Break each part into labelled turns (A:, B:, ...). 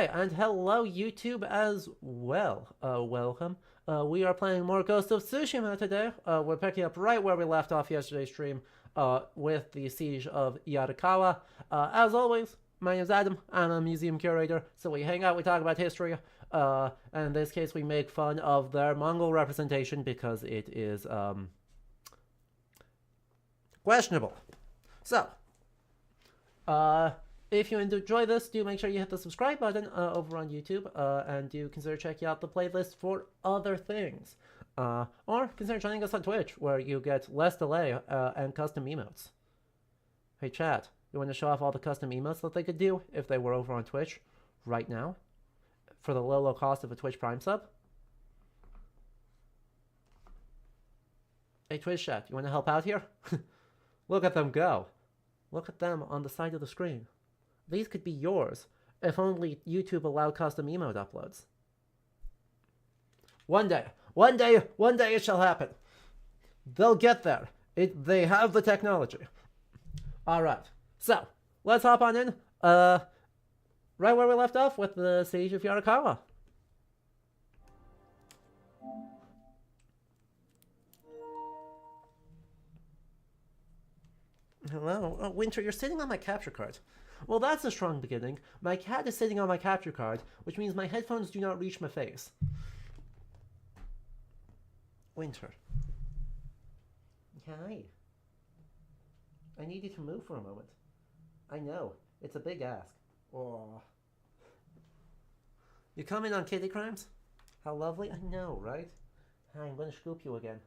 A: Okay, and hello YouTube as well. Welcome. We are playing more Ghost of Tsushima today. We're picking up right where we left off yesterday's stream with the siege of Yarikawa. As always, my name is Adam. I'm a museum curator, so we hang out, we talk about history. And in this case, we make fun of their Mongol representation because it is questionable. So, if you enjoy this, do make sure you hit the subscribe button over on YouTube, and do consider checking out the playlist for other things. Or consider joining us on Twitch, where you get less delay and custom emotes. Hey chat, you want to show off all the custom emotes that they could do if they were over on Twitch right now? For the low cost of a Twitch Prime sub? Hey Twitch chat, you want to help out here? Look at them go. Look at them on the side of the screen. These could be yours, if only YouTube allowed custom emote uploads. One day it shall happen. They'll get there. They have the technology. Alright, so, let's hop on in. Right where we left off with the siege of Yarikawa. Hello? Oh, Winter, you're sitting on my capture card. Well, that's a strong beginning. My cat is sitting on my capture card, which means my headphones do not reach my face. Winter. Hi. I need you to move for a moment. I know. It's a big ask. Oh. You come in on kitty crimes? How lovely. I know, right? Hi, I'm going to scoop you again.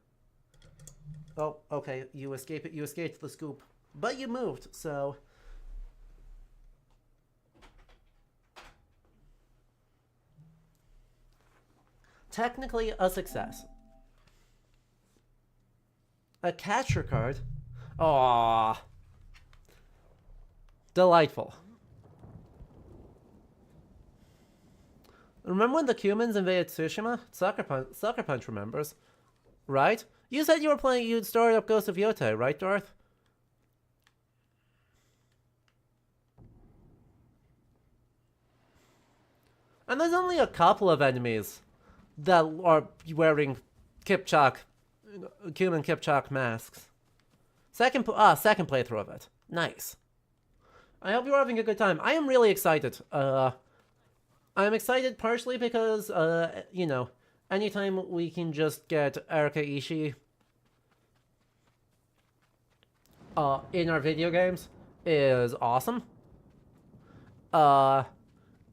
A: Oh, okay. You escaped the scoop. But you moved, so... Technically a success. A catcher card? Aww. Delightful. Remember when the Cumans invaded Tsushima? Sucker Punch remembers. Right? You said you'd started up Ghost of Yotei, right, Darth? And there's only a couple of enemies that are wearing Cuman Kipchak masks. Second playthrough of it. Nice. I hope you're having a good time. I am really excited. I'm excited partially because, you know, anytime we can just get Erika Ishii in our video games is awesome.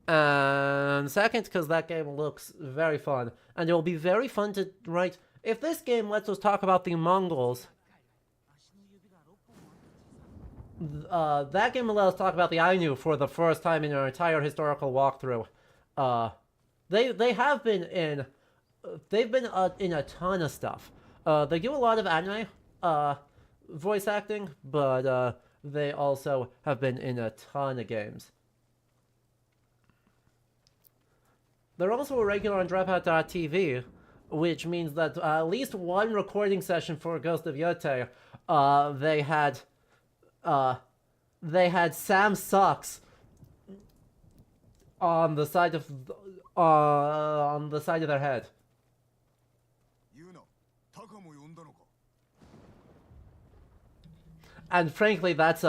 A: And second, because that game looks very fun. And it will be very fun to write. If this game lets us talk about the Mongols, that game will let us talk about the Ainu for the first time in our entire historical walkthrough. They've been in a ton of stuff. They do a lot of anime voice acting, but they also have been in a ton of games. They're also a regular on Dropout.tv, which means that at least one recording session for Ghost of Yotei, they had Sam Sucks on the side of their head. And frankly, that's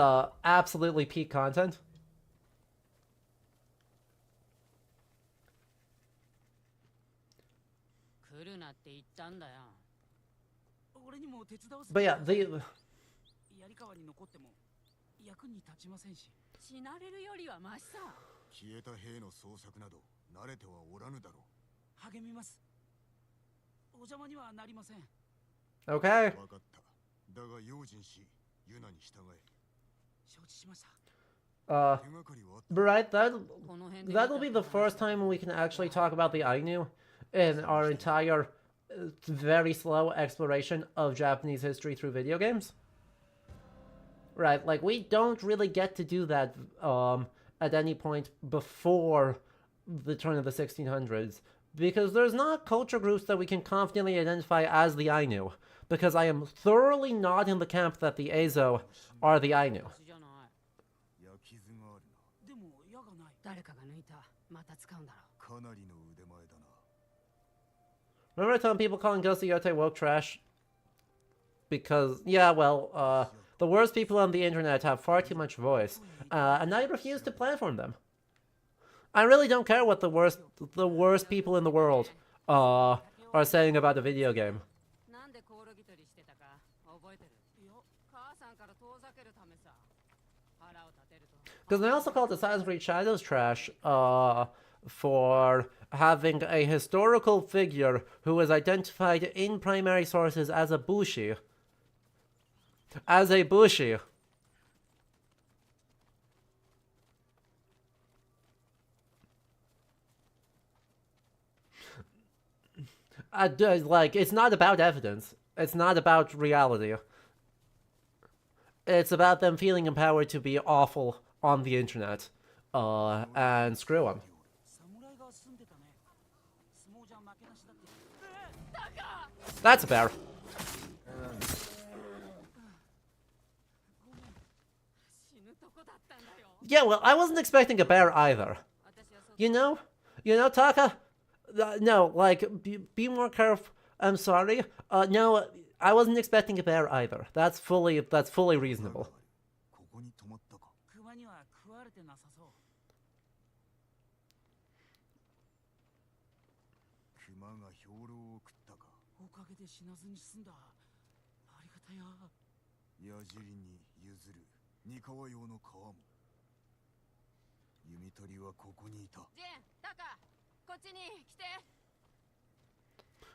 A: absolutely peak content. But yeah, the... Okay. But right, that'll be the first time we can actually talk about the Ainu in our entire very slow exploration of Japanese history through video games. Right, like we don't really get to do that at any point before the turn of the 1600s, because there's not culture groups that we can confidently identify as the Ainu, because I am thoroughly not in the camp that the Ezo are the Ainu. Remember telling people calling Ghost of Yote woke trash? Because, yeah, well, the worst people on the internet have far too much voice, and I refuse to platform them. I really don't care what the worst people in the world are saying about a video game. Because they also called Assassin's Creed Shadows trash for having a historical figure who is identified in primary sources as a Bushi. As a Bushi. Like, it's not about evidence. It's not about reality. It's about them feeling empowered to be awful on the internet. And screw them. That's a bear. Yeah, well, I wasn't expecting a bear either. You know, Taka? No, like, be more careful. I'm sorry. No, I wasn't expecting a bear either. That's fully reasonable.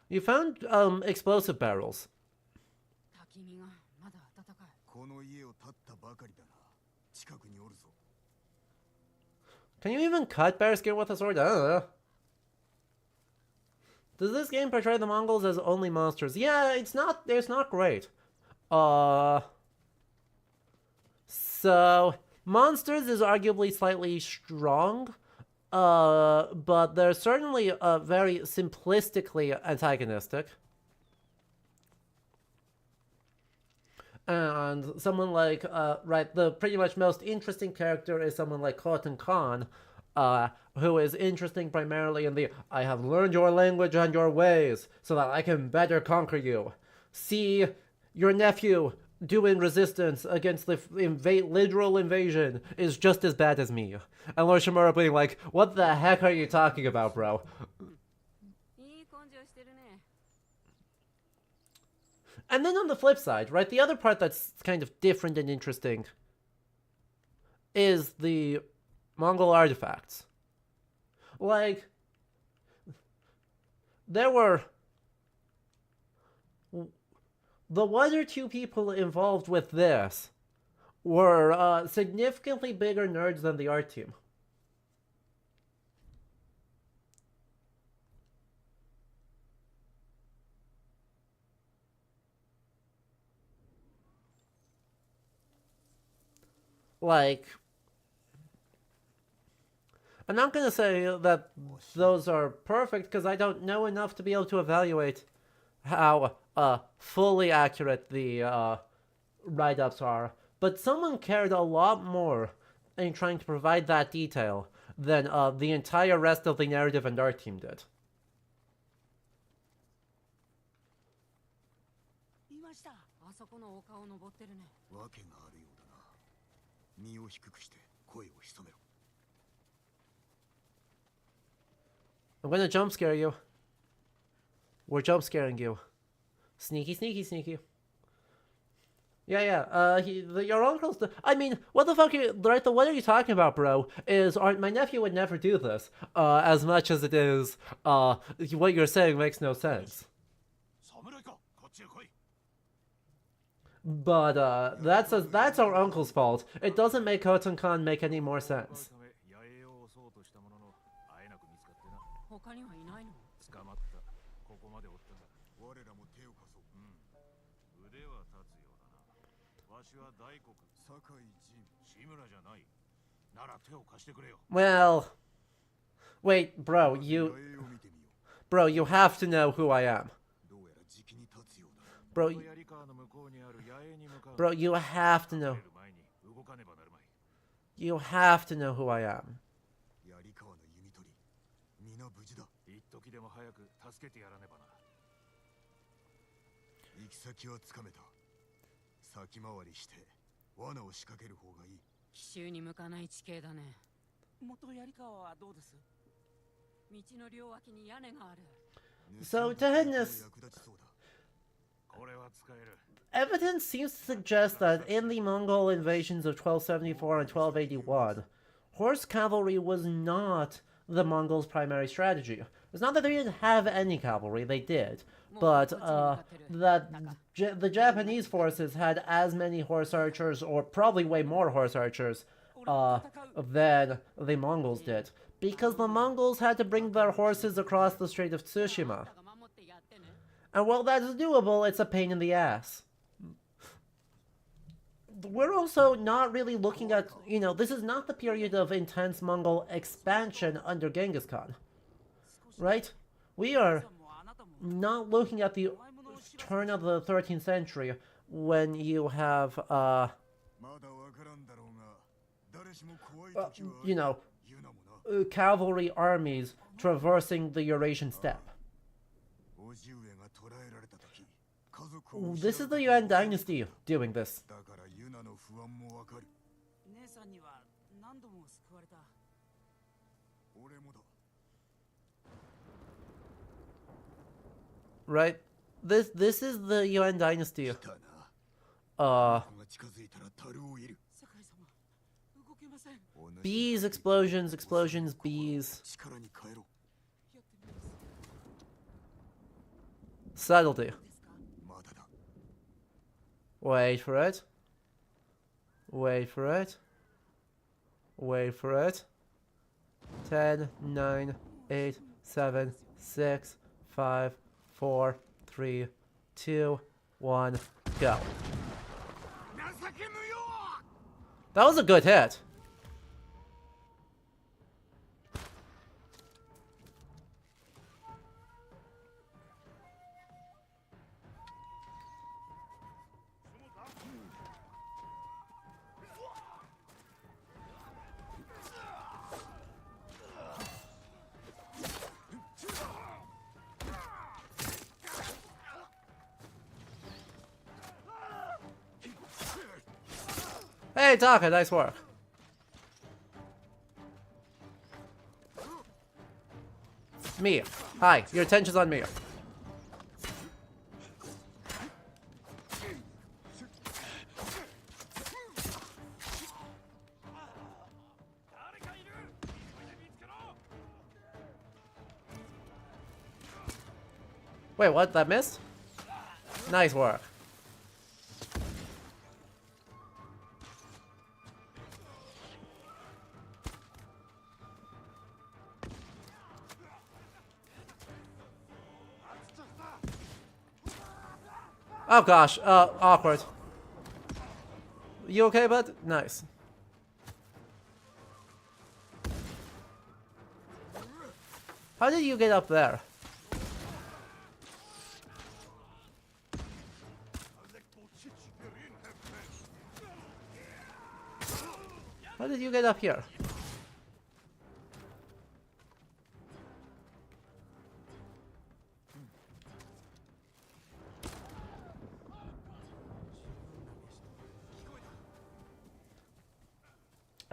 A: You found explosive barrels. Can you even cut bear skin with a sword? I don't know. Does this game portray the Mongols as only monsters? Yeah, it's not great. So monsters is arguably slightly strong. But they're certainly very simplistically antagonistic. And someone like, the pretty much most interesting character is someone like Khotan Khan, who is interesting primarily in the, I have learned your language and your ways so that I can better conquer you. See your nephew doing resistance against the literal invasion is just as bad as me. And Lord Shimura being like, what the heck are you talking about, bro? And then on the flip side, right, the other part that's kind of different and interesting is the Mongol artifacts. Like, there were the one or two people involved with this were significantly bigger nerds than the art team. Like, I'm not going to say that those are perfect because I don't know enough to be able to evaluate how fully accurate the write-ups are. But someone cared a lot more in trying to provide that detail than the entire rest of the narrative and art team did. I'm gonna jump scare you. We're jump scaring you. Sneaky, sneaky, sneaky. Yeah. Your uncle's. I mean, what the fuck? What are you talking about, bro? My nephew would never do this. As much as it is, what you're saying makes no sense. But that's our uncle's fault. It doesn't make Khotan Khan make any more sense. Well, wait, bro, you have to know who I am. Bro, you have to know. You have to know who I am.
B: 奇襲に向かない地形だね。元Yarikawaはどうです？道の両脇に屋根がある。
A: So, to end this, evidence seems to suggest that in the Mongol invasions of 1274 and 1281, horse cavalry was not the Mongols' primary strategy. It's not that they didn't have any cavalry, they did, but that the Japanese forces had as many horse archers, or probably way more horse archers, than the Mongols did, because the Mongols had to bring their horses across the Strait of Tsushima. And while that's doable, it's a pain in the ass. We're also not really looking at, this is not the period of intense Mongol expansion under Genghis Khan. Right? We are not looking at the turn of the 13th century when you have, cavalry armies traversing the Eurasian steppe. This is the Yuan dynasty doing this. Right? This is the Yuan dynasty. Bees, explosions, explosions, bees. Subtlety. Wait for it. Wait for it. Wait for it. 10, 9, 8, 7, 6, 5, 4, 3, 2, 1, go. That was a good hit. Hey, Taka, nice work. Mia. Hi, your attention's on Mia. Wait, what? That missed? Nice work. Oh gosh, awkward. You okay, bud? Nice. How did you get up there? How did you get up here?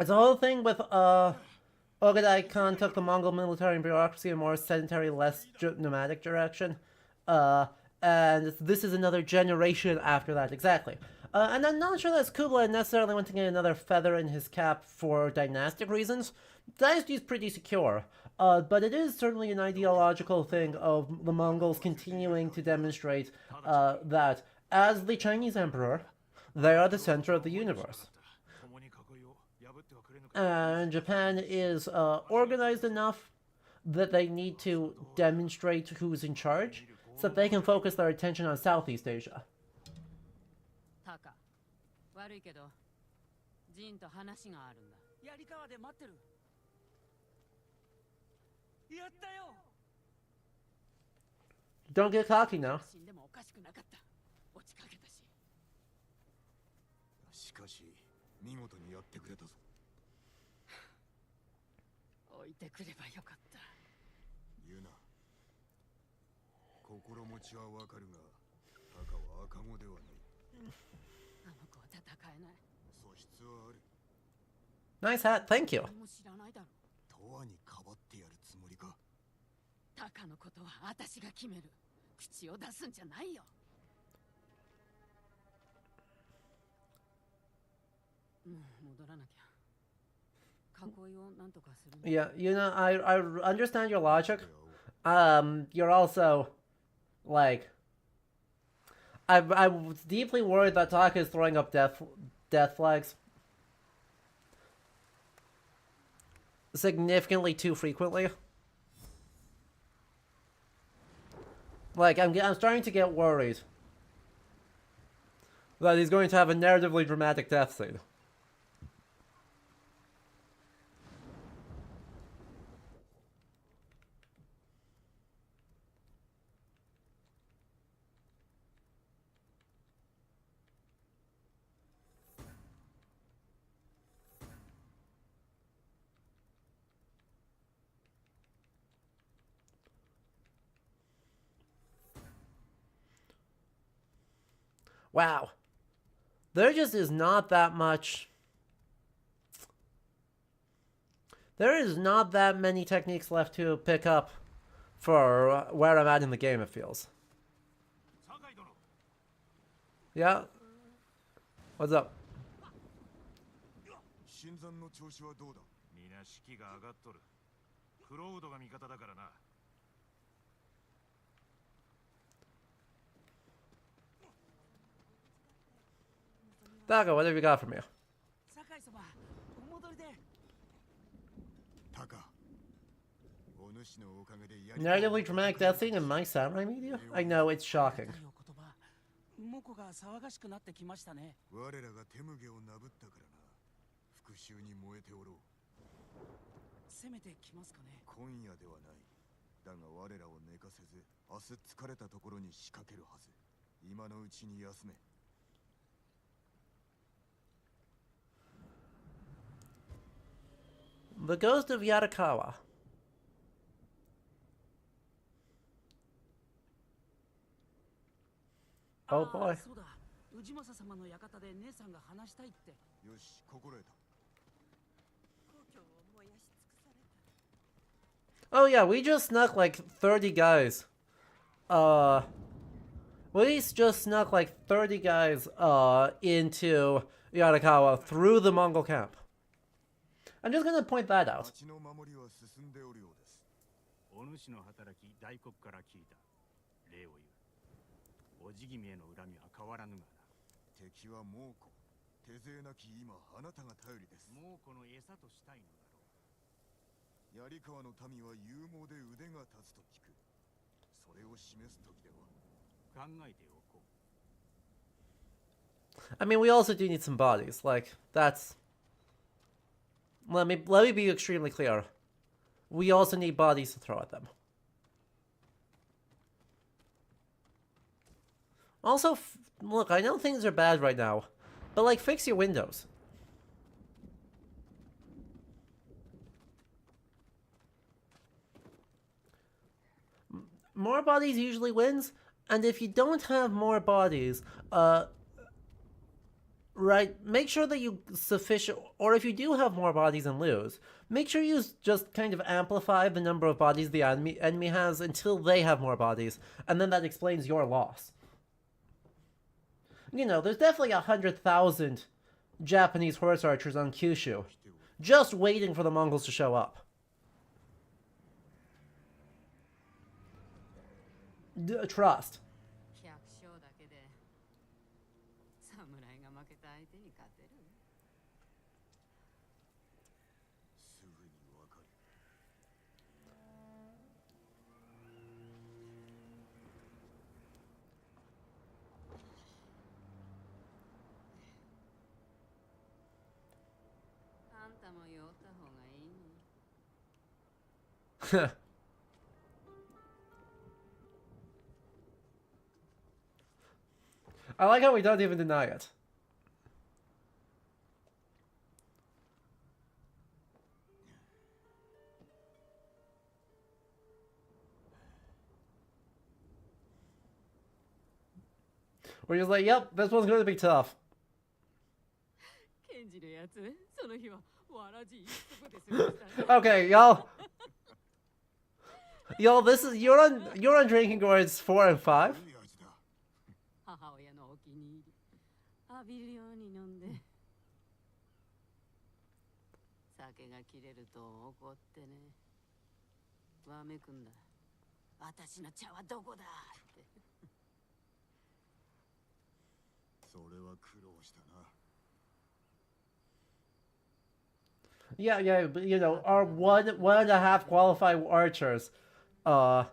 A: It's a whole thing with, Ogadai Khan took the Mongol military and bureaucracy in a more sedentary, less nomadic direction. And this is another generation after that, exactly. And I'm not sure that Kublai necessarily want to get another feather in his cap for dynastic reasons. Dynasty is pretty secure, but it is certainly an ideological thing of the Mongols continuing to demonstrate that, as the Chinese emperor, they are the center of the universe. And Japan is organized enough that they need to demonstrate who's in charge, so that they can focus their attention on Southeast Asia. Don't get cocky now. Nice hat, thank you.
B: タカのことは私が決める。口を出すんじゃないよ。もう戻らなきゃ。囲いをなんとかする。
A: Yeah, you know, I understand your logic. You're also like, I was deeply worried that Taka is throwing up death flags significantly too frequently. Like, I'm starting to get worried that he's going to have a narratively dramatic death scene. Wow. There just is not that much. There is not that many techniques left to pick up for where I'm at in the game, it feels. Yeah? What's up? Dago, what have you got for me? Narratively dramatic death scene in my samurai media? I know, it's shocking. The Ghost of Yarikawa. Oh boy. Oh yeah, we just snuck like 30 guys. We just snuck like 30 guys into Yarikawa through the Mongol camp. I'm just gonna point that out. I mean, we also do need some bodies. Like, that's... Let me be extremely clear. We also need bodies to throw at them. Also, look, I know things are bad right now, but like, fix your windows. More bodies usually wins, and if you don't have more bodies, right, make sure that you sufficient, or if you do have more bodies and lose, make sure you just kind of amplify the number of bodies the enemy has until they have more bodies, and then that explains your loss. You know, there's definitely 100,000 Japanese horse archers on Kyushu, just waiting for the Mongols to show up. Trust. I like how we don't even deny it. We're just like, yep, this one's gonna be tough.
B: ケンジのやつ、その日はわらじ一足で過ごしたね。
A: Okay, y'all. Y'all, this is you're on drinking gourds 4 and 5.
B: 母親のお気に入り。浴びるように飲んで。酒が切れると怒ってね。わめくんだ。私の茶はどこだって。
C: それは苦労したな。
A: Yeah, yeah, but you know, our one and a half qualified archers, are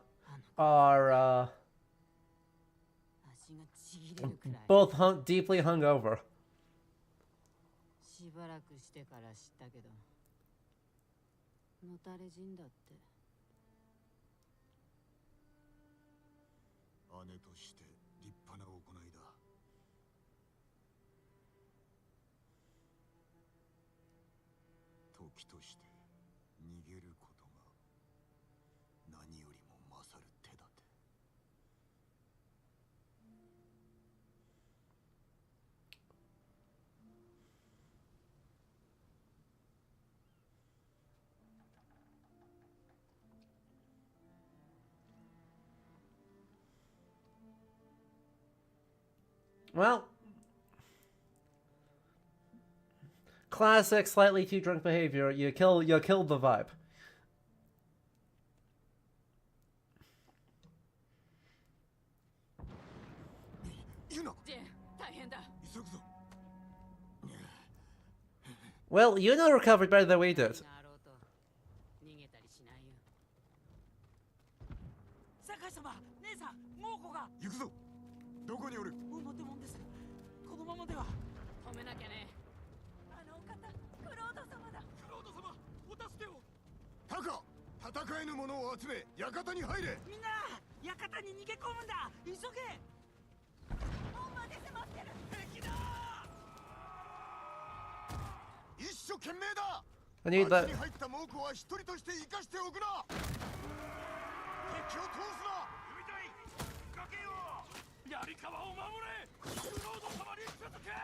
A: both deeply hungover.
B: しばらくしてから知ったけど、のたれ死んだって。
C: 姉として立派な行いだ。時として逃げることが何よりも勝る手立て。
A: Well, classic, slightly too drunk behavior. You killed the vibe.
C: ユナ、
B: ジェン、大変だ。
C: 急ぐぞ。
A: Well, Yuna recovered better than we did.
B: なろうと逃げたりしないよ。坂井様、姉さん、猛虎が。
C: 行くぞ。どこにおる？
B: 表門です。このままでは止めなきゃね。あのお方、クロード様だ。クロード様、お助けを。
C: タカ、戦えぬ者を集め、館に入れ。
B: みんな、館に逃げ込むんだ。急げ。門まで迫ってる。敵だ。
C: 一生懸命だ。
A: I need
C: 町
A: that.
C: に入った猛虎は一人として生かしておくな。敵を通すな。踏みたい。かけよう。やりかわを守れ。クロード様に続け。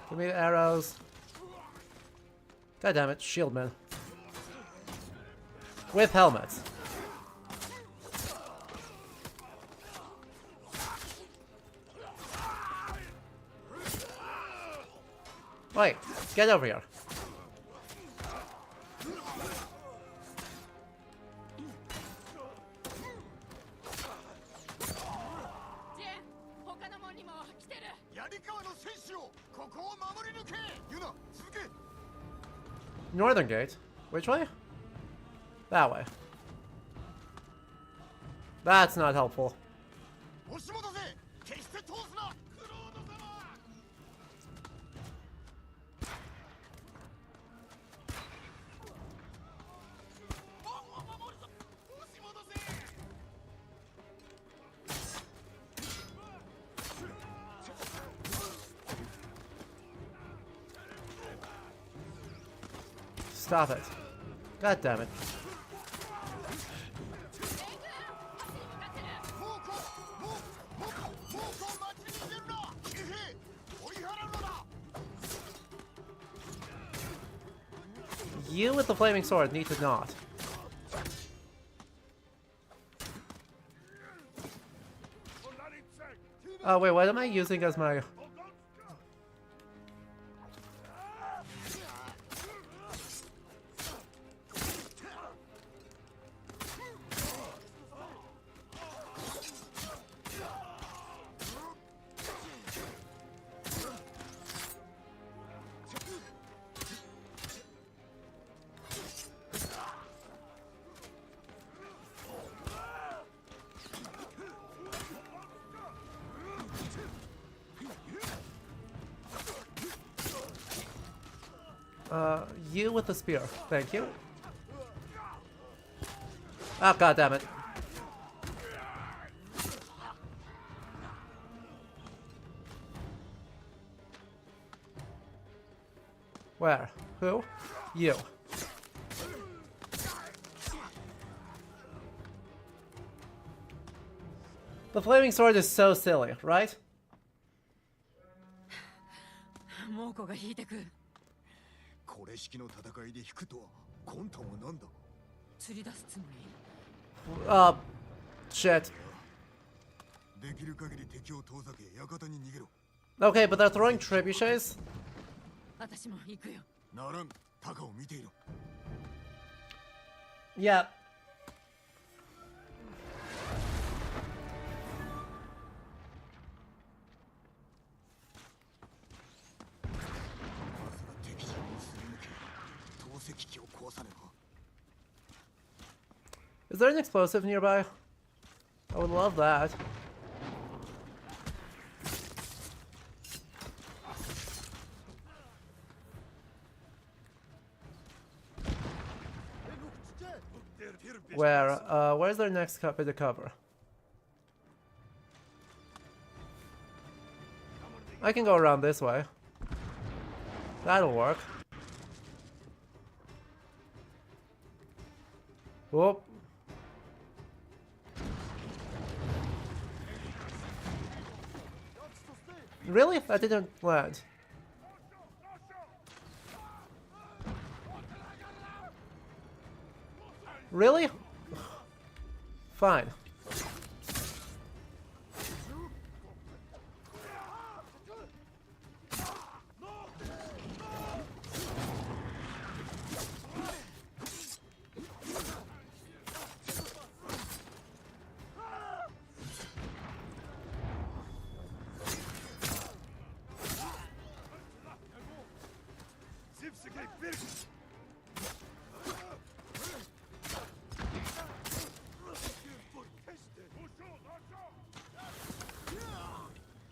A: Give me the arrows. God damn it, shieldmen. With helmets. Wait, get over here. Northern gate? Which way? That way. That's not helpful. Stop it. God damn it. You with the flaming sword need to not. Oh wait, what am I using as my... You with the spear. Thank you. Oh, god damn it. Where? Who? You. The flaming sword is so silly, right?
B: 猛虎が引いてく。
C: これ式の戦いで引くとは魂胆は何だ。
B: 釣り出すつもり。
A: Shit.
C: できる限り敵を遠ざけ館に逃げろ。
A: Okay, but they're throwing trebuchets?
B: 私も行くよ。
C: ならん、タカを見ていろ。
A: Yeah. Is there an explosive nearby? I would love that. Where's their next bit of cover? I can go around this way. That'll work. Whoop. Really? That didn't land. Really? Fine.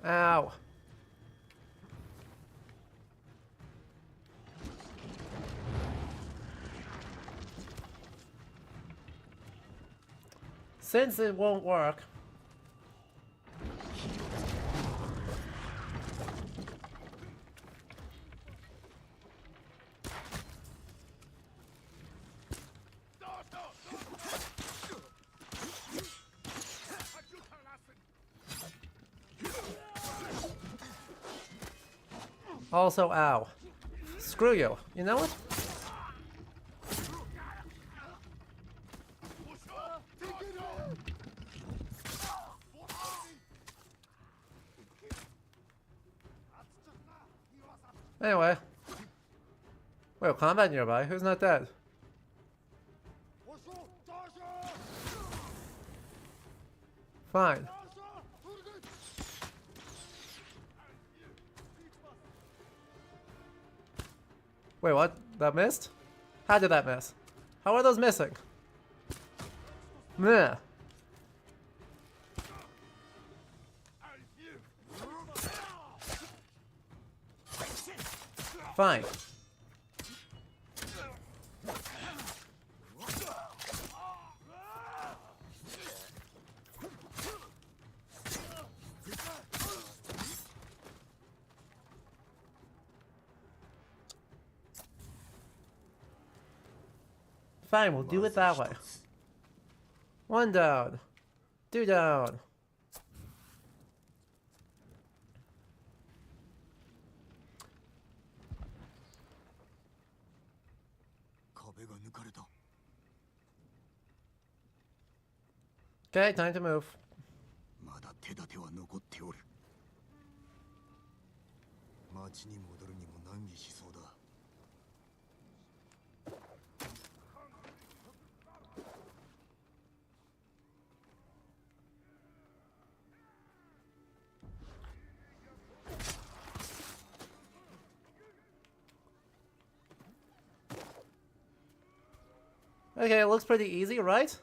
A: Ow. Since it won't work. Also, ow. Screw you. You know what? Anyway. Wait, combat nearby? Who's not dead? Fine. Wait, what? That missed? How did that miss? How are those missing? Meh. Fine. Fine, we'll do it that way. One down. Two down. Okay, time to move.
C: まだ手立ては残っておる。町に戻るにも難儀しそうだ。
A: Okay, it looks pretty easy, right?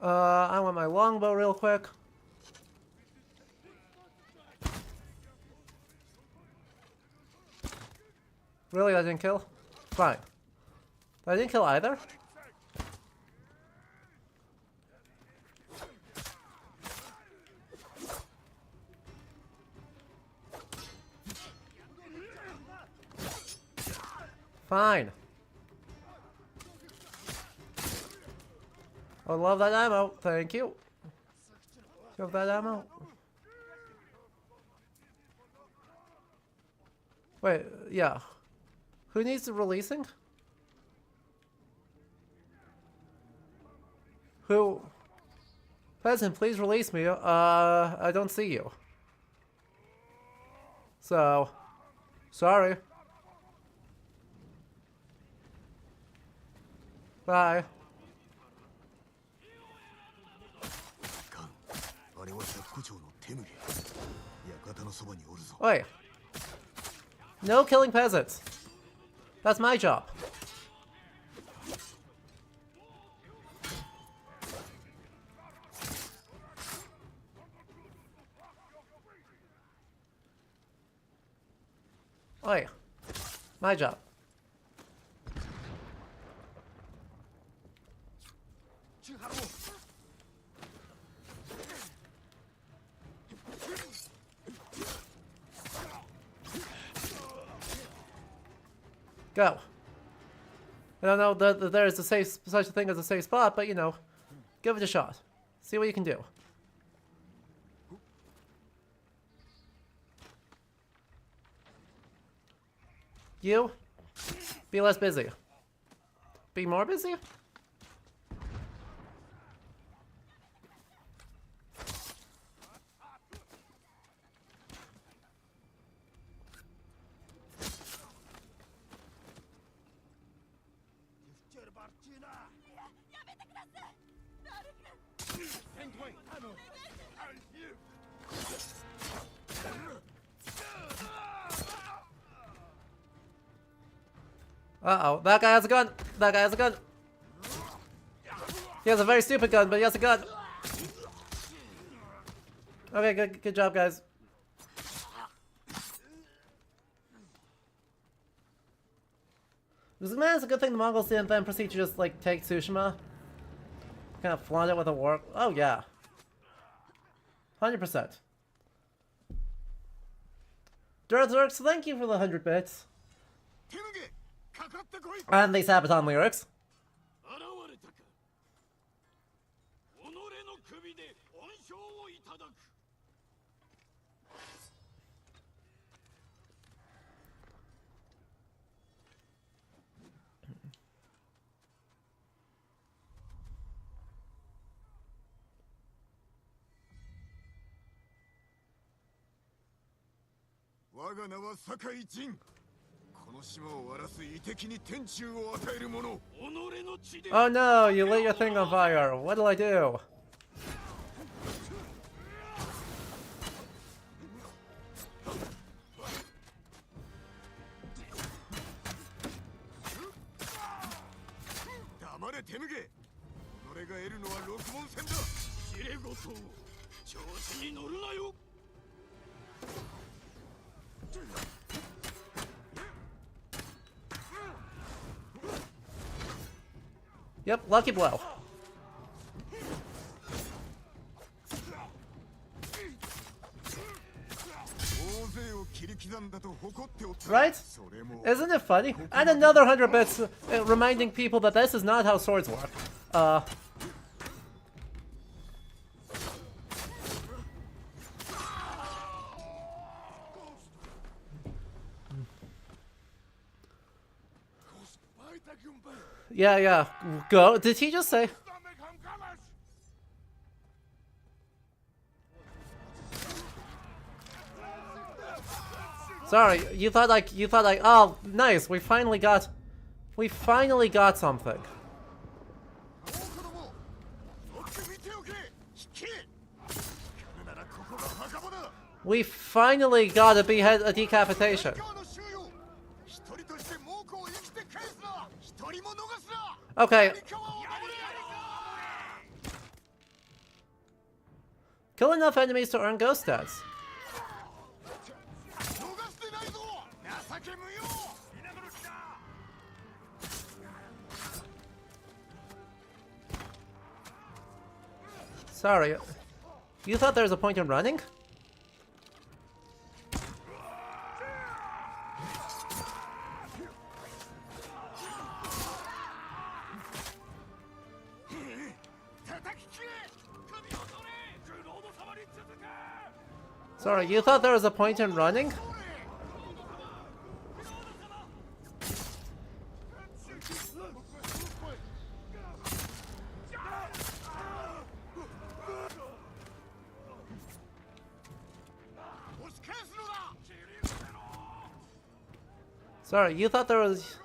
A: I want my longbow real quick. Really, I didn't kill? Fine. I didn't kill either? Fine. I love that ammo. Thank you. Give that ammo. Wait, yeah. Who needs the releasing? Who? Peasant, please release me. I don't see you. So, sorry. Bye. Wait. No killing peasants. That's my job. Oi. My job. Go. I don't know that there is such a thing as a safe spot, but you know, give it a shot. See what you can do. You, be less busy. Be more busy? Uh-oh, that guy has a gun! That guy has a gun! He has a very stupid gun, but he has a gun! Okay, good job, guys. Man, it's a good thing the Mongols didn't then proceed to just, like, take Tsushima. Kind of flaunt it with a war. Oh, yeah. 100%. Durzorks, thank you for the 100 bits. And the Sabaton lyrics. Oh no, you lit your thing on fire. What'll I do? Yep, lucky blow. Right? Isn't it funny? And another 100 bits reminding people that this is not how swords work. Yeah. Go. Did he just say? Sorry, you thought like, oh, nice, we finally got something. We finally got a decapitation. Okay. Kill enough enemies to earn ghost stats. Sorry. You thought there was a point in running? Sorry, you thought there was a point in running? Sorry, you thought there was...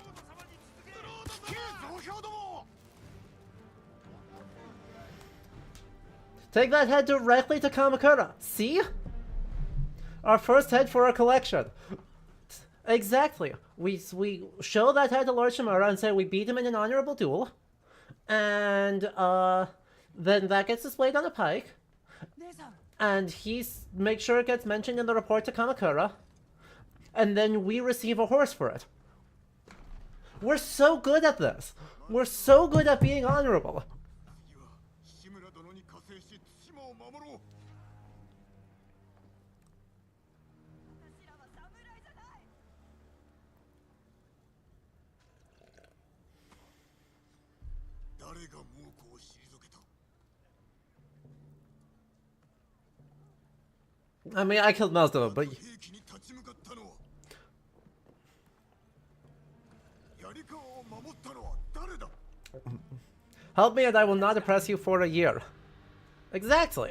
A: Take that head directly to Kamakura. See? Our first head for our collection. Exactly. We show that head to Lord Shimura and say we beat him in an honorable duel. And then that gets displayed on a pike. And make sure it gets mentioned in the report to Kamakura. And then we receive a horse for it. We're so good at this. We're so good at being honorable. I mean, I killed most of them, but... Help me and I will not oppress you for a year. Exactly.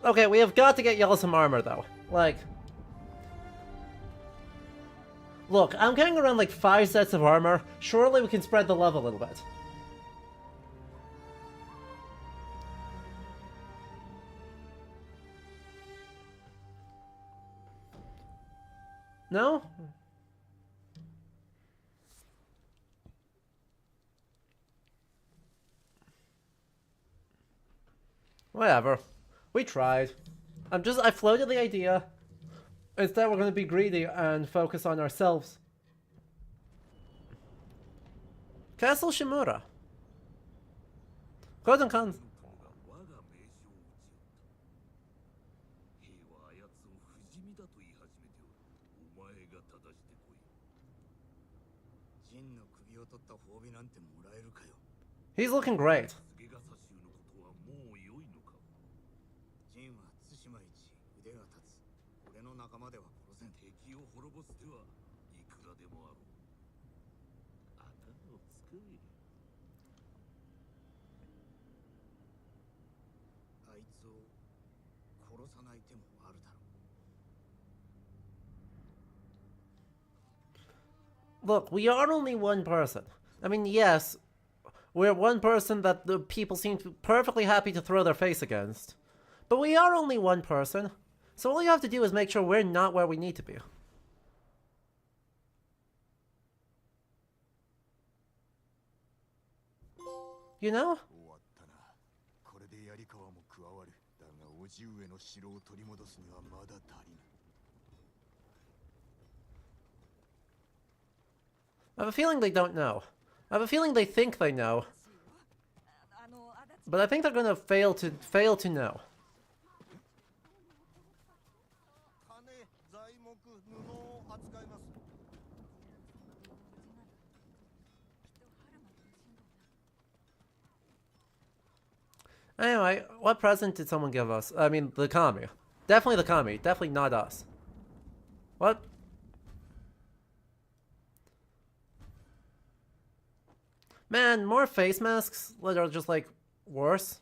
A: Okay, we have got to get Yellow some armor, though. Like... Look, I'm getting around like 5 sets of armor. Surely we can spread the love a little bit. No? Whatever. We tried. I floated the idea. Instead, we're going to be greedy and focus on ourselves. Castle Shimura. Kodokan. He's looking great. Look, we are only one person. I mean, yes, we're one person that the people seem perfectly happy to throw their face against. But we are only one person. So all you have to do is make sure we're not where we need to be. You know? I have a feeling they don't know. I have a feeling they think they know. But I think they're gonna fail to know. Anyway, what present did someone give us? I mean, the kami. Definitely the kami. Definitely not us. What? Man, more face masks that are just, like, worse.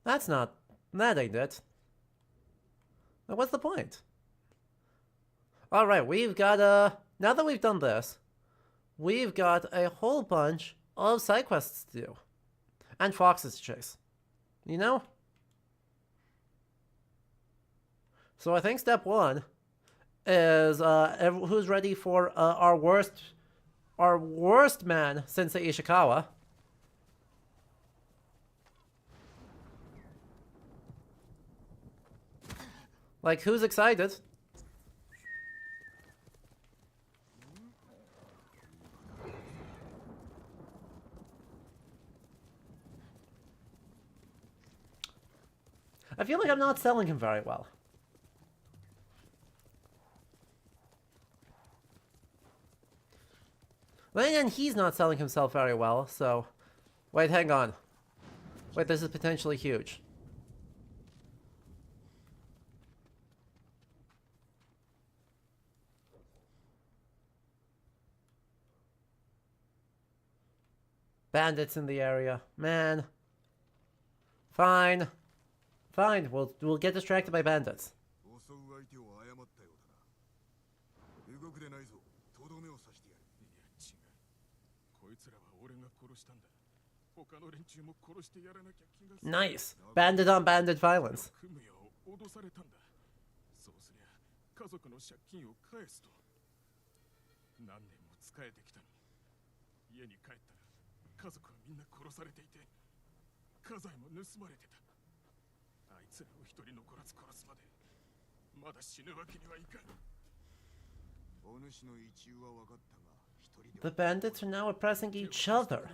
A: That ain't it. Now, what's the point? Alright, we've got, now that we've done this, we've got a whole bunch of side quests to do. And foxes to chase. You know? So I think step one is who's ready for our worst man, Sensei Ishikawa. Like, who's excited? I feel like I'm not selling him very well. Then again, he's not selling himself very well, so... Wait, hang on. Wait, this is potentially huge. Bandits in the area. Man. Fine. Fine, we'll get distracted by bandits. Nice. Bandit on bandit violence. The bandits are now oppressing each other.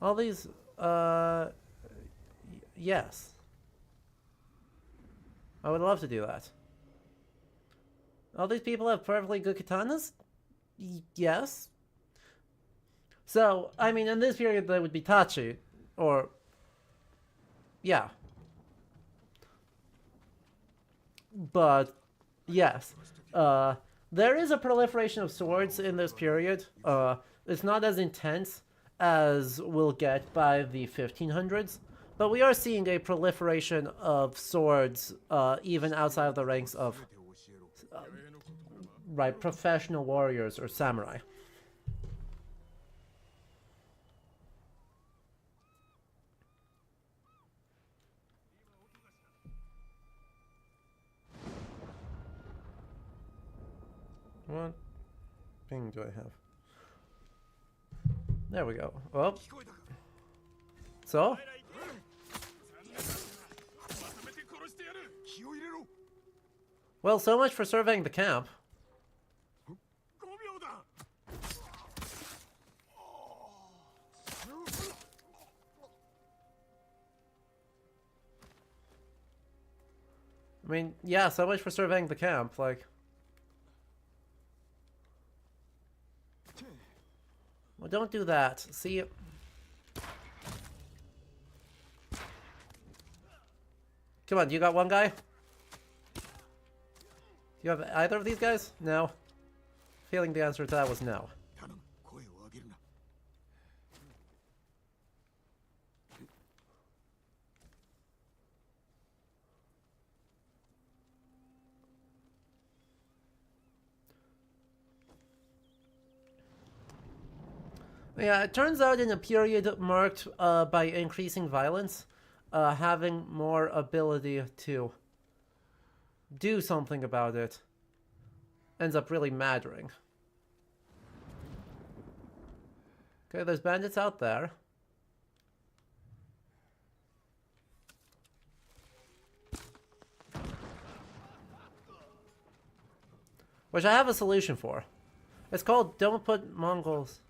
A: All these, yes. I would love to do that. All these people have perfectly good katanas? Yes. So, I mean, in this period, that would be Tachi, or... Yeah. But, yes. There is a proliferation of swords in this period. It's not as intense as we'll get by the 1500s, but we are seeing a proliferation of swords even outside of the ranks of professional warriors or samurai. What ping do I have? There we go. Oh. So? Well, so much for surveying the camp. I mean, yeah, so much for surveying the camp, like... Well, don't do that. See... Come on, you got one guy? You have either of these guys? No? Feeling the answer to that was no. Yeah, it turns out in a period marked by increasing violence, having more ability to do something about it ends up really mattering. Okay, there's bandits out there. Which I have a solution for. It's called Don't Put Mongols...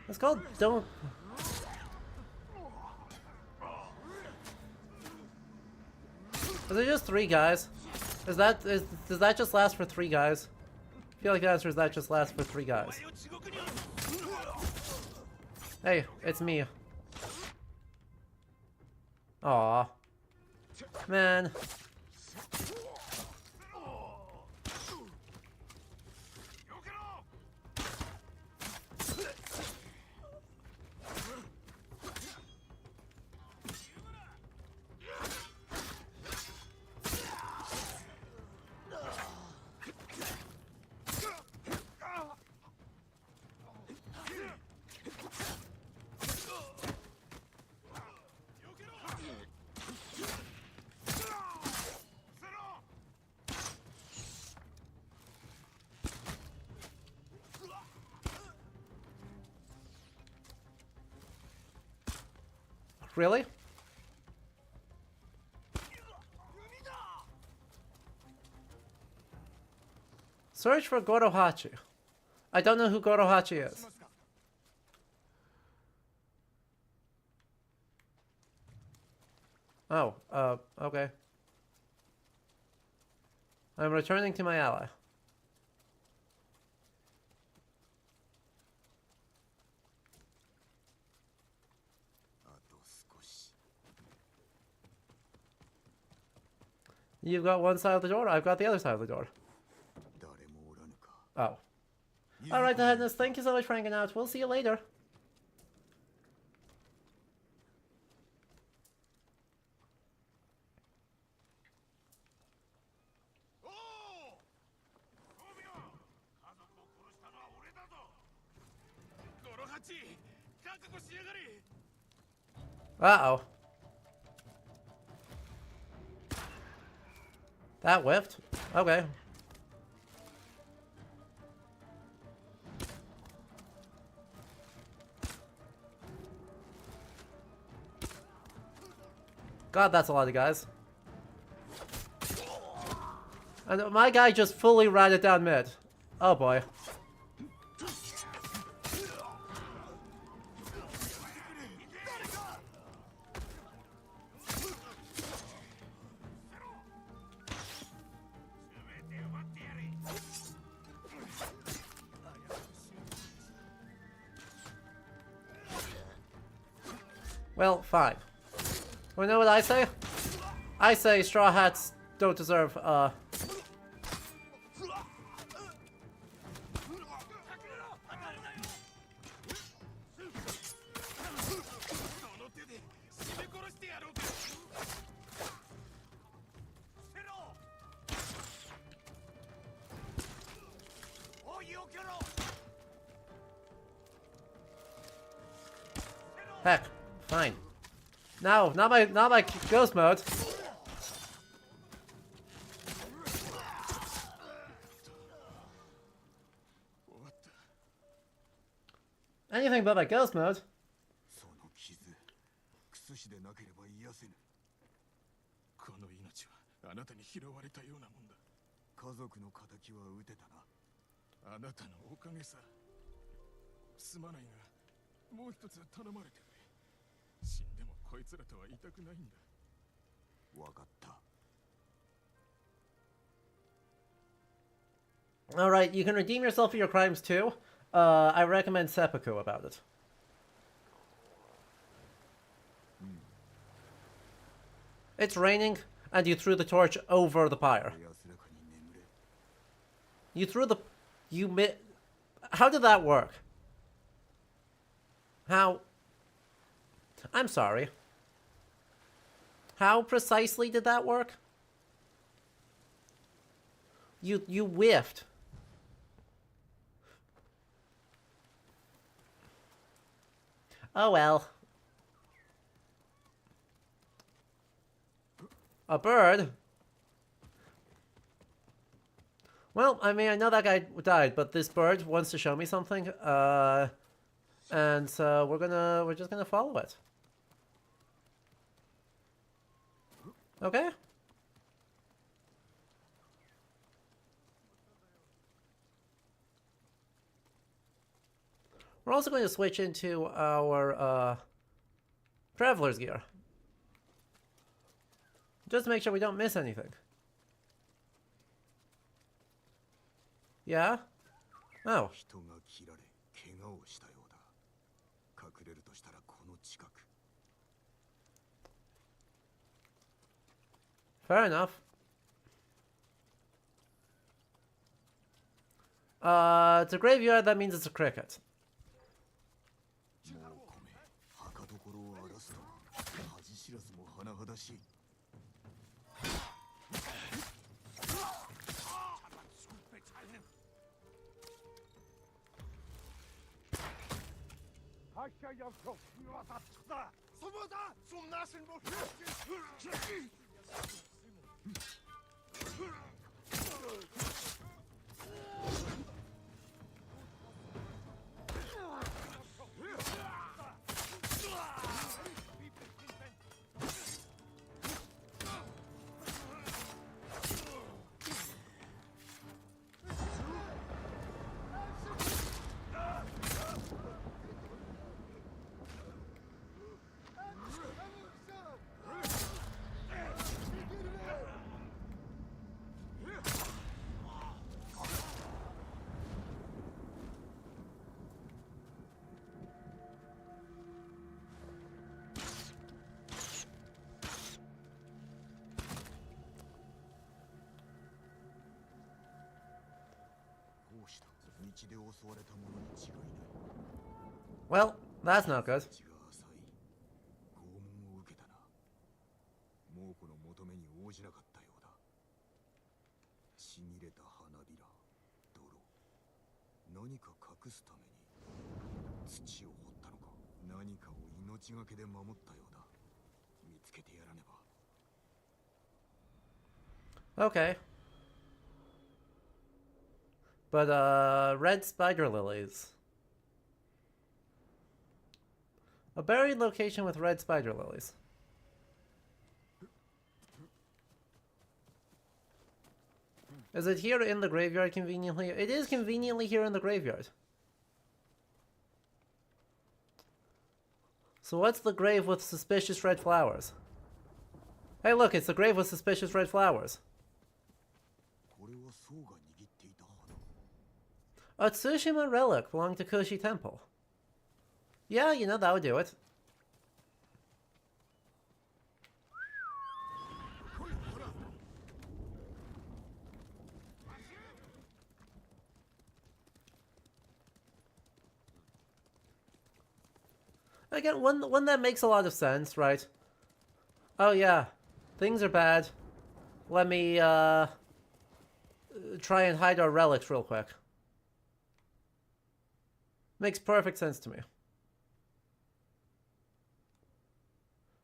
A: It's called Don't... Is it just 3 guys? Does that just last for 3 guys? I feel like the answer is that just lasts for 3 guys. Hey, it's me. Aw. Man. really? Search for Gorohachi. I don't know who Gorohachi is. Oh, okay. I'm returning to my ally. You've got one side of the door, I've got the other side of the door. Oh. Alright, the Headness, thank you so much for hanging out. We'll see you later. Uh-oh. That whiffed. Okay. God, that's a lot of guys. And my guy just fully ran it down mid. Oh boy. Well, fine. Well, you know what I say? I say Straw Hats don't deserve, Heck, fine. No, not my ghost mode. Anything but my ghost mode. Alright, you can redeem yourself for your crimes too. I recommend seppuku about it. It's raining, and you threw the torch over the pyre. You threw the... How did that work? How... I'm sorry. How precisely did that work? You whiffed. Oh well. A bird? Well, I mean, I know that guy died, but this bird wants to show me something, and so we're just gonna follow it. Okay? We're also going to switch into our traveler's gear. Just to make sure we don't miss anything. Yeah? Oh. Fair enough. It's a graveyard, that means it's a cricket. Well, that's not good.
C: 猛虎の求めに応じなかったようだ。ちぎれた花びら、泥、何か隠すために土を掘ったのか。何かを命がけで守ったようだ。見つけてやらねば。
A: Okay. But, red spider lilies. A buried location with red spider lilies. Is it here in the graveyard conveniently? It is conveniently here in the graveyard. So what's the grave with suspicious red flowers? Hey look, it's the grave with suspicious red flowers. A Tsushima relic belonging to Kushi Temple. Yeah, you know, that would do it. Again, one that makes a lot of sense, right? Oh yeah, things are bad. Let me, try and hide our relics real quick. Makes perfect sense to me.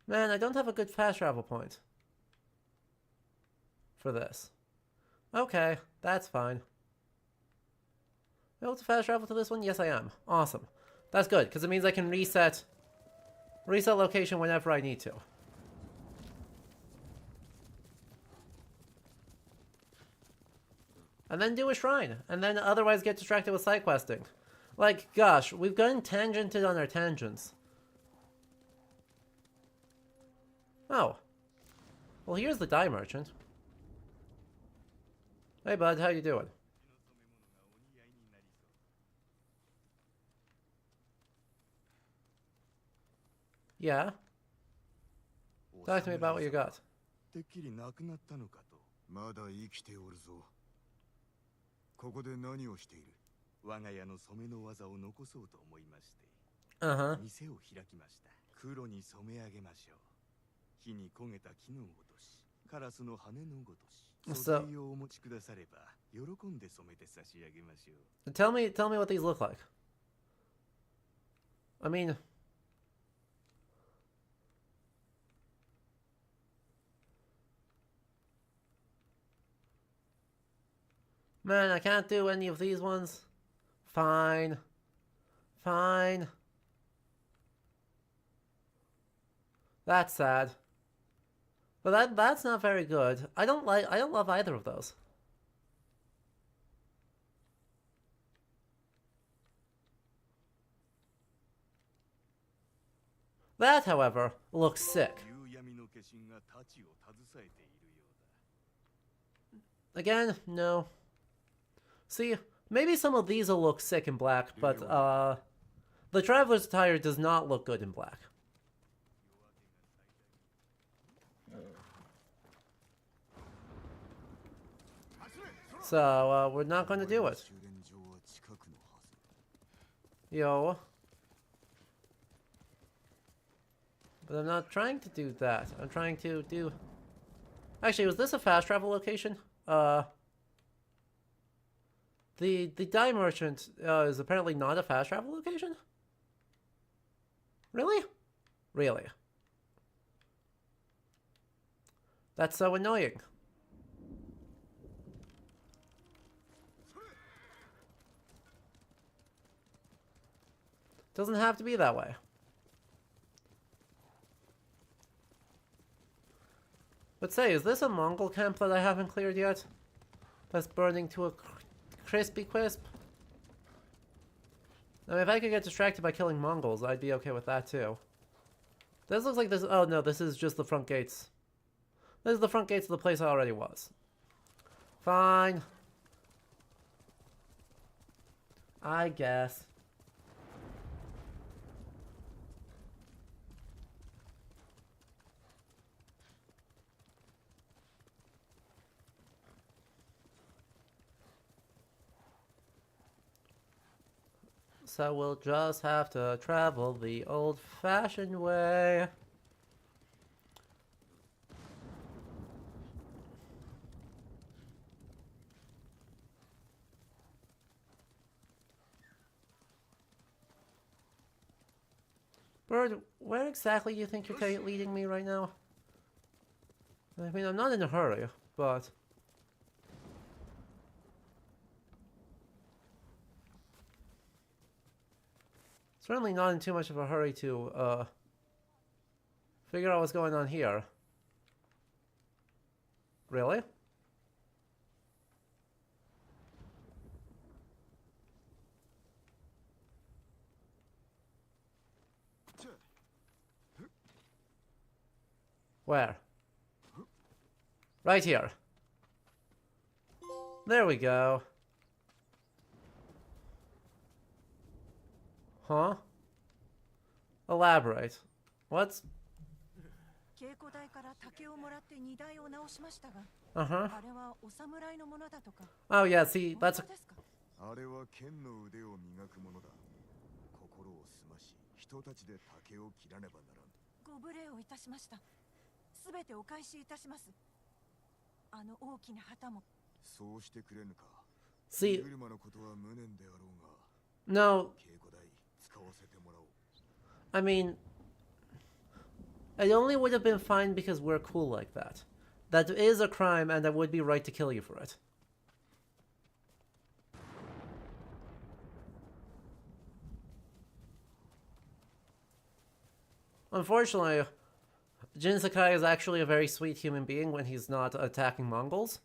A: Man, I don't have a good fast travel point for this. Okay, that's fine. Able to fast travel to this one? Yes, I am. Awesome. That's good, because it means I can reset location whenever I need to. And then do a shrine, and then otherwise get distracted with side questing. Like, gosh, we've gotten tangented on our tangents. Oh. Well, here's the dye merchant. Hey, bud, how you doing? Yeah? Talk to me about what you got.
C: てっきり亡くなったのかと。まだ生きておるぞ。ここで何をしている？我が家の染めの技を残そうと思いまして。店を開きました。黒に染め上げましょう。火に焦げた木のごとし、カラスの羽のごとし。素材をお持ちくだされば、喜んで染めて差し上げましょう。
A: Tell me what these look like. I mean, man, I can't do any of these ones. Fine. Fine. That's sad. But that's not very good. I don't love either of those. That, however, looks sick. Again, no. See, maybe some of these will look sick in black, but the Traveler's attire does not look good in black. So, we're not going to do it. Yo. But I'm not trying to do that. I'm trying to do... Actually, was this a fast travel location? The dye merchant is apparently not a fast travel location? Really? Really? That's so annoying. Doesn't have to be that way. But say, is this a Mongol camp that I haven't cleared yet? That's burning to a crispy crisp? I mean, if I could get distracted by killing Mongols, I'd be okay with that too. This looks like this... Oh no, this is just the front gates. This is the front gates of the place I already was. Fine. I guess. So we'll just have to travel the old-fashioned way. Bird, where exactly do you think you're leading me right now? I mean, I'm not in a hurry, but... certainly not in too much of a hurry to, figure out what's going on here. Really? Where? Right here. There we go. Huh? Elaborate. What's... Uh-huh. Oh yeah, see, that's a... See... No... I mean... it only would have been fine because we're cool like that. That is a crime and I would be right to kill you for it. Unfortunately, Jin Sakai is actually a very sweet human being when he's not attacking Mongols.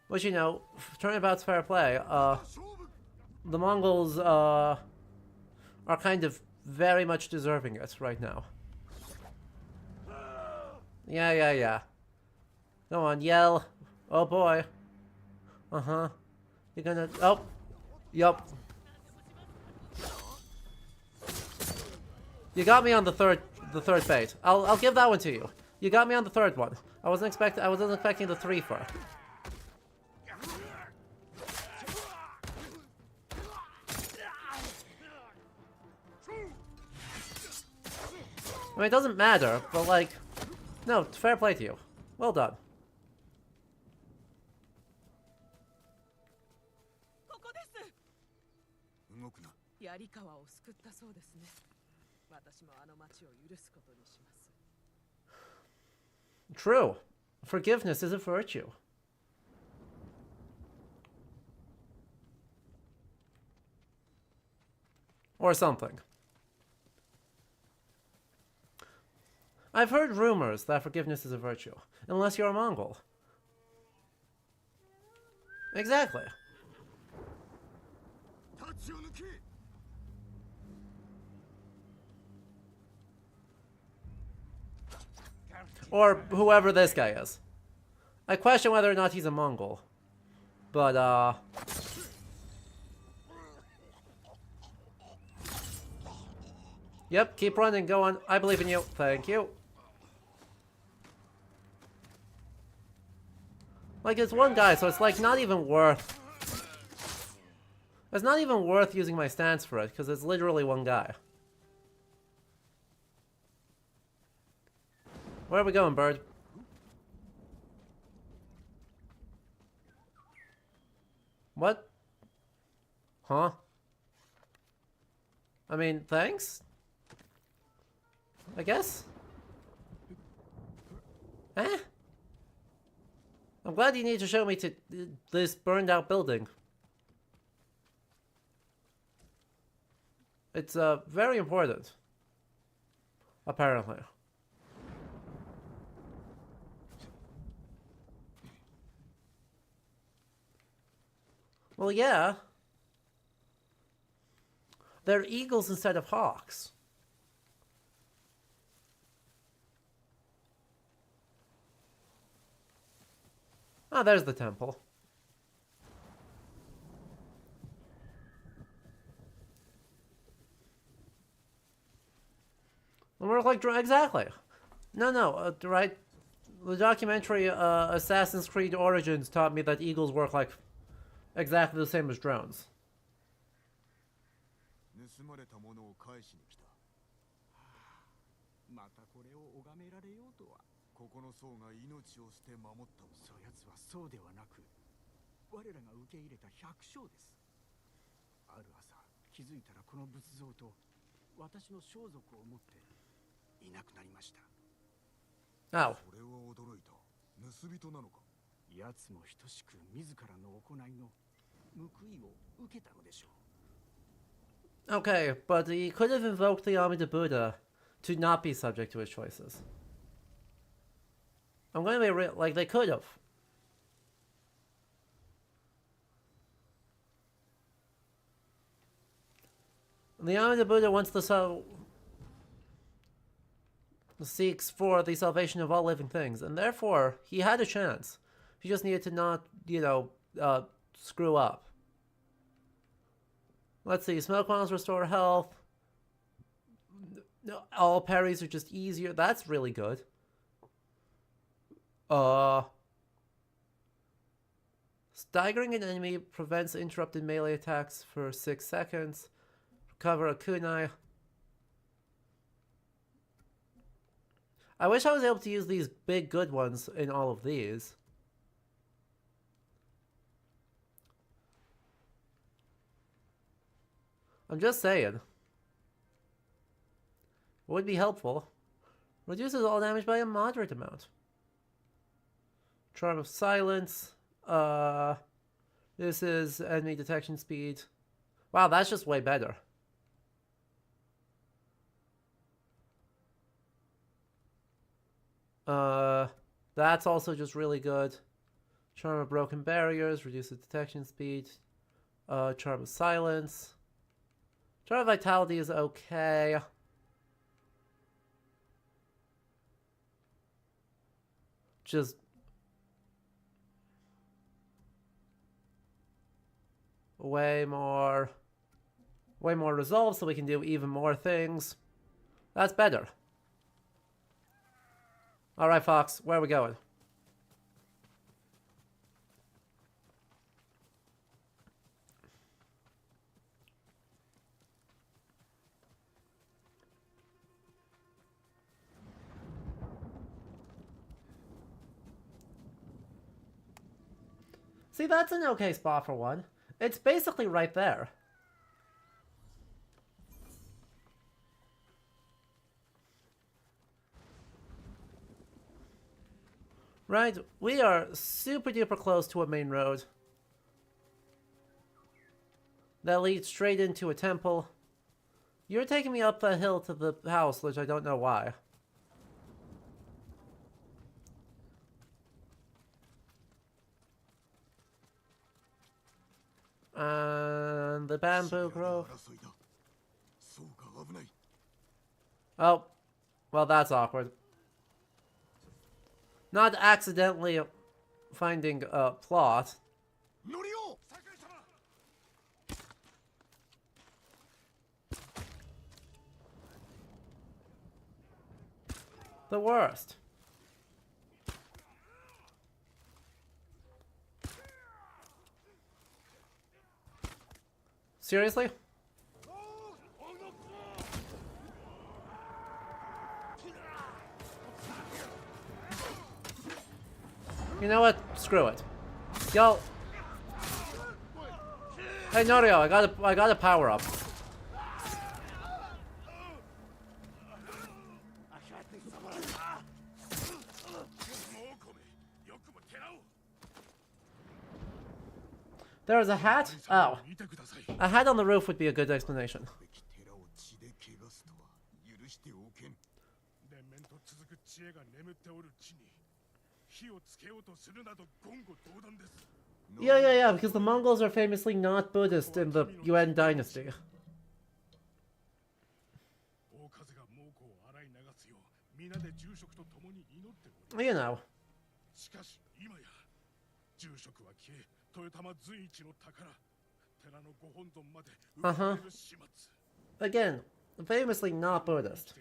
A: Which, you know, turnabout's fair play. The Mongols, are kind of very much deserving it right now. Yeah. Go on, yell. Oh boy. Uh-huh. You're gonna... oh. Yup. You got me on the third bait. I'll give that one to you. You got me on the third one. I wasn't expecting the 3 for. I mean, it doesn't matter, but like, no, fair play to you. Well done. True. Forgiveness is a virtue. Or something. I've heard rumors that forgiveness is a virtue, unless you're a Mongol. Exactly. Or whoever this guy is. I question whether or not he's a Mongol. But, yep, keep running, go on. I believe in you. Thank you. Like, it's one guy, so it's, like, not even worth... it's not even worth using my stance for it, because it's literally one guy. Where are we going, bird? What? Huh? I mean, thanks? I guess? Eh? I'm glad you need to show me to this burned out building. It's, very important. Apparently. Well, yeah. They're eagles instead of hawks. Ah, there's the temple. And we're like, exactly. No, right. The documentary Assassin's Creed Origins taught me that eagles work like exactly the same as drones.
C: 盗まれたものを返しに来た。
D: またこれを拝められようとは。
C: ここの僧が命を捨て守ったもの。
D: そやつはそうではなく、我らが受け入れた百姓です。ある朝気づいたらこの仏像と私の装束を持っていなくなりました。
A: Oh.
C: それは驚いた。盗人なのか。
D: 奴も等しく自らの行いの報いを受けたのでしょう。
A: Okay, but he could have invoked the Amida Buddha to not be subject to his choices. I'm gonna be real, like, they could have. The Amida Buddha wants the soul, seeks for the salvation of all living things, and therefore he had a chance. He just needed to not, you know, screw up. Let's see, smoke bombs restore health. All parries are just easier. That's really good. Staggering an enemy prevents interrupted melee attacks for 6 seconds. Recover a kunai. I wish I was able to use these big good ones in all of these. I'm just saying. Would be helpful. Reduces all damage by a moderate amount. Charm of Silence. This is enemy detection speed. Wow, that's just way better. That's also just really good. Charm of Broken Barriers. Reduces detection speed. Charm of Silence. Charm of Vitality is okay. Just way more resolve so we can do even more things. That's better. Alright, Fox, where are we going? See, that's an okay spot for one. It's basically right there. Right, we are super duper close to a main road that leads straight into a temple. You're taking me up the hill to the house, which I don't know why. And the bamboo grove. Oh, well, that's awkward. Not accidentally finding a plot. The worst. Seriously? You know what? Screw it. Yo. Hey Norio, I got a power up. There's a hat? Oh. A hat on the roof would be a good explanation. Yeah, because the Mongols are famously not Buddhist in the Yuan dynasty. You know. Uh-huh. Again, famously not Buddhist.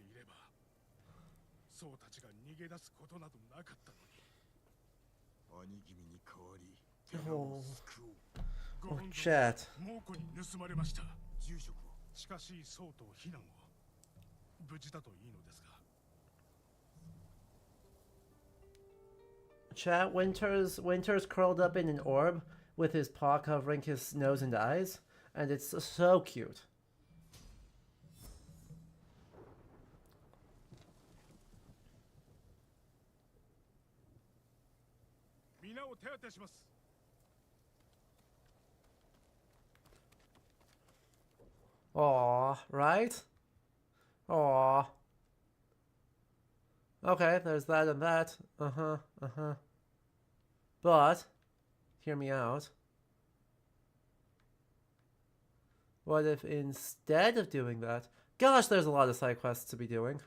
A: Oh, chat. Chat, Winter's curled up in an orb with his paw covering his nose and eyes, and it's so cute. Aww, right? Aww. Okay, there's that and that. But, hear me out. What if instead of doing that... Gosh, there's a lot of side quests to be doing.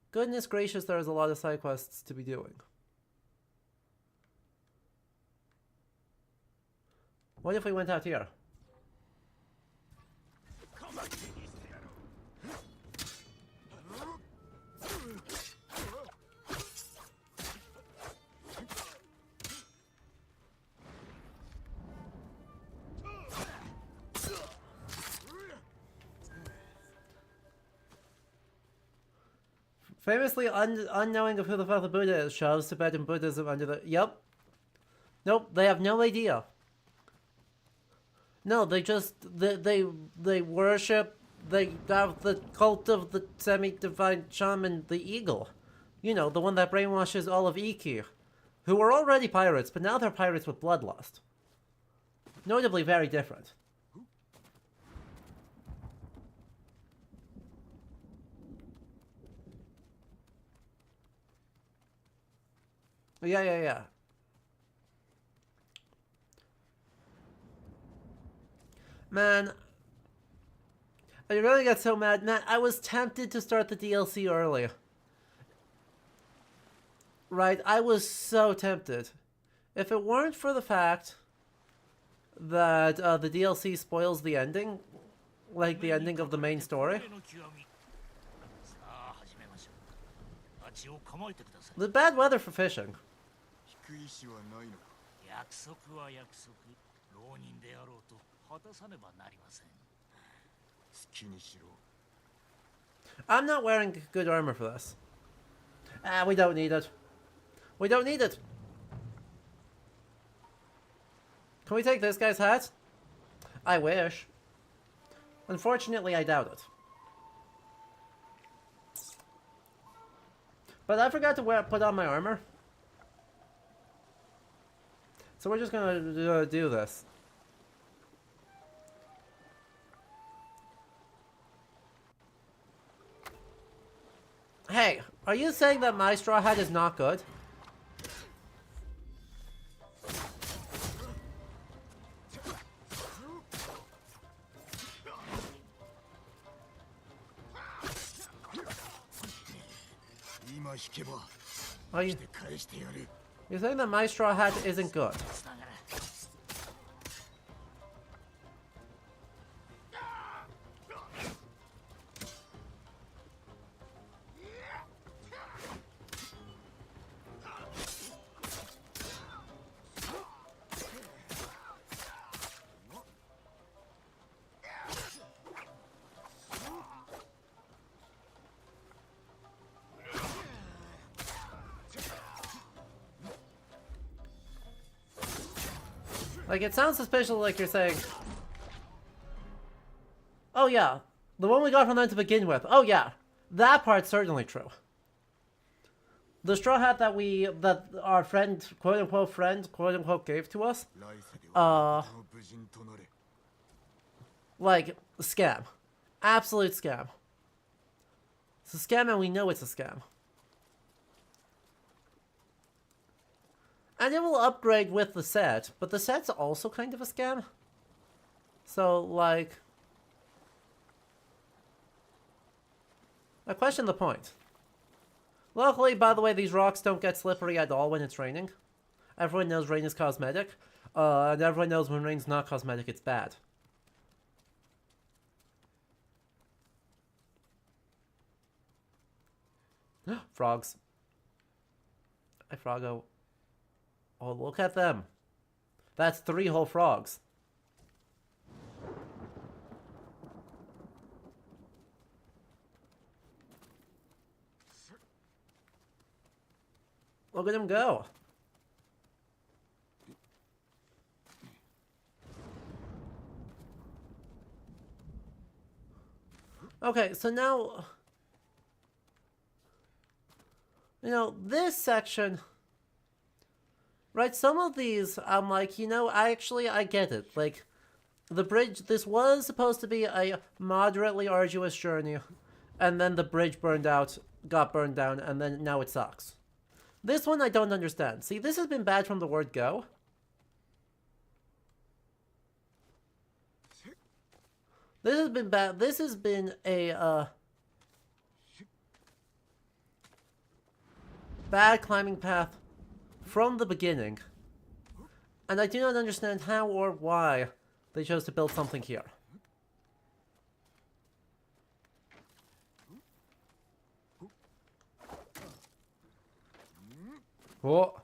A: Goodness gracious, there's a lot of side quests to be doing. What if we went out here? Famously unknowing of who the fuck the Buddha is, shoves Tibetan Buddhism under the... Yep. Nope, they have no idea. No, they just... They worship... They have the cult of the semi-divine shaman, the eagle. You know, the one that brainwashes all of Iki. Who were already pirates, but now they're pirates with bloodlust. Notably very different. Yeah. Man, I really got so mad. Man, I was tempted to start the DLC early. Right, I was so tempted. If it weren't for the fact that the DLC spoils the ending, like the ending of the main story. The bad weather for fishing. I'm not wearing good armor for this. We don't need it. We don't need it. Can we take this guy's hat? I wish. Unfortunately, I doubt it. But I forgot to put on my armor. So we're just gonna do this. Hey, are you saying that my straw hat is not good? Are you... You're saying that my straw hat isn't good? Like, it sounds suspicious like you're saying... Oh yeah, the one we got from them to begin with. Oh yeah, that part's certainly true. The straw hat that our friend, quote-unquote friend, quote-unquote gave to us, like, scam. Absolute scam. It's a scam and we know it's a scam. And it will upgrade with the set, but the set's also kind of a scam. So, like... I question the point. Luckily, by the way, these rocks don't get slippery at all when it's raining. Everyone knows rain is cosmetic. And everyone knows when rain's not cosmetic, it's bad. Frogs. Hi, Froggo. Oh, look at them. That's 3 whole frogs. Look at him go. Okay, so now, you know, this section, right, some of these, I'm like, you know, I get it. Like, the bridge, this was supposed to be a moderately arduous journey, and then the bridge got burned down, and then now it sucks. This one I don't understand. See, this has been bad from the word go. This has been bad. This has been a, bad climbing path from the beginning. And I do not understand how or why they chose to build something here. Oh.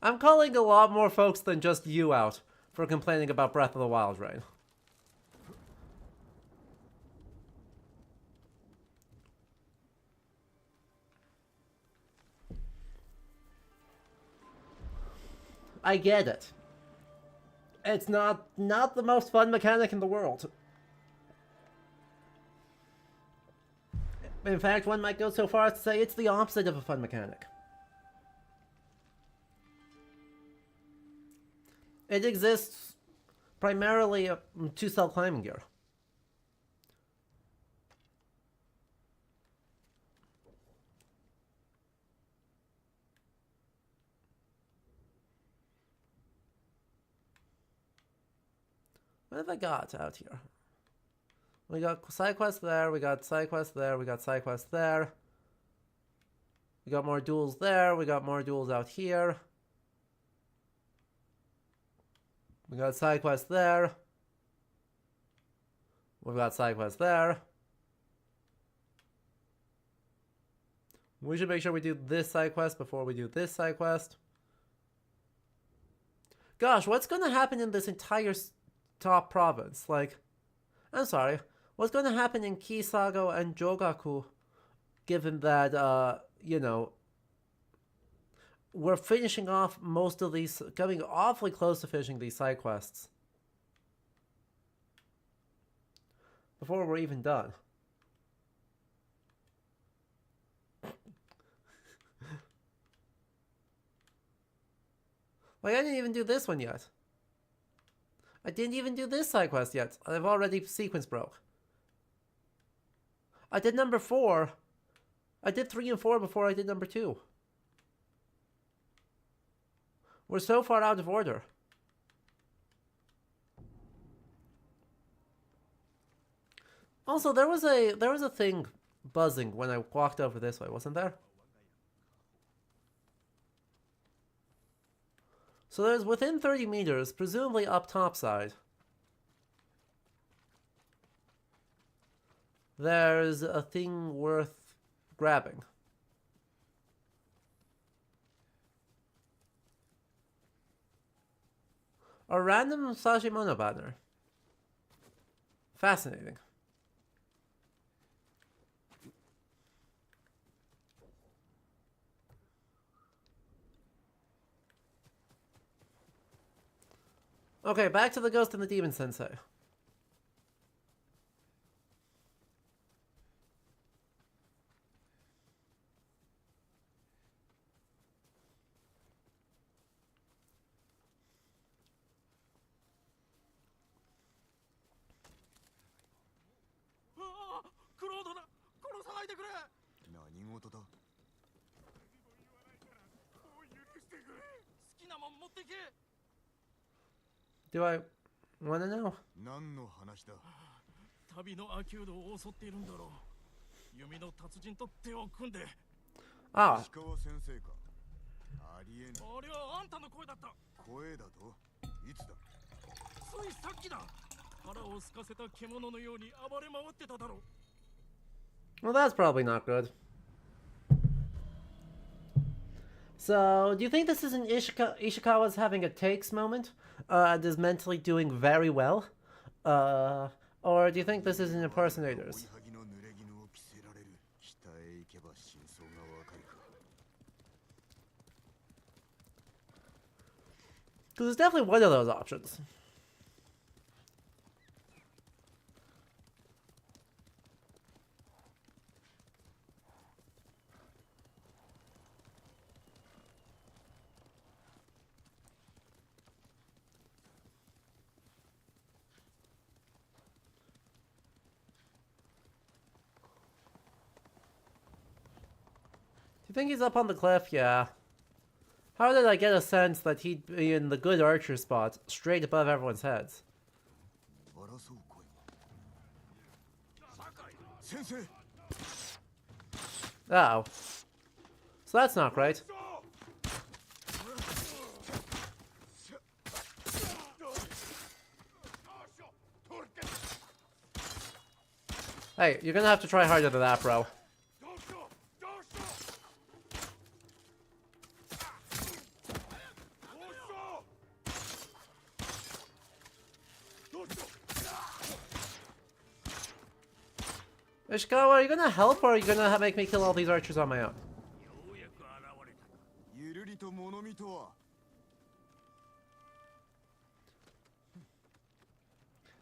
A: I'm calling a lot more folks than just you out for complaining about Breath of the Wild rain. I get it. It's not the most fun mechanic in the world. In fact, one might go so far as to say it's the opposite of a fun mechanic. It exists primarily to sell climbing gear. What have I got out here? We got side quests there, we got side quests there, we got side quests there. We got more duels there, we got more duels out here. We got side quests there. We've got side quests there. We should make sure we do this side quest before we do this side quest. Gosh, what's gonna happen in this entire top province? Like, I'm sorry. What's gonna happen in Kisago and Jogaku, given that, you know, we're finishing off most of these, coming awfully close to finishing these side quests before we're even done. Like, I didn't even do this one yet. I didn't even do this side quest yet. I've already sequence broke. I did number 4. I did 3 and 4 before I did number 2. We're so far out of order. Also, there was a thing buzzing when I walked over this way, wasn't there? So there's within 30 meters, presumably up top side. There's a thing worth grabbing. A random Sashimono banner. Fascinating. Okay, back to the Ghost and the Demon Sensei. Do I want to know? Ah. Well, that's probably not good. So, do you think this is an Ishikawa's having a takes moment? And is mentally doing very well? Or do you think this is an impersonators? Because it's definitely one of those options. Do you think he's up on the cliff? Yeah. How did I get a sense that he'd be in the good archer spot, straight above everyone's heads? Uh-oh. So that's not great. Hey, you're gonna have to try harder than that, bro. Ishikawa, are you gonna help or are you gonna make me kill all these archers on my own?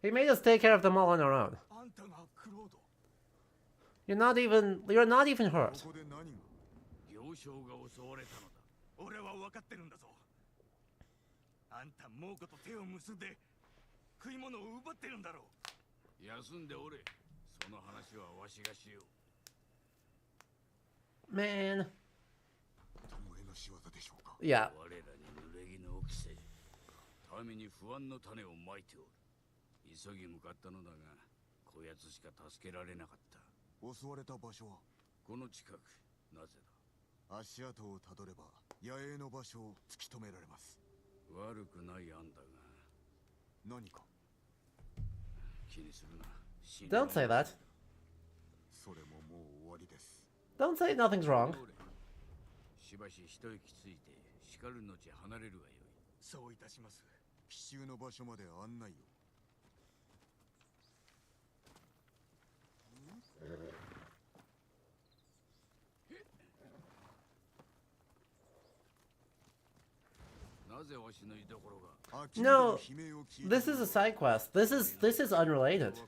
A: He made us take care of them all on our own. You're not even hurt. Man. Yeah. Don't say that. Don't say nothing's wrong. No, this is a side quest. This is unrelated.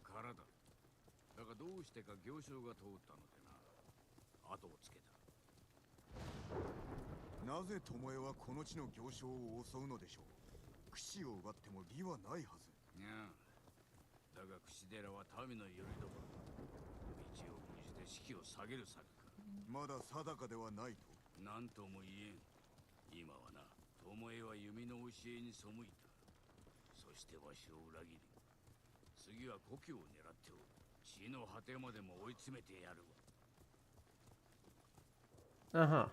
A: Uh-huh.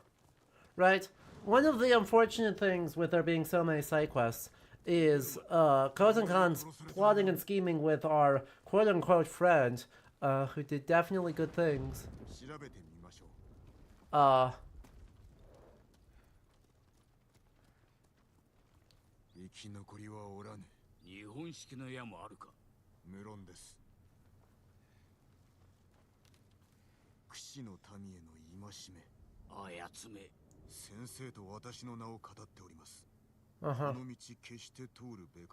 A: Right. One of the unfortunate things with there being so many side quests is Kozenkan's plotting and scheming with our quote-unquote friend, who did definitely good things. Uh-huh.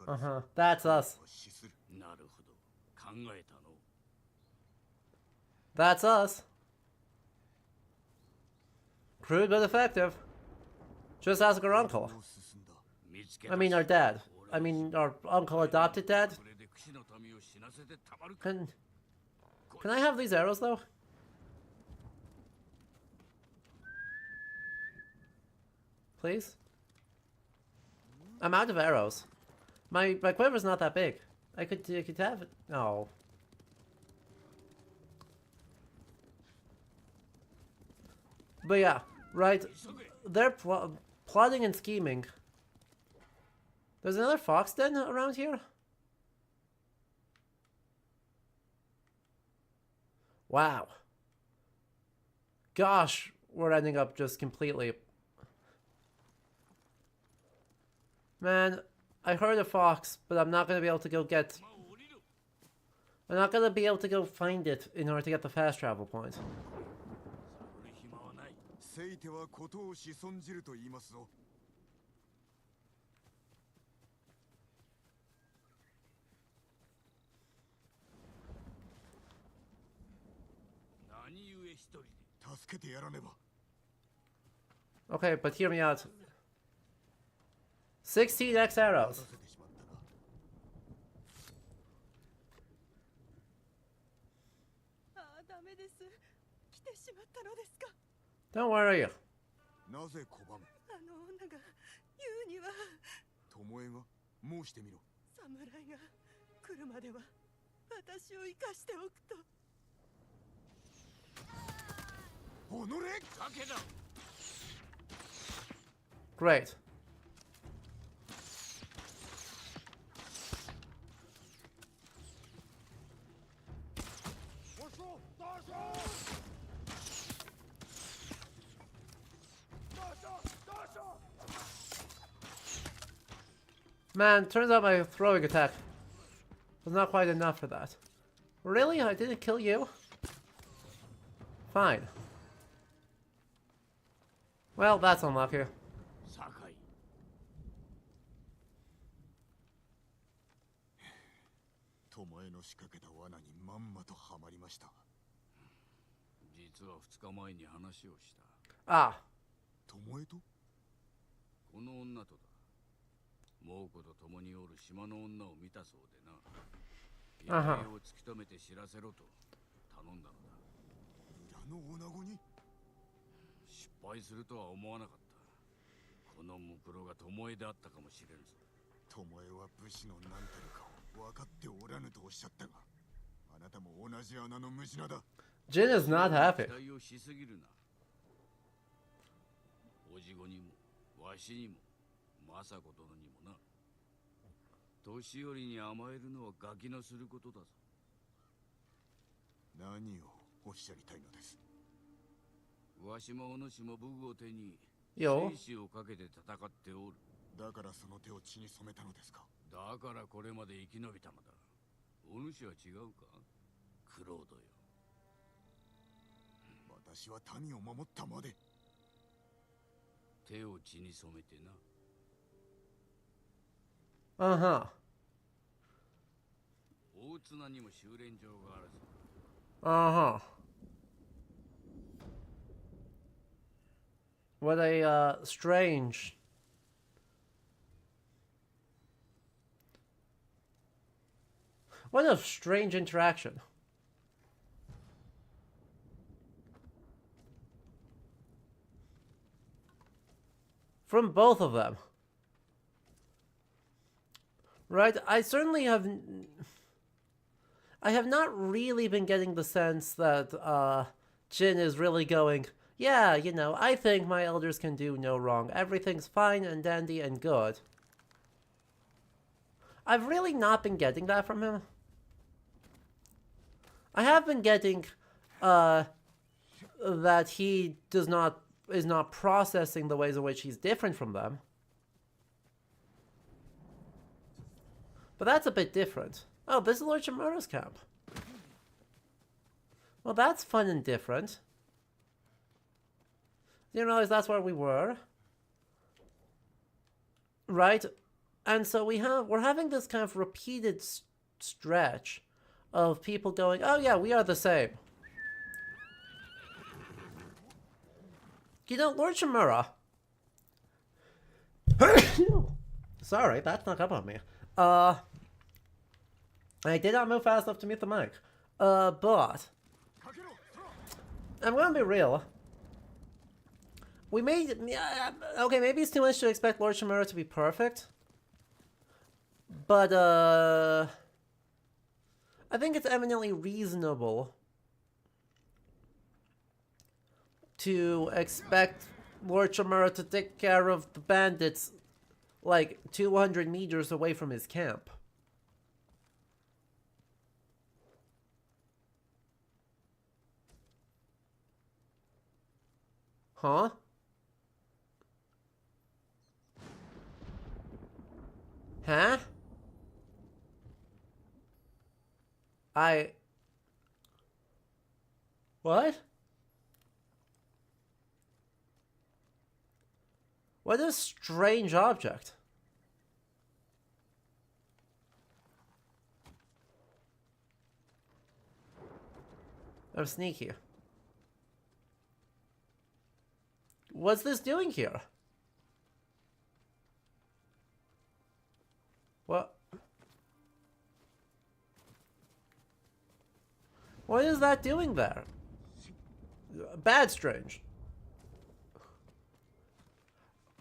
A: Uh-huh. That's us. That's us. Crude but effective. Just ask our uncle. I mean our dad. I mean our uncle adopted dad. Can I have these arrows though? Please? I'm out of arrows. My quiver's not that big. I could have it. No. But yeah, right. They're plotting and scheming. There's another fox den around here? Wow. Gosh, we're ending up just completely... Man, I heard a fox, but I'm not going to be able to go get... I'm not gonna be able to go find it in order to get the fast travel point.
C: せいてはことをし損じると言いますぞ。何故一人で助けてやらねば。
A: Okay, but hear me out. 16x arrows. Don't worry.
C: なぜ拒む？あの女が言うには。巴が申してみろ。侍が来るまでは私を生かしておくと。おのれ！だけだ。
A: Great. Man, turns out my throwing attack was not quite enough for that. Really? I didn't kill you? Fine. Well, that's unlucky.
C: 巴の仕掛けた罠にまんまとはまりました。実は2日前に話をした。
A: Ah.
C: 巴と？この女とだ。猛虎と共におる島の女を見たそうでな。野兵を突き止めて知らせろと頼んだのだ。裏の女子に？失敗するとは思わなかった。このムクロが巴であったかもしれんぞ。巴は武士の何たるかを分かっておらぬとおっしゃったが、あなたも同じ穴の無地なだ。
A: Jin is not happy.
C: 期待をしすぎるな。おじごにもわしにも政子殿にもな。年寄りに甘えるのはガキのすることだぞ。何をおっしゃりたいのです？わしもお主も武具を手に生死をかけて戦っておる。だからその手を血に染めたのですか？だからこれまで生き延びたのだ。お主は違うか？クロードよ。私は民を守ったまで。手を血に染めてな。
A: Uh-huh.
C: 大綱にも修練場があるぞ。
A: Uh-huh. What a strange. What a strange interaction. From both of them. Right? I certainly have... I have not really been getting the sense that Jin is really going, yeah, you know, I think my elders can do no wrong. Everything's fine and dandy and good. I've really not been getting that from him. I have been getting that he is not processing the ways in which he's different from them. But that's a bit different. Oh, this is Lord Shimura's camp. Well, that's fun and different. Didn't realize that's where we were. Right? And so we're having this kind of repeated stretch of people going, oh yeah, we are the same. You know, Lord Shimura... Sorry, that snuck up on me. I did not move fast enough to mute the mic. But... I'm gonna be real. We made... okay, maybe it's too much to expect Lord Shimura to be perfect. But, I think it's eminently reasonable to expect Lord Shimura to take care of the bandits like 200 meters away from his camp. Huh? Huh? What? What a strange object. I'm sneaky. What's this doing here? What? What is that doing there? Bad strange.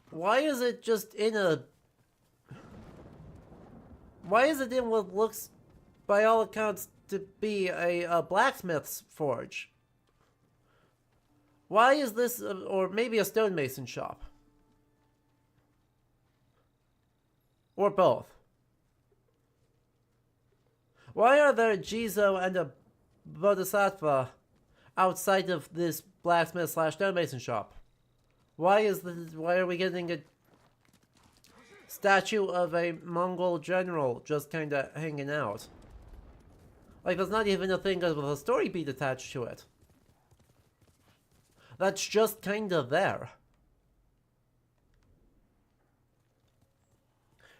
A: Why is it just in a... Why is it in what looks, by all accounts, to be a blacksmith's forge? Why is this, or maybe a stonemason shop? Or both? Why are there a Jizo and a Bodhisattva outside of this blacksmith slash stonemason shop? Why are we getting a statue of a Mongol general just kinda hanging out? Like, there's not even a thing with a story beat attached to it. That's just kinda there.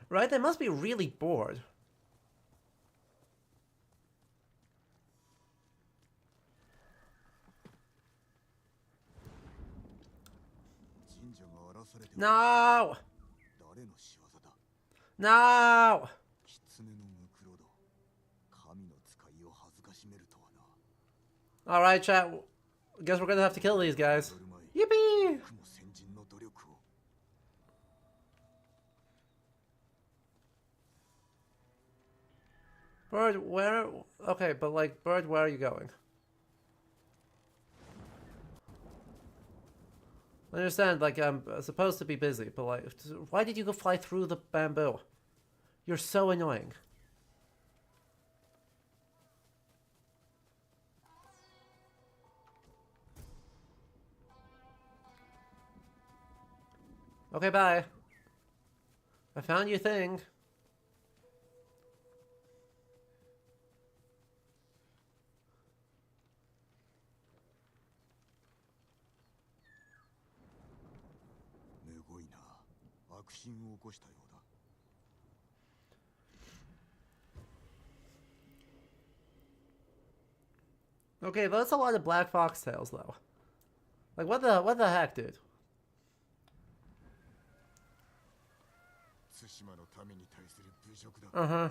A: Right? They must be really bored. No! No! Alright, chat. Guess we're gonna have to kill these guys. Yippee! Bird, where? Okay, but like, Bird, where are you going? I understand, like, I'm supposed to be busy, but like, why did you go fly through the bamboo? You're so annoying. Okay, bye. I found your thing. Okay, that's a lot of black fox tails, though. Like, what the heck, dude? Uh-huh.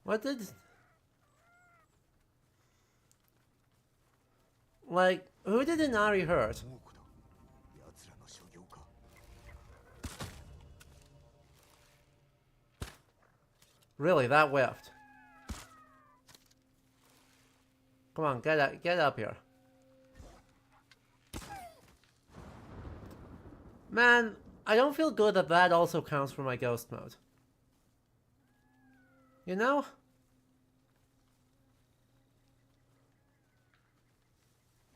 A: What did... Like, who did Inari hurt? Really, that whiffed. Come on, get up here. Man, I don't feel good that that also counts for my ghost mode. You know?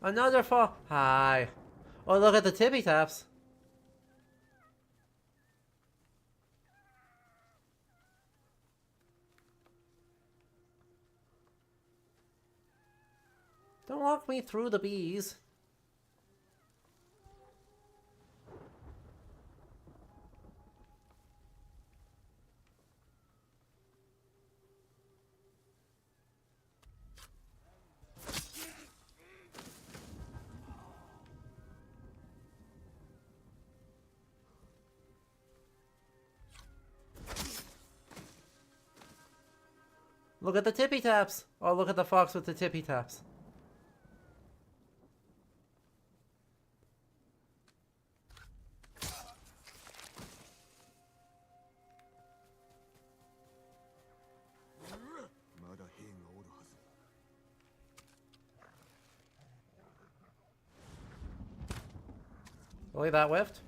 A: Another fall. Hi. Oh, look at the tippy taps. Don't walk me through the bees. Look at the tippy taps. Oh, look at the fox with the tippy taps. Really, that whiffed?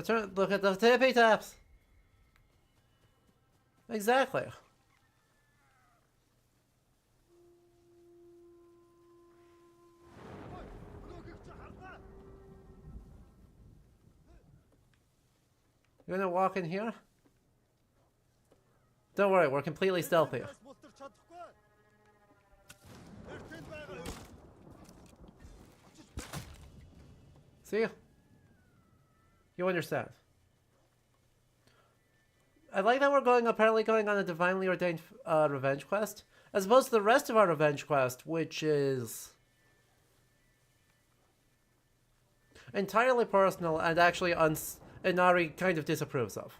A: Look at the tippy taps. Exactly. You're gonna walk in here? Don't worry, we're completely stealthy. See? You understand. I like that we're apparently going on a divinely ordained revenge quest, as opposed to the rest of our revenge quest, which is entirely personal and actually Inari kind of disapproves of.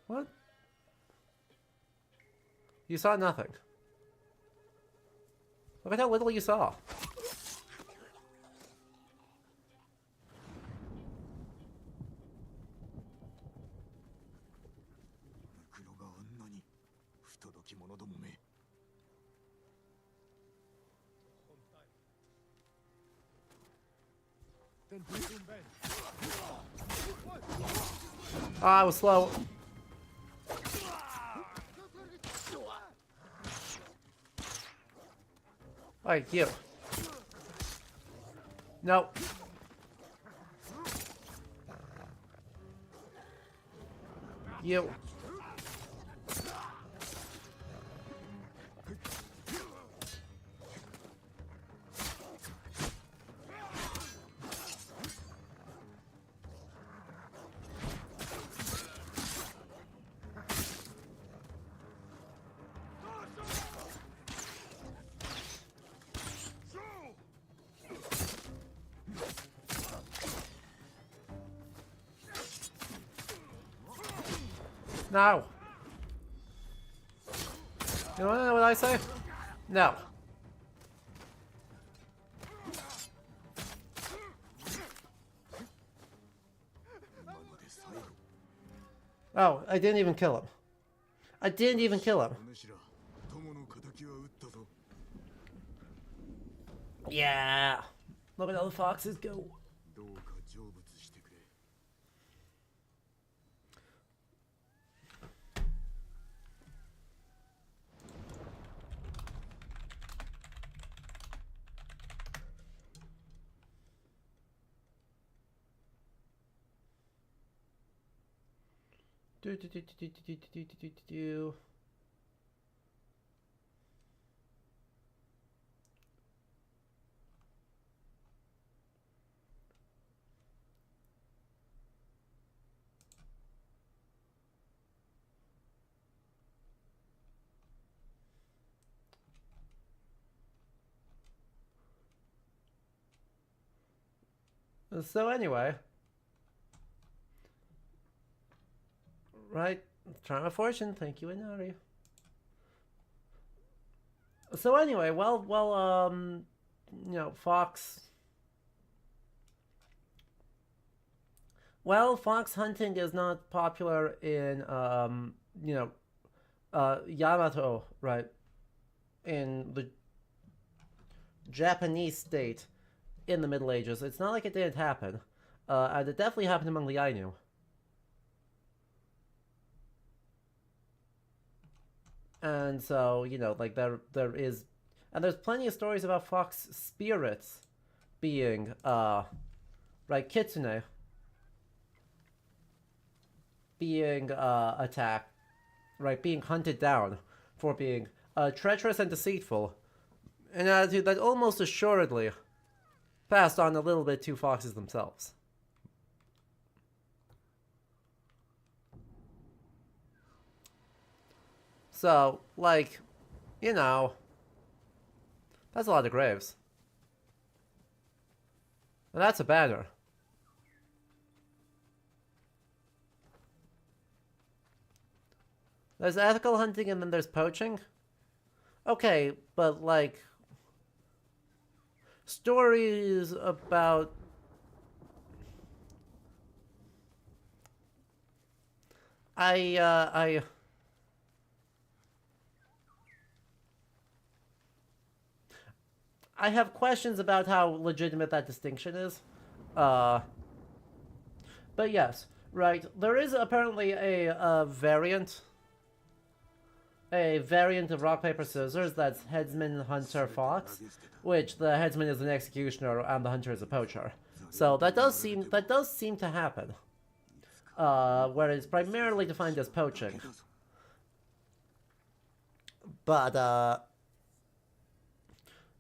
A: What? You saw nothing. Look at how little you saw. I was slow. Alright, you. No. You. No. You know what I say? No. Oh, I didn't even kill him. I didn't even kill him. Yeah. Look at all the foxes go. Do. So anyway, right, try my fortune. Thank you, Inari. So anyway, you know, Fox. Well, fox hunting is not popular in, you know, Yamato, right, in the Japanese state in the Middle Ages. It's not like it didn't happen, and it definitely happened among the Ainu. And so, you know, like there is, and there's plenty of stories about fox spirits being, right, kitsune, being attacked, right, being hunted down for being treacherous and deceitful, an attitude that almost assuredly passed on a little bit to foxes themselves. So, like, you know, that's a lot of graves. And that's a banner. There's ethical hunting and then there's poaching. Okay, but like, stories about I have questions about how legitimate that distinction is. But yes, right. There is apparently a variant. A variant of rock, paper, scissors that's headsman, hunter, fox, which the headsman is an executioner and the hunter is a poacher. So that does seem to happen. Where it's primarily defined as poaching. But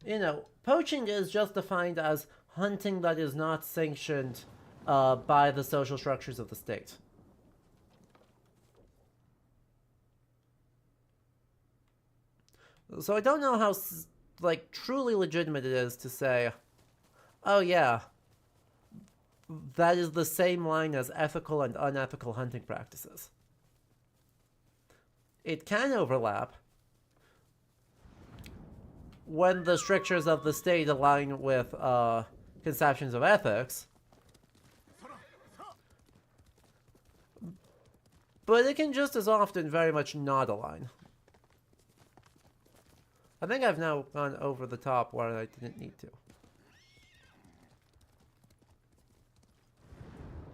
A: you know, poaching is just defined as hunting that is not sanctioned by the social structures of the state. So I don't know how, like, truly legitimate it is to say, oh yeah, that is the same line as ethical and unethical hunting practices. It can overlap when the strictures of the state align with conceptions of ethics, but it can just as often very much not align. I think I've now gone over the top where I didn't need to.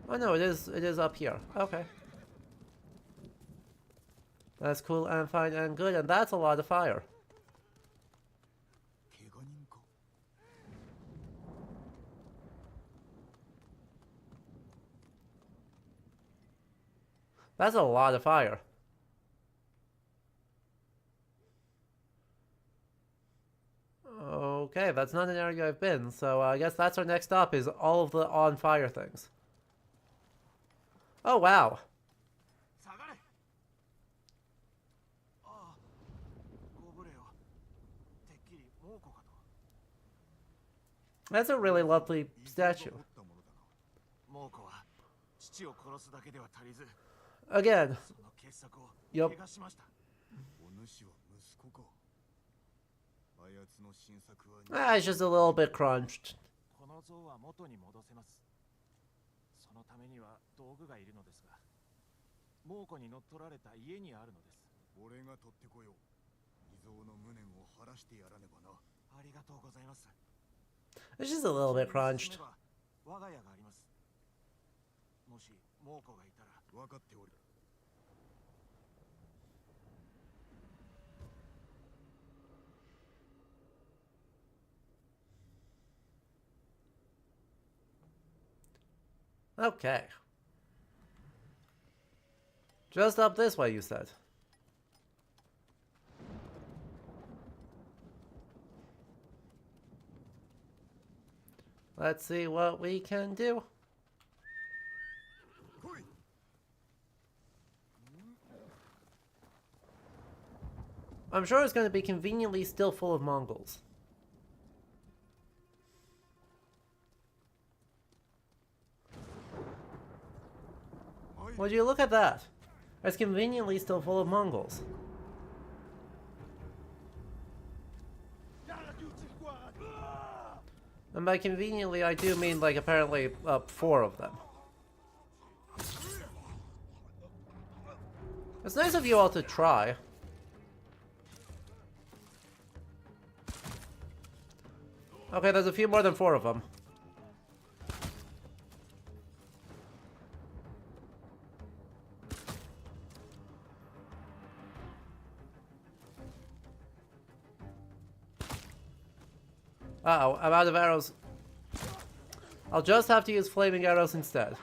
A: Oh no, it is up here. Okay. That's cool and fine and good, and that's a lot of fire. That's a lot of fire. Okay, that's not an area I've been, so I guess that's our next stop, is all of the on-fire things. Oh, wow. That's a really lovely statue. Again. Yup. It's just a little bit crunched. It's just a little bit crunched. Okay. Just up this way, you said. Let's see what we can do. I'm sure it's going to be conveniently still full of Mongols. Would you look at that? It's conveniently still full of Mongols. And by conveniently, I do mean, like, apparently 4 of them. It's nice of you all to try. Okay, there's a few more than 4 of them. Uh-oh, I'm out of arrows. I'll just have to use flaming arrows instead.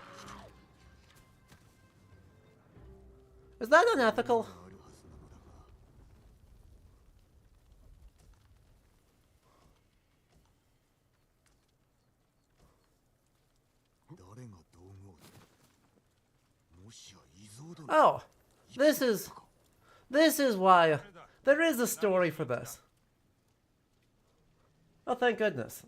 A: Is that unethical? Oh, this is why there is a story for this. Oh, thank goodness.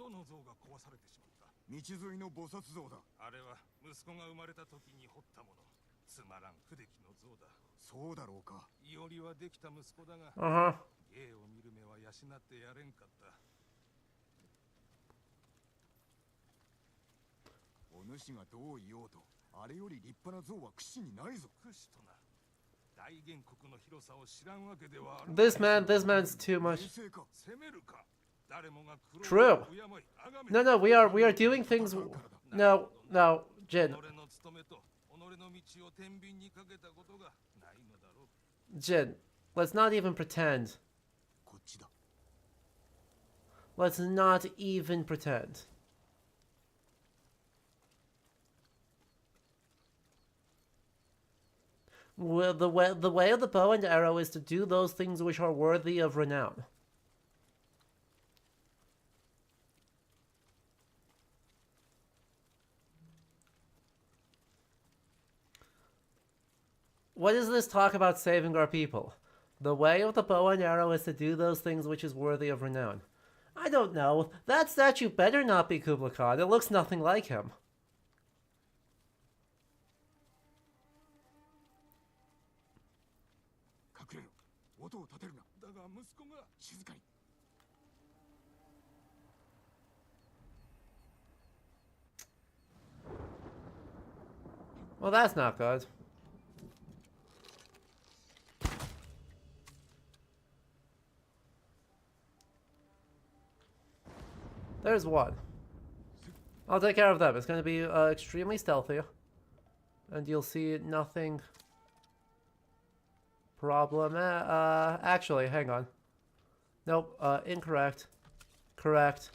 C: どの像が壊されてしまった？道沿いの菩薩像だ。あれは息子が生まれた時に彫ったもの。つまらん不出来の像だ。そうだろうか。いおりはできた息子だが、芸を見る目は養ってやれんかった。お主がどう言おうと、あれより立派な像は櫛にないぞ。櫛とな。大原国の広さを知らんわけではある。
A: This man's too much. True. No, we are doing things. No, Jin. Jin, let's not even pretend. Let's not even pretend. Well, the way of the bow and arrow is to do those things which are worthy of renown. What is this talk about saving our people? The way of the bow and arrow is to do those things which is worthy of renown. I don't know. That statue better not be Kublai Khan. It looks nothing like him. Well, that's not good. There's one. I'll take care of them. It's going to be extremely stealthy. And you'll see nothing actually, hang on. Nope, incorrect. Correct.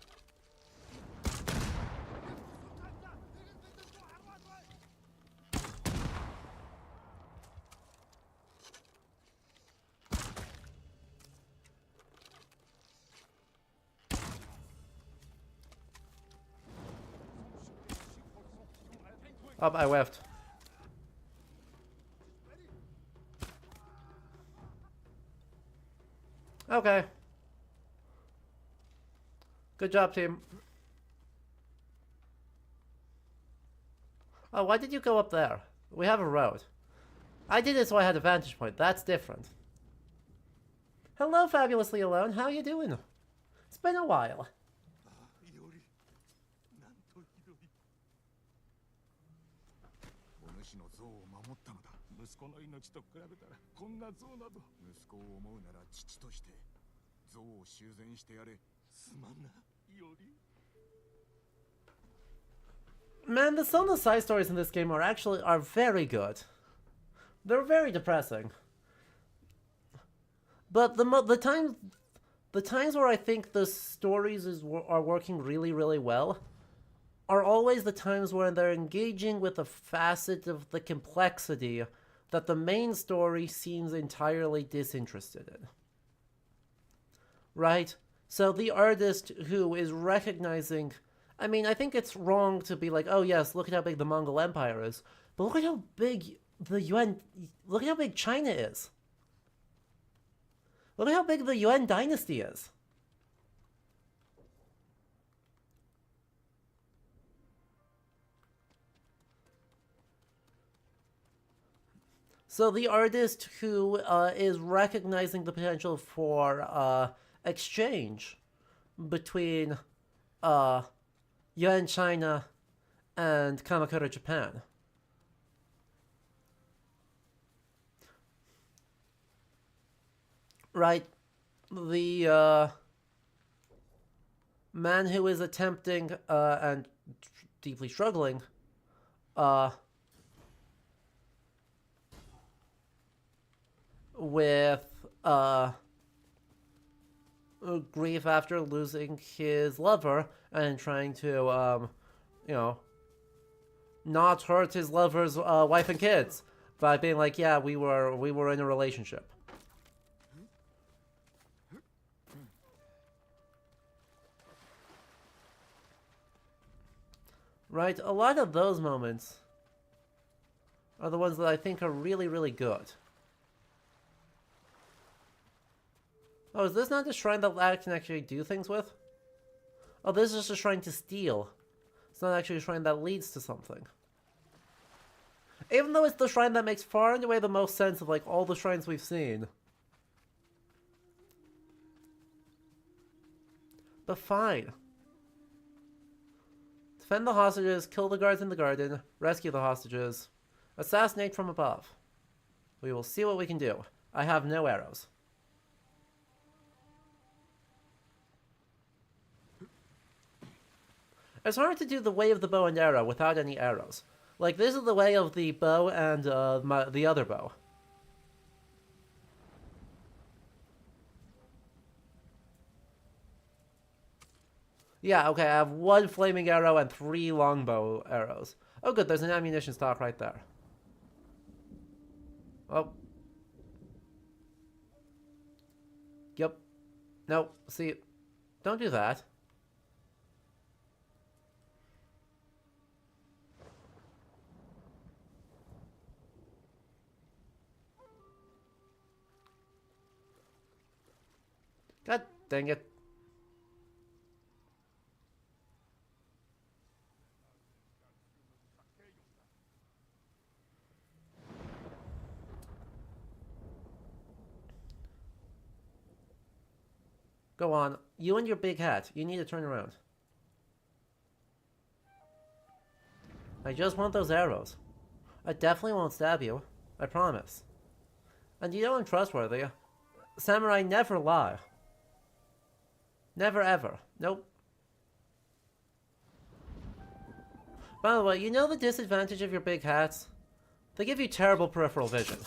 A: Oh, I whiffed. Okay. Good job, team. Oh, why did you go up there? We have a road. I did it so I had a vantage point. That's different. Hello, Fabulously Alone. How you doing? It's been a while. Man, some of the side stories in this game are very good. They're very depressing. But the times where I think the stories are working really, really well are always the times when they're engaging with a facet of the complexity that the main story seems entirely disinterested in. Right? So the artist who is recognizing... I mean, I think it's wrong to be like, oh yes, look at how big the Mongol Empire is. But look at how big the Yuan... Look at how big China is. Look at how big the Yuan dynasty is. So the artist who is recognizing the potential for exchange between Yuan China and Kamakura Japan. Right? The man who is attempting and deeply struggling with grief after losing his lover and trying to, you know, not hurt his lover's wife and kids by being like, yeah, we were in a relationship. Right? A lot of those moments are the ones that I think are really, really good. Oh, is this not the shrine that Lad can actually do things with? Oh, this is just a shrine to steal. It's not actually a shrine that leads to something. Even though it's the shrine that makes far and away the most sense of, like, all the shrines we've seen. But fine. Defend the hostages, kill the guards in the garden, rescue the hostages, assassinate from above. We will see what we can do. I have no arrows. It's hard to do the way of the bow and arrow without any arrows. Like, this is the way of the bow and the other bow. Yeah, okay, I have 1 flaming arrow and 3 longbow arrows. Oh good, there's an ammunition stock right there. Oh. Yep. No, see, don't do that. God dang it. Go on. You and your big hat. You need to turn around. I just want those arrows. I definitely won't stab you. I promise. And you know I'm trustworthy. Samurai never lie. Never ever. Nope. By the way, you know the disadvantage of your big hats? They give you terrible peripheral vision.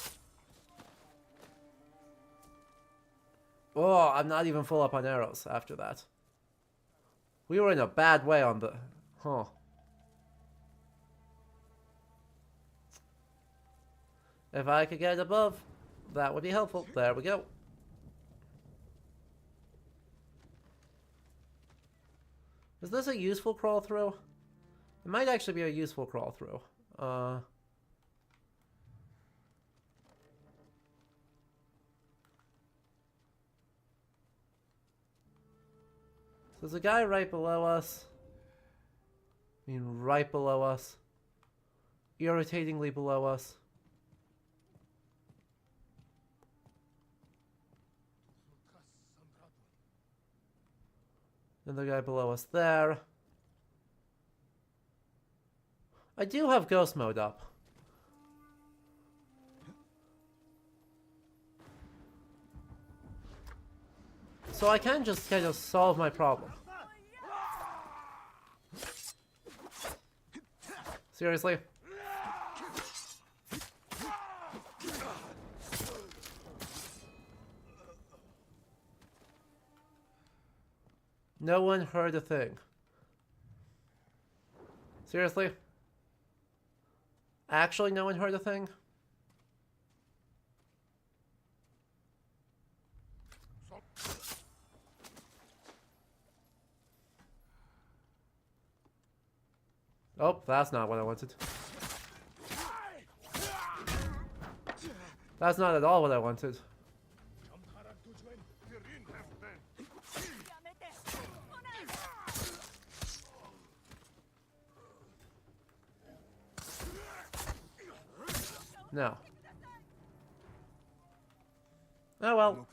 A: Oh, I'm not even full up on arrows after that. We were in a bad way on the... Huh. If I could get above, that would be helpful. There we go. Is this a useful crawl through? It might actually be a useful crawl through. So there's a guy right below us. I mean, right below us. Irritatingly below us. And the guy below us there. I do have ghost mode up. So I can just kind of solve my problem. Seriously? No one heard a thing. Seriously? Actually, no one heard a thing? Oh, that's not what I wanted. That's not at all what I wanted. No. Oh well.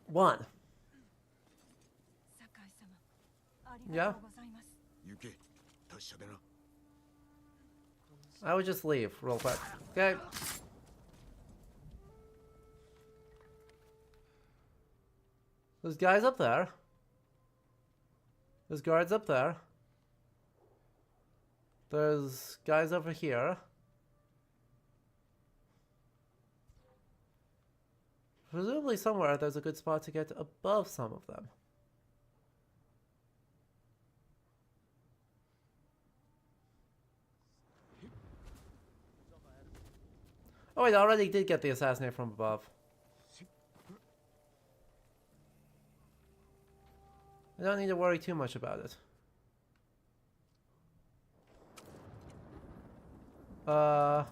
A: 1. Yeah? I would just leave real quick. Okay. There's guys up there. There's guards up there. There's guys over here. Presumably somewhere there's a good spot to get above some of them. Oh wait, I already did get the assassinate from above. I don't need to worry too much about it. Oh.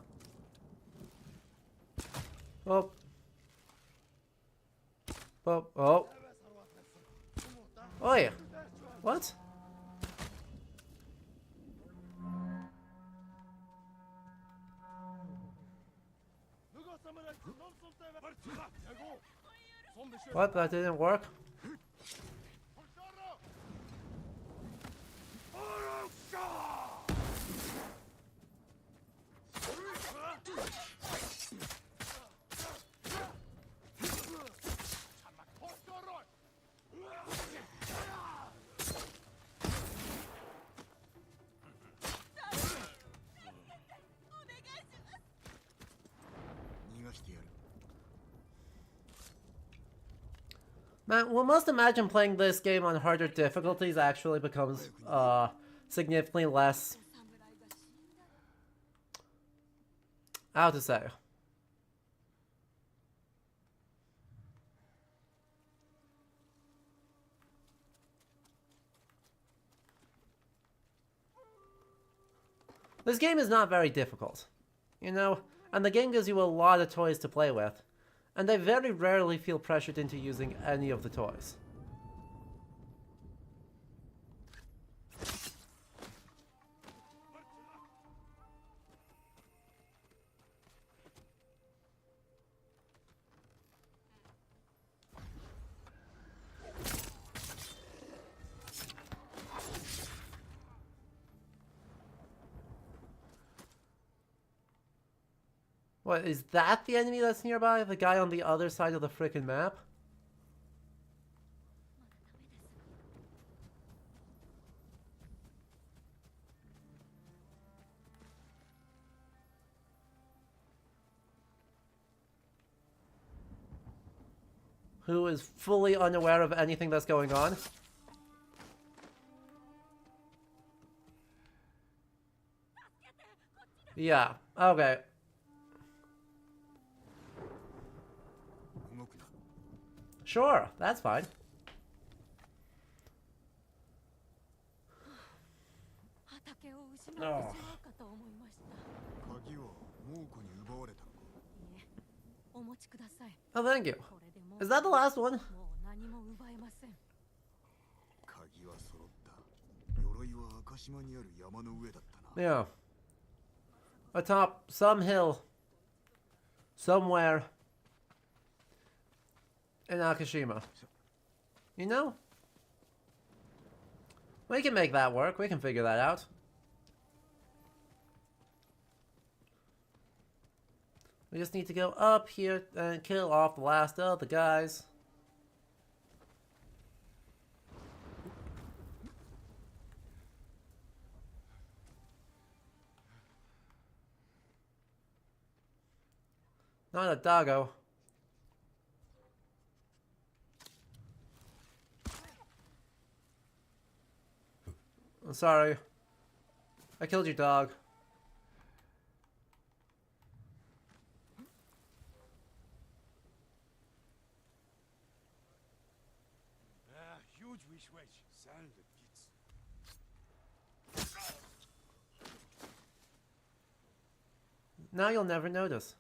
A: Oh. Oh. Oh yeah. What? What? That didn't work? Man, one must imagine playing this game on harder difficulties actually becomes significantly less, how to say, this game is not very difficult, you know, and the game gives you a lot of toys to play with, and I very rarely feel pressured into using any of the toys. What, is that the enemy that's nearby? The guy on the other side of the frickin' map? Who is fully unaware of anything that's going on? Yeah, okay. Sure, that's fine. Oh. Oh, thank you. Is that the last one? Yeah. Atop some hill. Somewhere. In Akashima. You know? We can make that work. We can figure that out. We just need to go up here and kill off the last of the guys. Not a doggo. I'm sorry. I killed your dog. Now you'll never notice.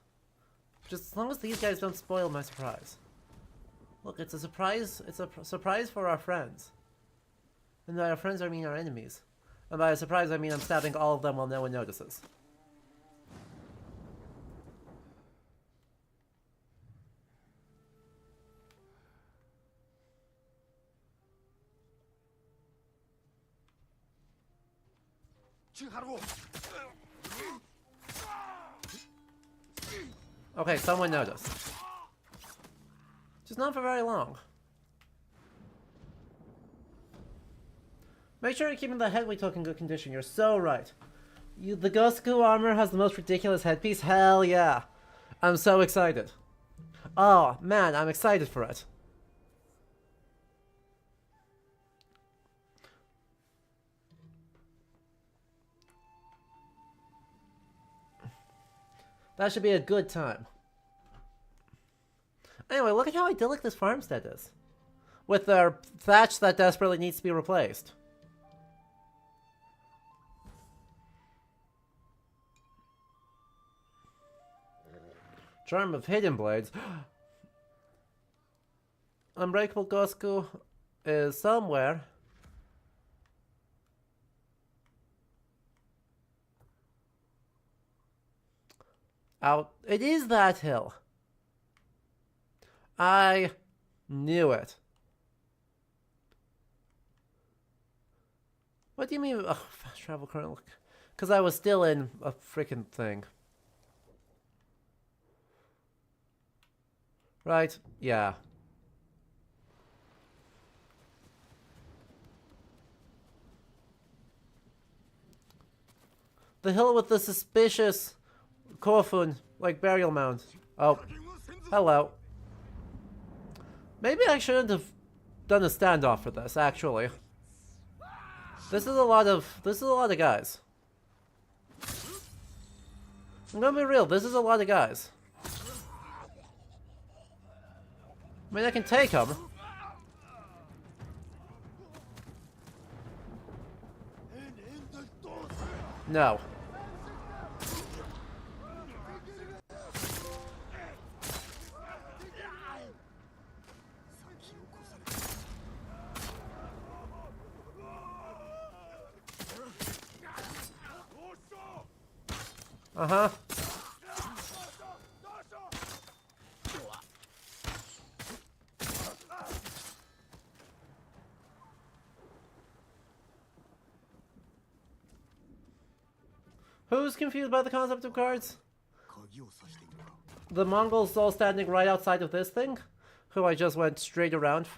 A: Just as long as these guys don't spoil my surprise. Look, it's a surprise. It's a surprise for our friends. And by our friends, I mean our enemies. And by a surprise, I mean I'm stabbing all of them while no one notices. Okay, someone noticed. Just not for very long. Make sure you're keeping the head we took in good condition. You're so right. The Gosku armor has the most ridiculous headpiece? Hell yeah. I'm so excited. Oh, man, I'm excited for it. That should be a good time. Anyway, look at how idyllic this farmstead is. With their thatch that desperately needs to be replaced. Charm of Hidden Blades. Unbreakable Gosku. is somewhere out. It is that hill. I knew it. What do you mean? Oh, fast travel current. Because I was still in a freaking thing. Right? Yeah. The hill with the suspicious Kofun, like, burial mound. Oh. Hello. Maybe I shouldn't have done a standoff for this, actually. This is a lot of guys. I'm gonna be real, this is a lot of guys. I mean, I can take them. No. Uh-huh. Who's confused by the concept of cards? The Mongols all standing right outside of this thing, who I just went straight around.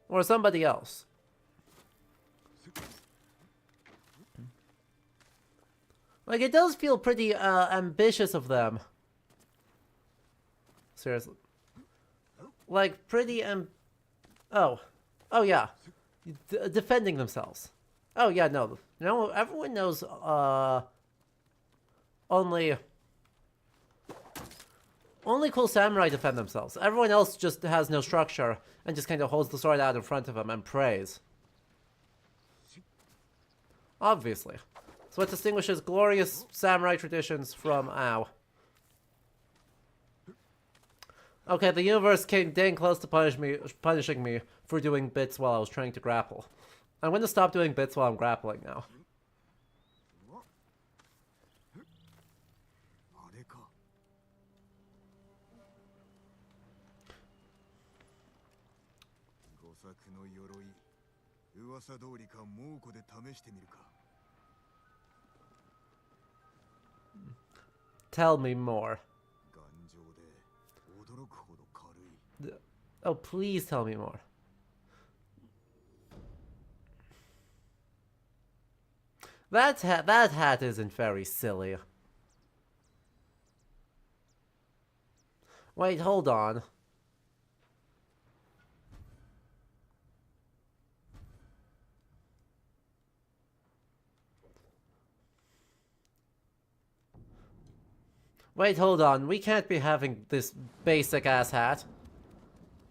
A: Or somebody else. Like, it does feel pretty ambitious of them. Seriously. Like, pretty Oh. Oh, yeah. Defending themselves. Oh, yeah, no. No, everyone knows, only cool samurai defend themselves. Everyone else just has no structure and just kind of holds the sword out in front of them and prays. Obviously. It's what distinguishes glorious samurai traditions from ow. Okay, the universe came dang close to punishing me for doing bits while I was trying to grapple. I'm going to stop doing bits while I'm grappling now. Tell me more. Oh, please tell me more. That hat isn't very silly. Wait, hold on. Wait, hold on. We can't be having this basic-ass hat.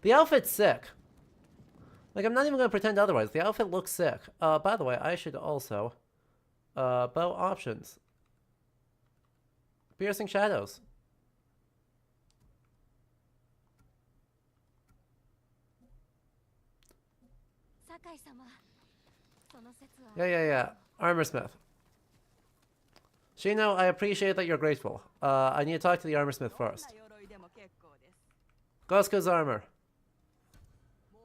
A: The outfit's sick. Like, I'm not even gonna pretend otherwise. The outfit looks sick. By the way, I should also... bow options. Piercing shadows. Yeah. Armorsmith. Shino, I appreciate that you're grateful. I need to talk to the armorsmith first. Gosko's armor.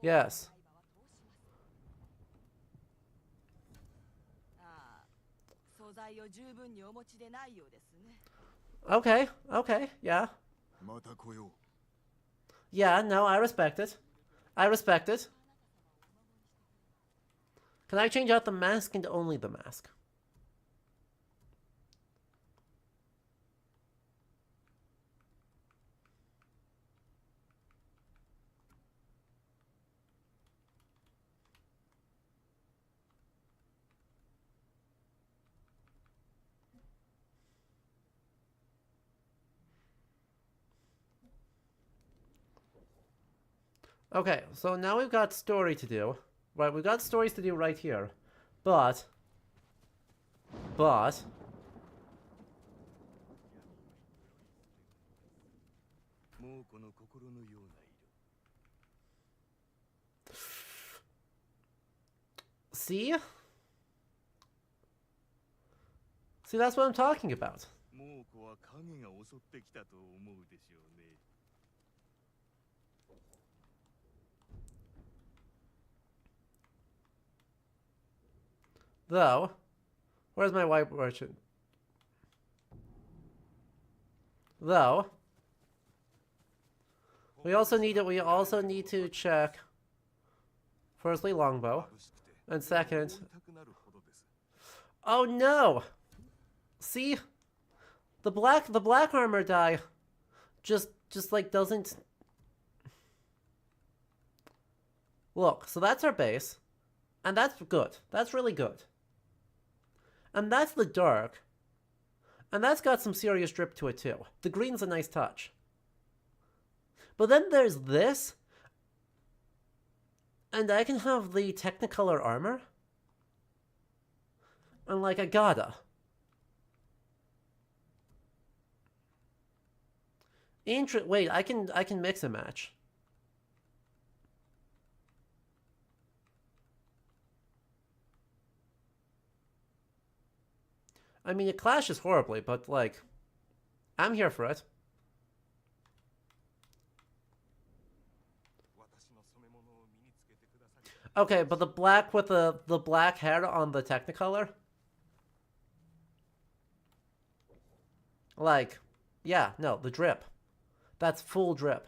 A: Yes. Okay, yeah. Yeah, no, I respect it. I respect it. Can I change out the mask into only the mask? Okay, so now we've got story to do. Right, we've got stories to do right here. But... See? See, that's what I'm talking about. Though, where's my white merchant? Though, we also need to check firstly longbow, and second, oh no! See, the black armor die just like doesn't look. So that's our base, and that's good. That's really good. And that's the dark, and that's got some serious drip to it too. The green's a nice touch. But then there's this, and I can have the Technicolor armor, and like I gotta. Wait, I can mix and match. I mean, it clashes horribly, but like, I'm here for it. Okay, but the black with the black hair on the Technicolor? Like, yeah, no, the drip. That's full drip.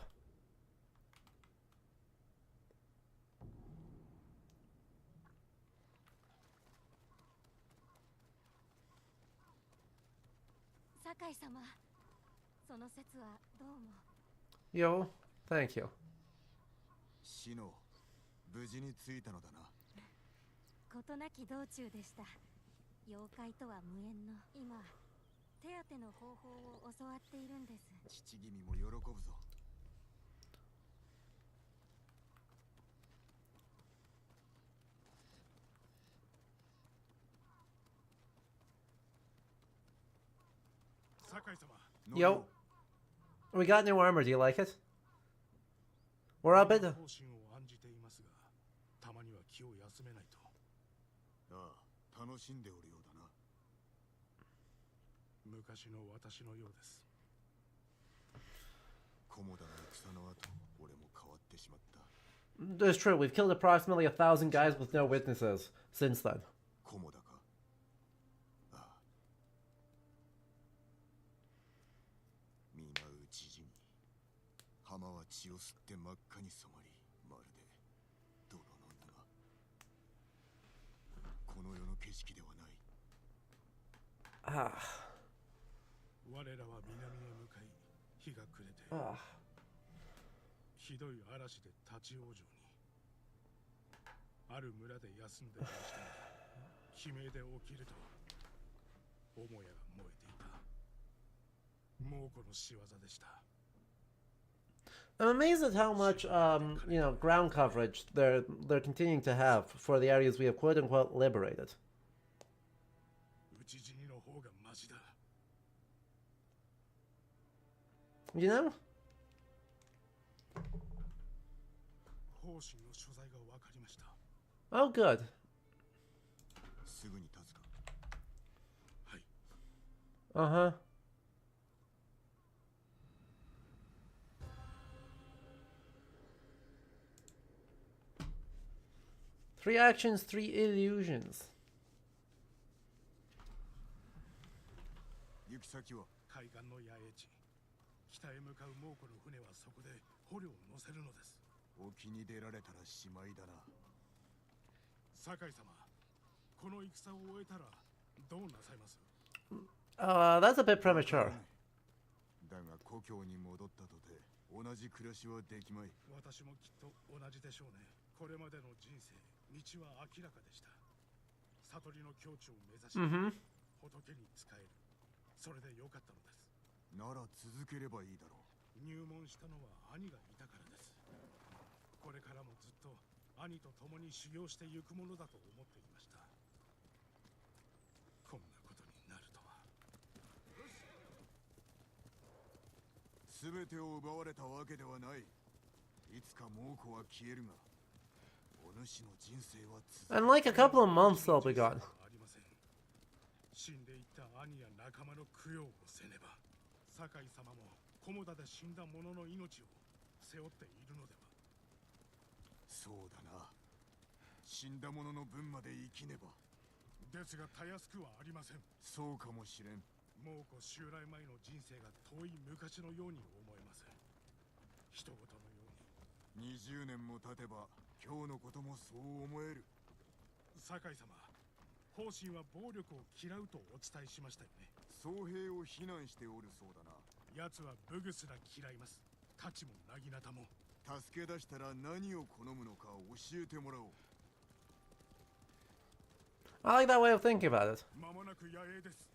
A: Yo, thank you.
C: 無事に着いたのだな。
E: 事なき道中でした。妖怪とは無縁の今、手当ての方法を教わっているんです。
C: 父君も喜ぶぞ。
D: 酒井様。
A: Yo, we got new armor. Do you like it? We're up at.
C: 楽しんでおるようだな。
D: 昔の私のようです。
C: 菰田の戦の後、俺も変わってしまった。
A: It's true. We've killed approximately 1,000 guys with no witnesses since then.
C: 菰田か。ああ。皆討ち死に、浜は血を吸って真っ赤に染まり、まるで泥の沼。この世の景色ではない。
A: ああ。
D: 我らは南へ向かい、日が暮れて、ひどい嵐で立ち往生に。ある村で休んでいましたが、悲鳴で起きると、母屋が燃えていた。猛虎の仕業でした。
A: I'm amazed at how much, ground coverage they're continuing to have for the areas we have quote unquote liberated. You know? Oh, good. Uh-huh. Three actions, three illusions.
C: 行き先は
D: 海岸の野営地。北へ向かう猛虎の船はそこで捕虜を乗せるのです。
C: 沖に出られたらしまいだな。
D: 酒井様、この戦を終えたらどうなさいます？
A: That's a bit premature.
C: だが故郷に戻ったとて同じ暮らしはできまい。
D: 私もきっと同じでしょうね。これまでの人生、道は明らかでした。悟りの境地を目指し、仏に仕える。それでよかったのです。
C: なら続ければいいだろう。
D: 入門したのは兄がいたからです。これからもずっと兄と共に修行していくものだと思っていました。こんなことになるとは。
C: すべてを奪われたわけではない。いつか猛虎は消えるが、己
A: And like a couple of months they'll be gone.
F: 死んでいった兄や仲間の供養をせねば、酒井様も菰田で死んだ者の命を背負っているのでは。
C: そうだな。死んだ者の分まで生きねば。
F: ですがたやすくはありません。
C: そうかもしれん。
F: 猛虎襲来前の人生が遠い昔のように思えます。人事のように。
C: 20年も経てば今日のこともそう思える。
F: 酒井様、方針は暴力を嫌うとお伝えしましたよね。
C: 僧兵を非難しておるそうだな。
F: 奴は武具すら嫌います。太刀もなぎなたも。
C: 助け出したら何を好むのか教えてもらおう。
A: I like that way of thinking about it.
F: 間もなく野営です。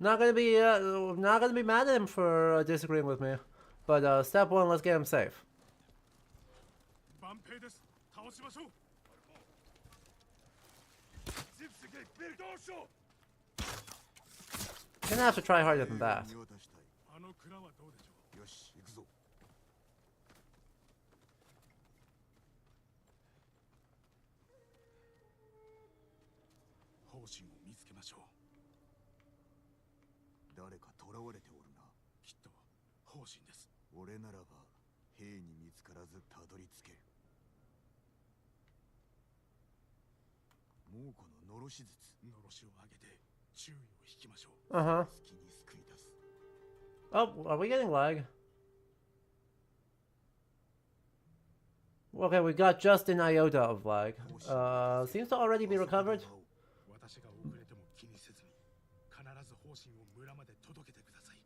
A: Not gonna be mad at him for disagreeing with me, but step one, let's get him safe.
F: 万平です。倒しましょう。
A: Gonna have to try harder than that.
F: あの蔵はどうでしょう。
C: よし、行くぞ。
F: 方針を見つけましょう。
C: 誰か囚われておるな。
F: きっと方針です。
C: 俺ならば兵に見つからずたどり着ける。猛虎ののろし術。
F: のろしを上げて注意を引きましょう。
A: Uh-huh.
C: 好きに救い出す。
A: Oh, are we getting lag? Okay, we got just an iota of lag. Seems to already be recovered.
F: 私が遅れても気にせずに必ず方針を村まで届けてください。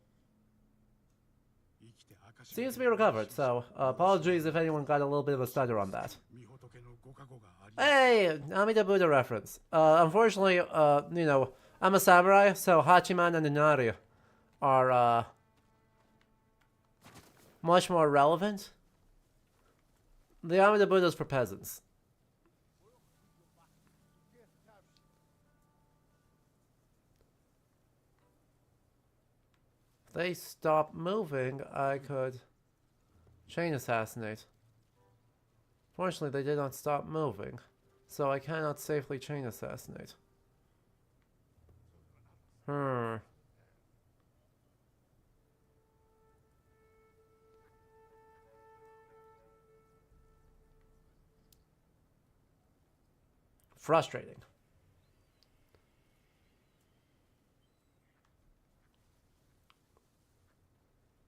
A: Seems to be recovered, so apologies if anyone got a little bit of a stutter on that. Hey, Amida Buddha reference. Unfortunately, you know, I'm a samurai, so Hachiman and Inari are much more relevant. The Amida Buddha's for peasants. If they stop moving, I could chain assassinate. Fortunately, they did not stop moving, so I cannot safely chain assassinate. Frustrating.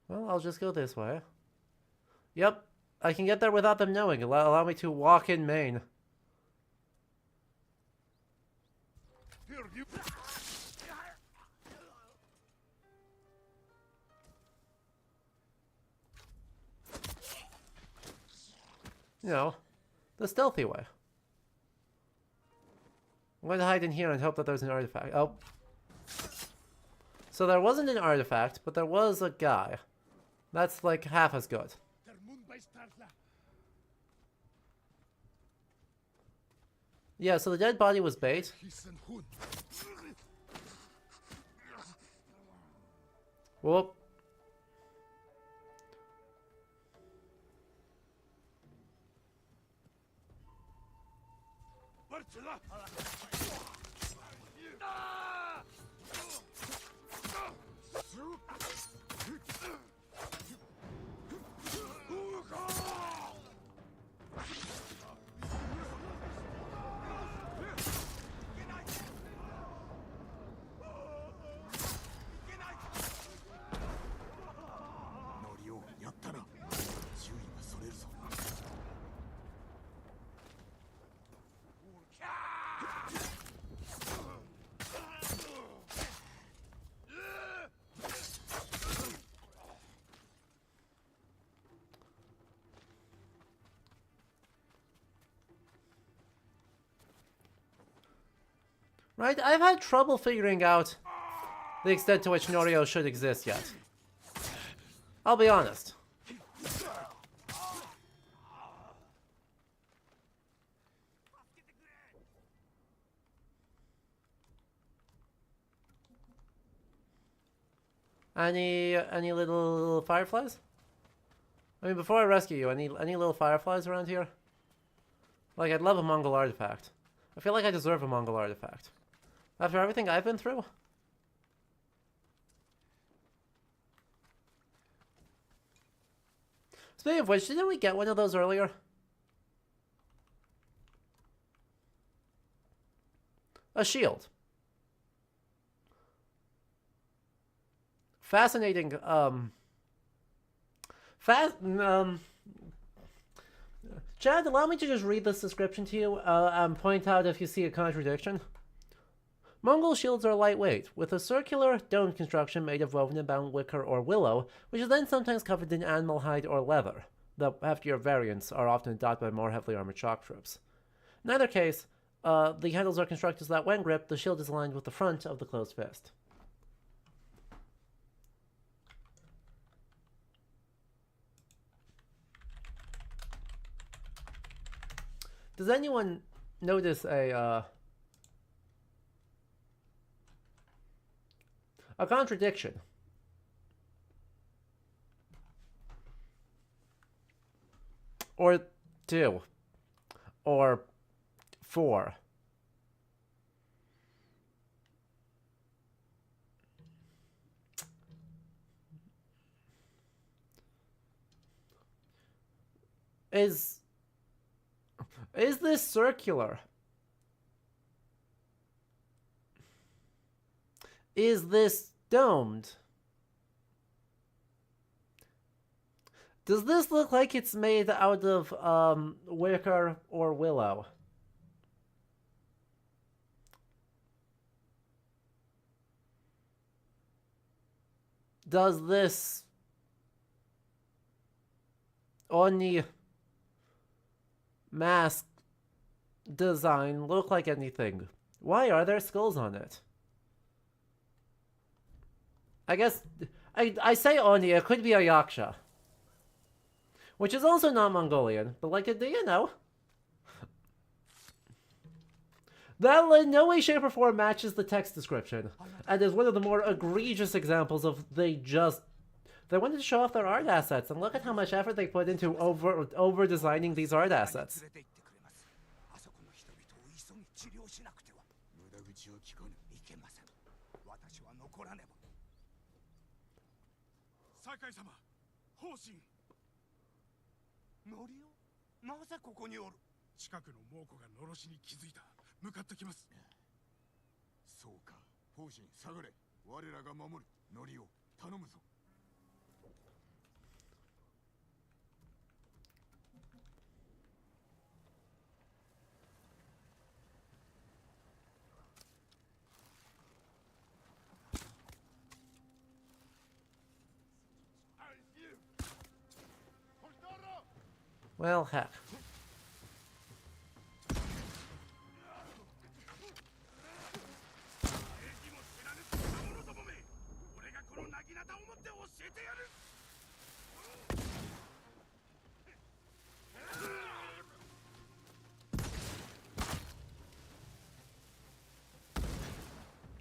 A: Well, I'll just go this way. Yep, I can get there without them knowing. Allow me to walk in main. You know, the stealthy way. I'm going to hide in here and hope that there's an artifact. Oh. So there wasn't an artifact, but there was a guy. That's like half as good. Yeah, so the dead body was bait. Whoop. Right, I've had trouble figuring out the extent to which Norio should exist yet. I'll be honest. Any little fireflies? I mean, before I rescue you, any little fireflies around here? Like, I'd love a Mongol artifact. I feel like I deserve a Mongol artifact. After everything I've been through? Speaking of which, didn't we get one of those earlier? A shield. Fascinating, Chad, allow me to just read this description to you, and point out if you see a contradiction. Mongol shields are lightweight, with a circular, domed construction made of woven and bound wicker or willow, which is then sometimes covered in animal hide or leather. The heftier variants are often adopted by more heavily armored shock troops. In either case, the handles are constructed so that when gripped, the shield is aligned with the front of the closed fist. Does anyone notice a contradiction? Or 2. Or 4. Is this circular? Is this domed? Does this look like it's made out of wicker or willow? Does this Oni mask design look like anything? Why are there skulls on it? I guess I say Oni, it could be a Yaksha. Which is also not Mongolian, but like, do you know? That in no way, shape, or form matches the text description, and is one of the more egregious examples of they wanted to show off their art assets, and look at how much effort they put into over designing these art assets. Well, heck.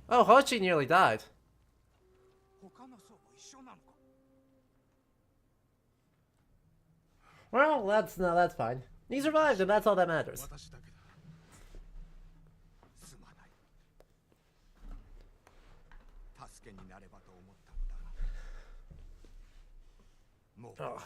A: Oh, Hochi nearly died. Well, that's fine. He survived, and that's all that matters. Oh.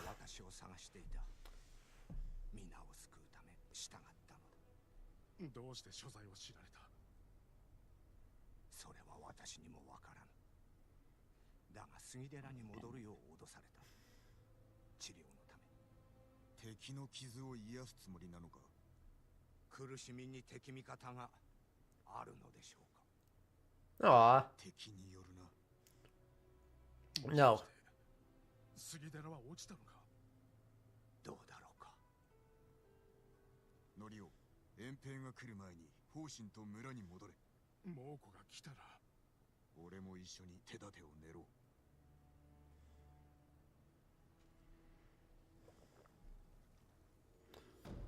A: Aw. No.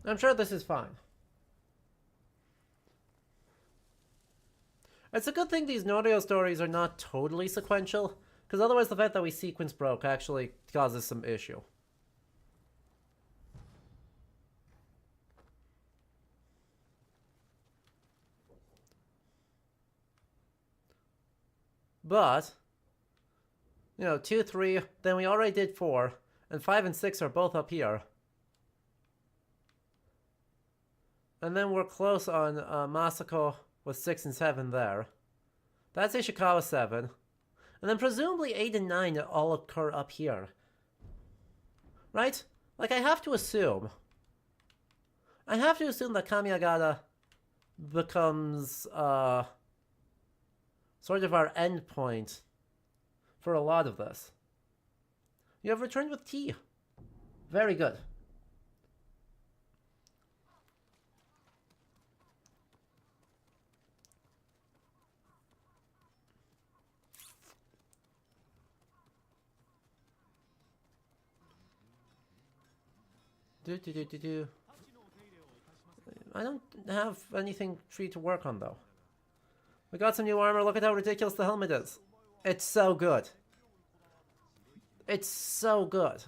A: I'm sure this is fine. It's a good thing these Norio stories are not totally sequential, because otherwise the fact that we sequence broke actually causes some issue. But, you know, 2, 3, then we already did 4, and 5 and 6 are both up here. And then we're close on Masako with 6 and 7 there. That's Ishikawa 7. And then presumably 8 and 9 all occur up here. Right? Like, I have to assume that Kamiagata becomes sort of our end point for a lot of this. You have returned with tea. Very good. I don't have anything for you to work on, though. We got some new armor. Look at how ridiculous the helmet is. It's so good. It's so good.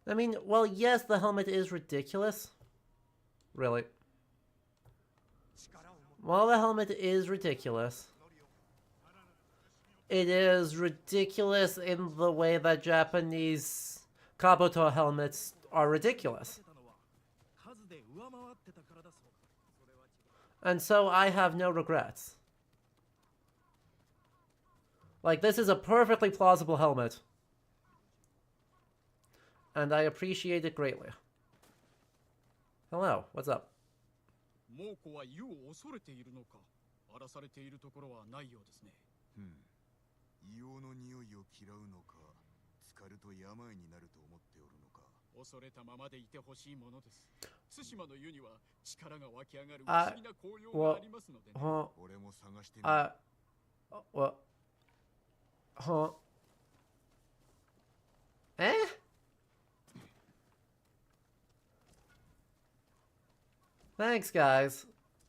A: I mean, well, yes, the helmet is ridiculous. Really. While the helmet is ridiculous, it is ridiculous in the way that Japanese Kabuto helmets are ridiculous. And so I have no regrets. Like, this is a perfectly plausible helmet. And I appreciate it greatly. Hello, what's up? Eh? Thanks, guys.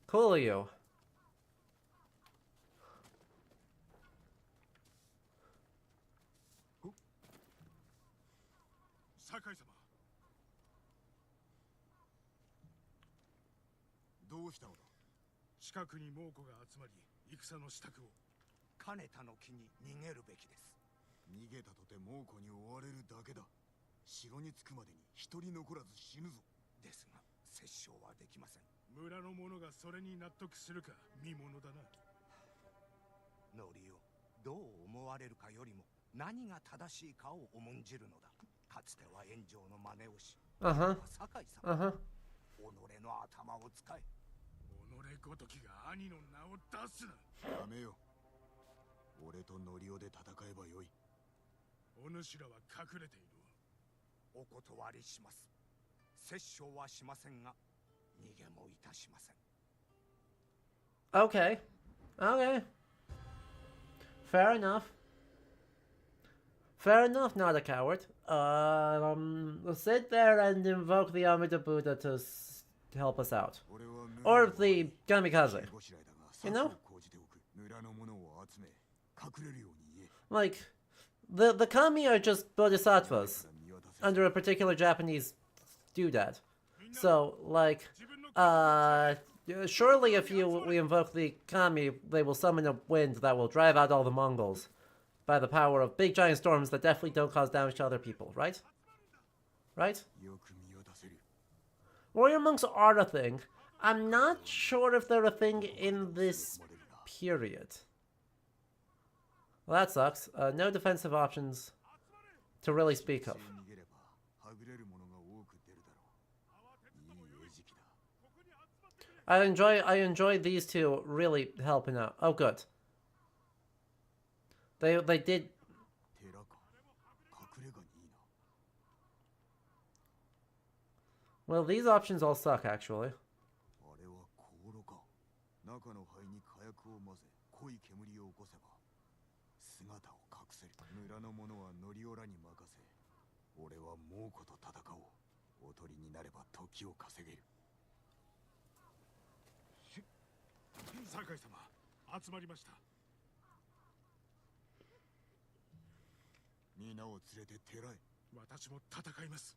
A: Cool of you.
F: Sakai-sama. どうしたのだ。近くに猛虎が集まり、戦の支度を。
D: 兼ねたの木に逃げるべきです。
C: 逃げたとて猛虎に追われるだけだ。城に着くまでに一人残らず死ぬぞ。
D: ですが、殺傷はできません。
F: 村の者がそれに納得するか見ものだな。
D: ノリオ、どう思われるかよりも何が正しいかを重んじるのだ。かつては炎上の真似をし、酒井様、己の頭を使え。
F: 己ごときが兄の名を出すな。
C: やめよ。俺とノリオで戦えばよい。
F: お主らは隠れている。
D: お断りします。殺傷はしませんが、逃げもいたしません。
A: Okay. Okay. Fair enough. Fair enough, not a coward. Sit there and invoke the Amida Buddha to help us out. Or the Kamikaze. You know? Like, the kami are just bodhisattvas under a particular Japanese doodad. So, like, surely if we invoke the kami, they will summon a wind that will drive out all the Mongols by the power of big giant storms that definitely don't cause damage to other people, right? Right? Warrior monks are a thing. I'm not sure if they're a thing in this period. Well, that sucks. No defensive options to really speak of. I enjoy these two really helping out. Oh, good. They did. Well, these options all suck, actually.
F: Sakai-sama, 集まりました。
C: 皆を連れて寺へ。
F: 私も戦います。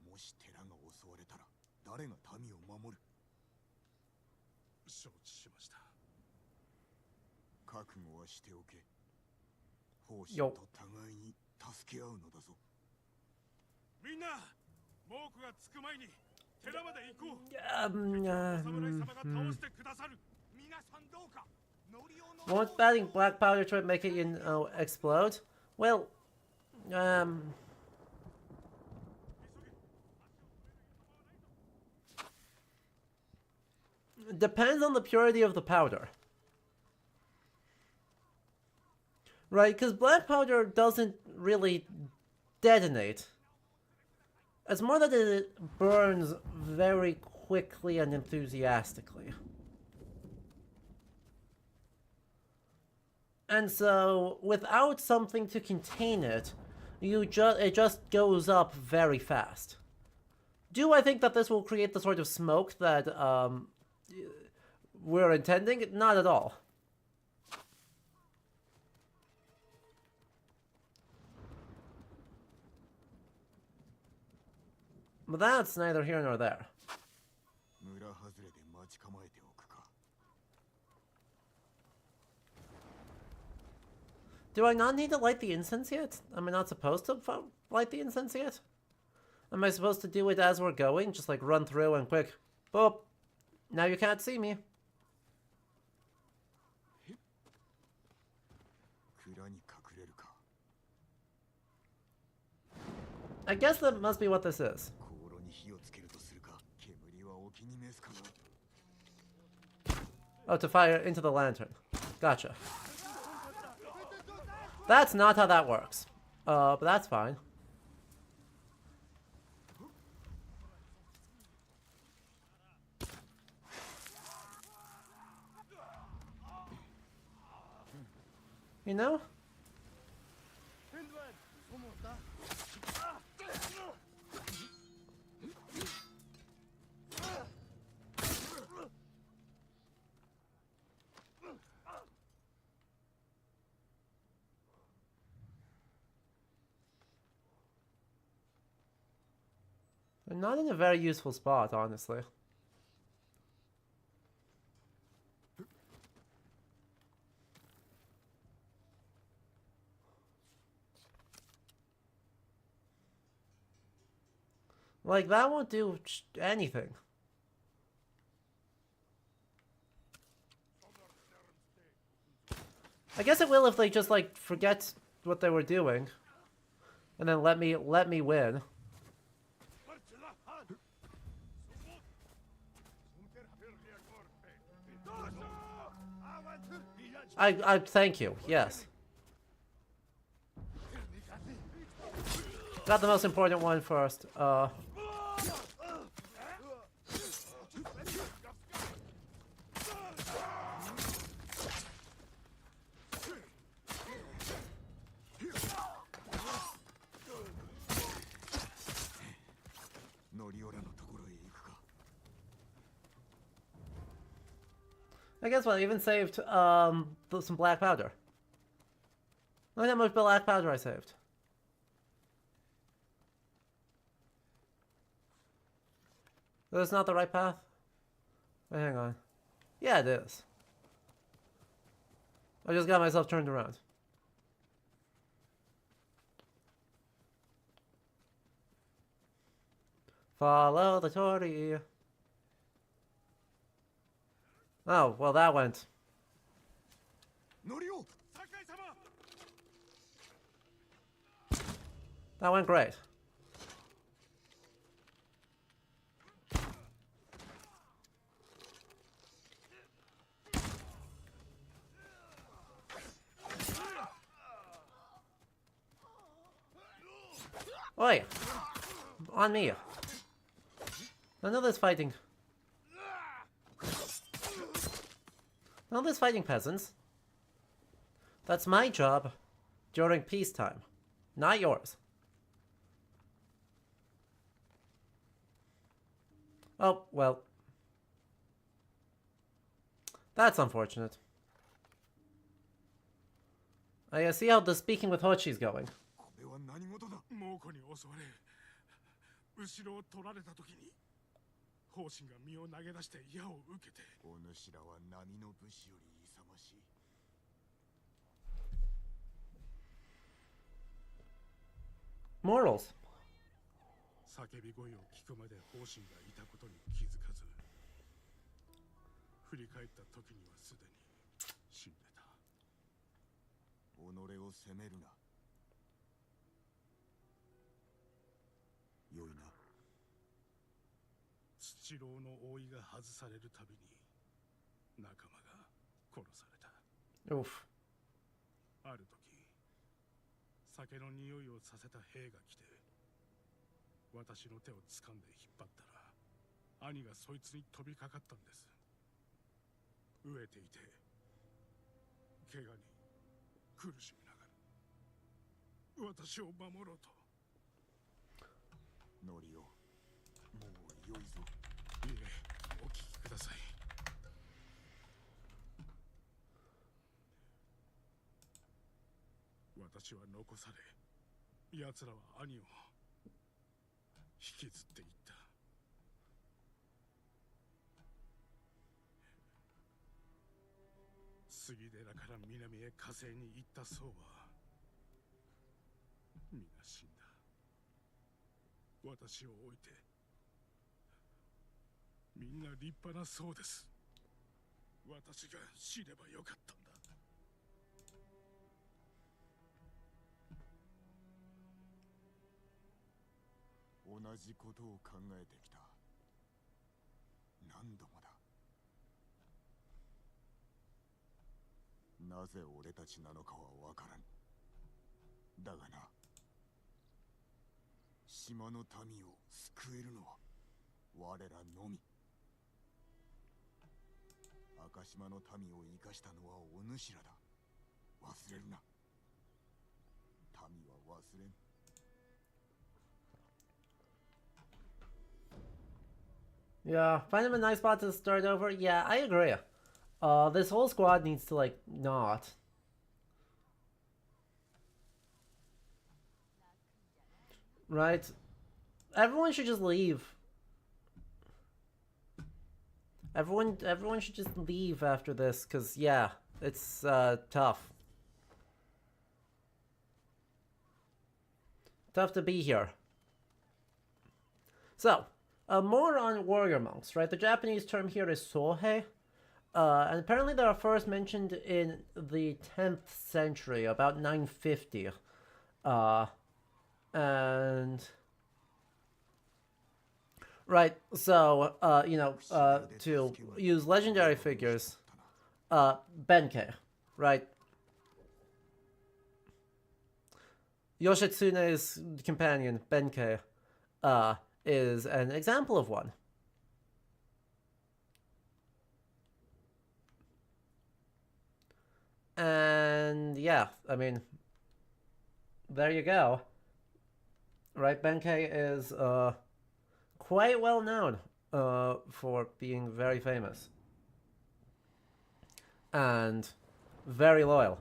C: もし寺が襲われたら誰が民を守る。
F: 承知しました。
A: Yo. Won't batting black powder to make it, explode? Well, depends on the purity of the powder. Right, because black powder doesn't really detonate. It's more that it burns very quickly and enthusiastically. And so, without something to contain it, it just goes up very fast. Do I think that this will create the sort of smoke that we're intending? Not at all. But that's neither here nor there. Do I not need to light the incense yet? Am I not supposed to light the incense yet? Am I supposed to do it as we're going? Just like run through and quick, boop. Now you can't see me. I guess that must be what this is. Oh, to fire into the lantern. Gotcha. That's not how that works. But that's fine. You know? They're not in a very useful spot, honestly. Like, that won't do anything. I guess it will if they just, like, forget what they were doing. And then let me win. I thank you, yes. Got the most important one first. I guess what, I even saved some black powder. Look how much black powder I saved. That's not the right path? Wait, hang on. Yeah, it is. I just got myself turned around. Follow the Tori. Oh, well that went. That went great. Oi! On me. None of this fighting. None of this fighting, peasants. That's my job during peacetime, not yours. Oh, well. That's unfortunate. I see how the speaking with Hochi's going. Mortals.
F: 叫び声を聞くまで方針がいたことに気づかず、振り返った時にはすでに死んでた。
C: 己を責めるな。よいな。
F: 土牢の覆いが外されるたびに仲間が殺された。
A: Oof.
F: ある時、酒の匂いをさせた兵が来て、私の手を掴んで引っ張ったら、兄がそいつに飛びかかったんです。飢えていて、怪我に苦しみながら、私を守ろうと。
C: ノリオ、もう良いぞ。
F: いえ、お聞きください。私は残され、奴らは兄を引きずっていった。杉寺から南へ火星に行った僧は皆死んだ。私を置いてみんな立派な僧です。私が死ねばよかったんだ。
C: 同じことを考えてきた。何度もだ。なぜ俺たちなのかはわからん。だがな、島の民を救えるのは我らのみ。赤島の民を生かしたのはお主らだ。忘れるな。民は忘れん。
A: Yeah, find him a nice spot to start over. Yeah, I agree. This whole squad needs to, like, not. Right? Everyone should just leave. Everyone should just leave after this, because, yeah, it's, tough. Tough to be here. So, more on warrior monks, right? The Japanese term here is sohei. And apparently they are first mentioned in the 10th century, about 950. And... Right, so, you know, to use legendary figures, Benkei, right? Yoshitsune's companion, Benkei, is an example of one. And yeah, I mean, there you go. Right, Benkei is quite well known for being very famous and very loyal.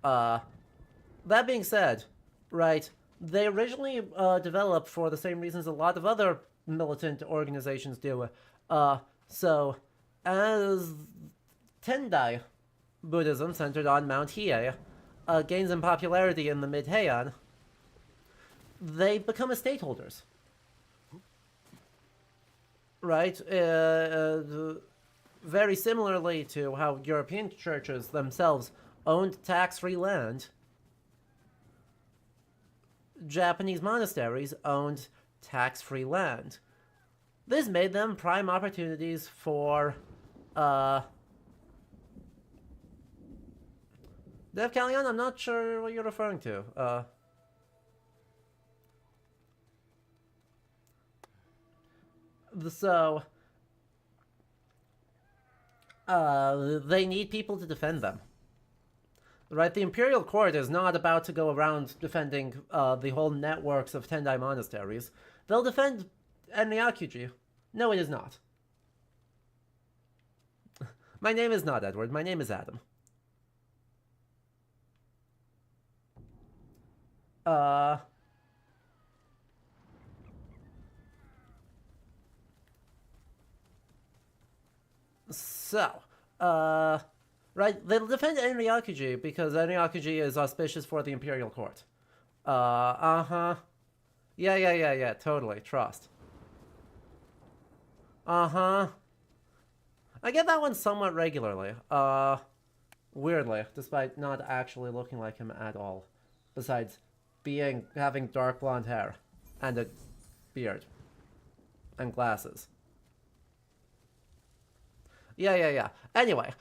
A: That being said, right, they originally developed for the same reasons a lot of other militant organizations do. So, as Tendai Buddhism, centered on Mount Hiei, gains in popularity in the mid-Heian, they become estate holders. Right? Very similarly to how European churches themselves owned tax-free land, Japanese monasteries owned tax-free land. This made them prime opportunities for, Dev Callion, I'm not sure what you're referring to. So, they need people to defend them. Right, the Imperial Court is not about to go around defending the whole networks of Tendai monasteries. They'll defend Enryakuji. No, it is not. My name is not Edward, my name is Adam. So, right, they'll defend Enryakuji because Enryakuji is auspicious for the Imperial Court. Yeah, totally. Trust. Uh-huh. I get that one somewhat regularly. Weirdly, despite not actually looking like him at all. Besides having dark blonde hair. And a beard. And glasses. Yeah. Anyway,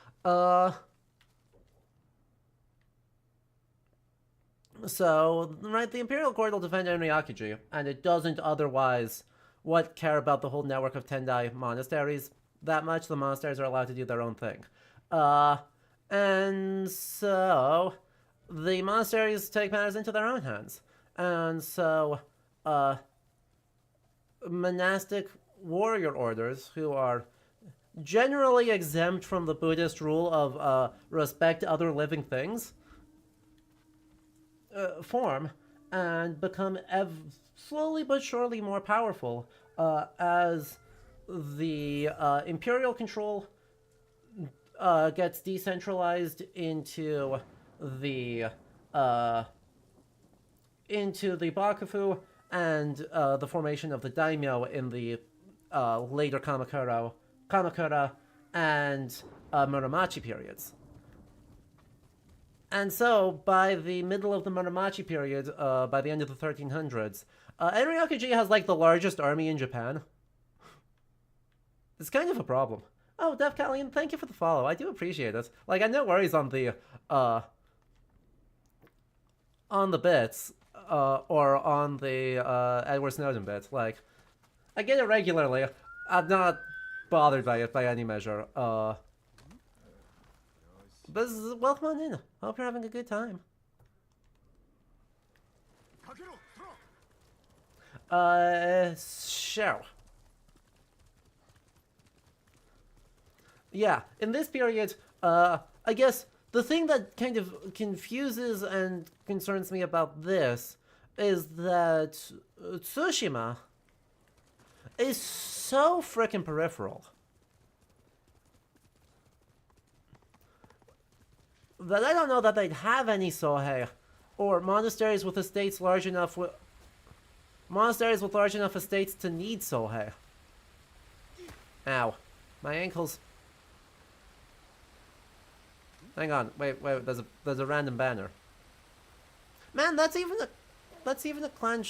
A: so, right, the Imperial Court will defend Enryakuji, and it doesn't otherwise care about the whole network of Tendai monasteries that much. The monasteries are allowed to do their own thing. And so, the monasteries take matters into their own hands. And so, monastic warrior orders, who are generally exempt from the Buddhist rule of respect other living things, form and become slowly but surely more powerful as the imperial control gets decentralized into the Bakufu and the formation of the daimyo in the later Kamakura and Muromachi periods. And so, by the middle of the Muromachi period, by the end of the 1300s, Enryakuji has, like, the largest army in Japan. It's kind of a problem. Oh, Dev Callian, thank you for the follow. I do appreciate it. Like, I no worries on the bits, or on the, Edward Snowden bit. Like, I get it regularly. I'm not bothered by it by any measure. But welcome on in. Hope you're having a good time. Sure. Yeah, in this period, I guess the thing that kind of confuses and concerns me about this is that Tsushima is so frickin' peripheral that I don't know that they'd have any Sohei, or monasteries with estates large enough estates to need Sohei. Ow. My ankles. Hang on, wait, there's a random banner. Man, that's even a clan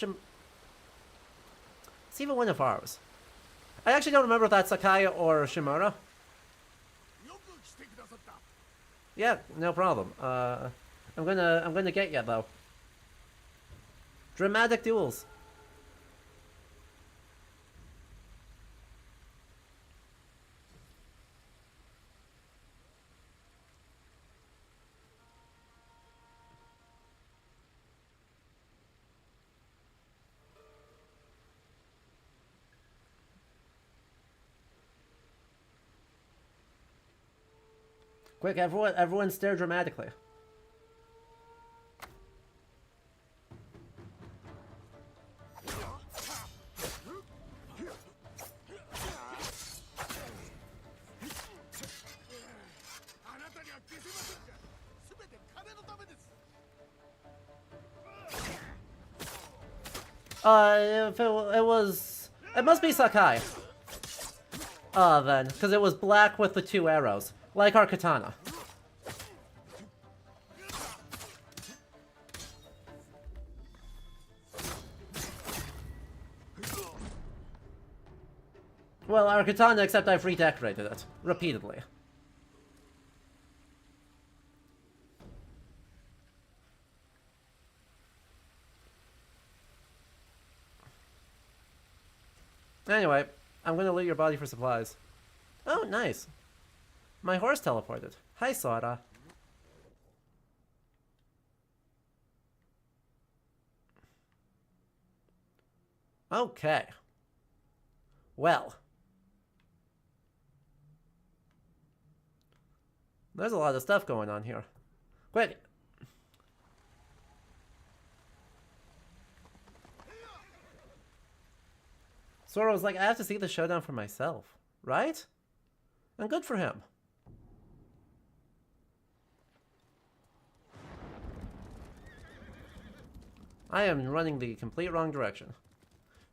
A: it's even one of ours. I actually don't remember if that's Sakaya or Shimura. Yeah, no problem. I'm gonna get ya though. Dramatic duels. Quick, everyone stare dramatically. It must be Sakai. Then, because it was black with the 2 arrows. Like our katana. Well, our katana, except I've redecorated it. Repeatedly. Anyway, I'm gonna loot your body for supplies. Oh, nice. My horse teleported. Hi, Sora. Okay. Well. There's a lot of stuff going on here. Quick. Sora was like, I have to see the showdown for myself. Right? And good for him. I am running the complete wrong direction.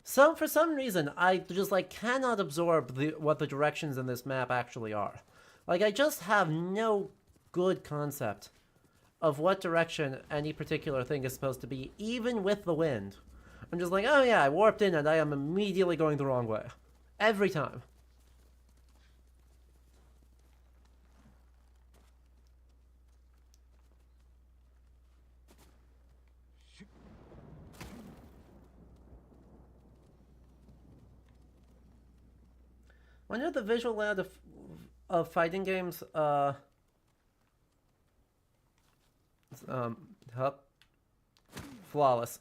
A: So for some reason, I just like cannot absorb what the directions in this map actually are. Like, I just have no good concept of what direction any particular thing is supposed to be, even with the wind. I'm just like, oh yeah, I warped in and I am immediately going the wrong way. Every time. I know the visual layout of fighting games, flawless.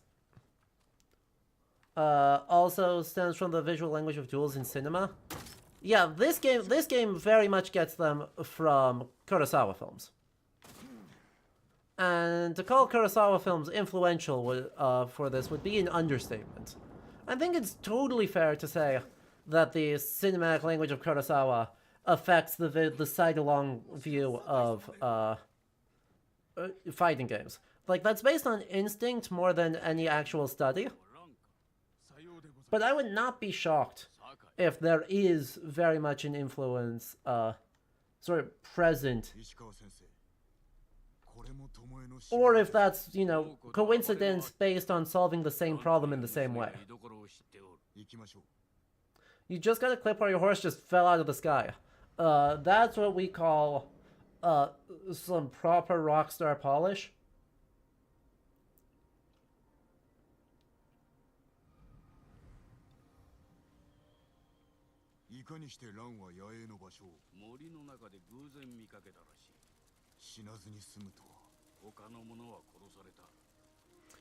A: Also stems from the visual language of duels in cinema. Yeah, this game very much gets them from Kurosawa films. And to call Kurosawa films influential for this would be an understatement. I think it's totally fair to say that the cinematic language of Kurosawa affects the side-along view of fighting games. Like, that's based on instinct more than any actual study. But I would not be shocked if there is very much an influence sort of present. Or if that's, you know, coincidence based on solving the same problem in the same way. You just got a clip where your horse just fell out of the sky. That's what we call some proper rockstar polish.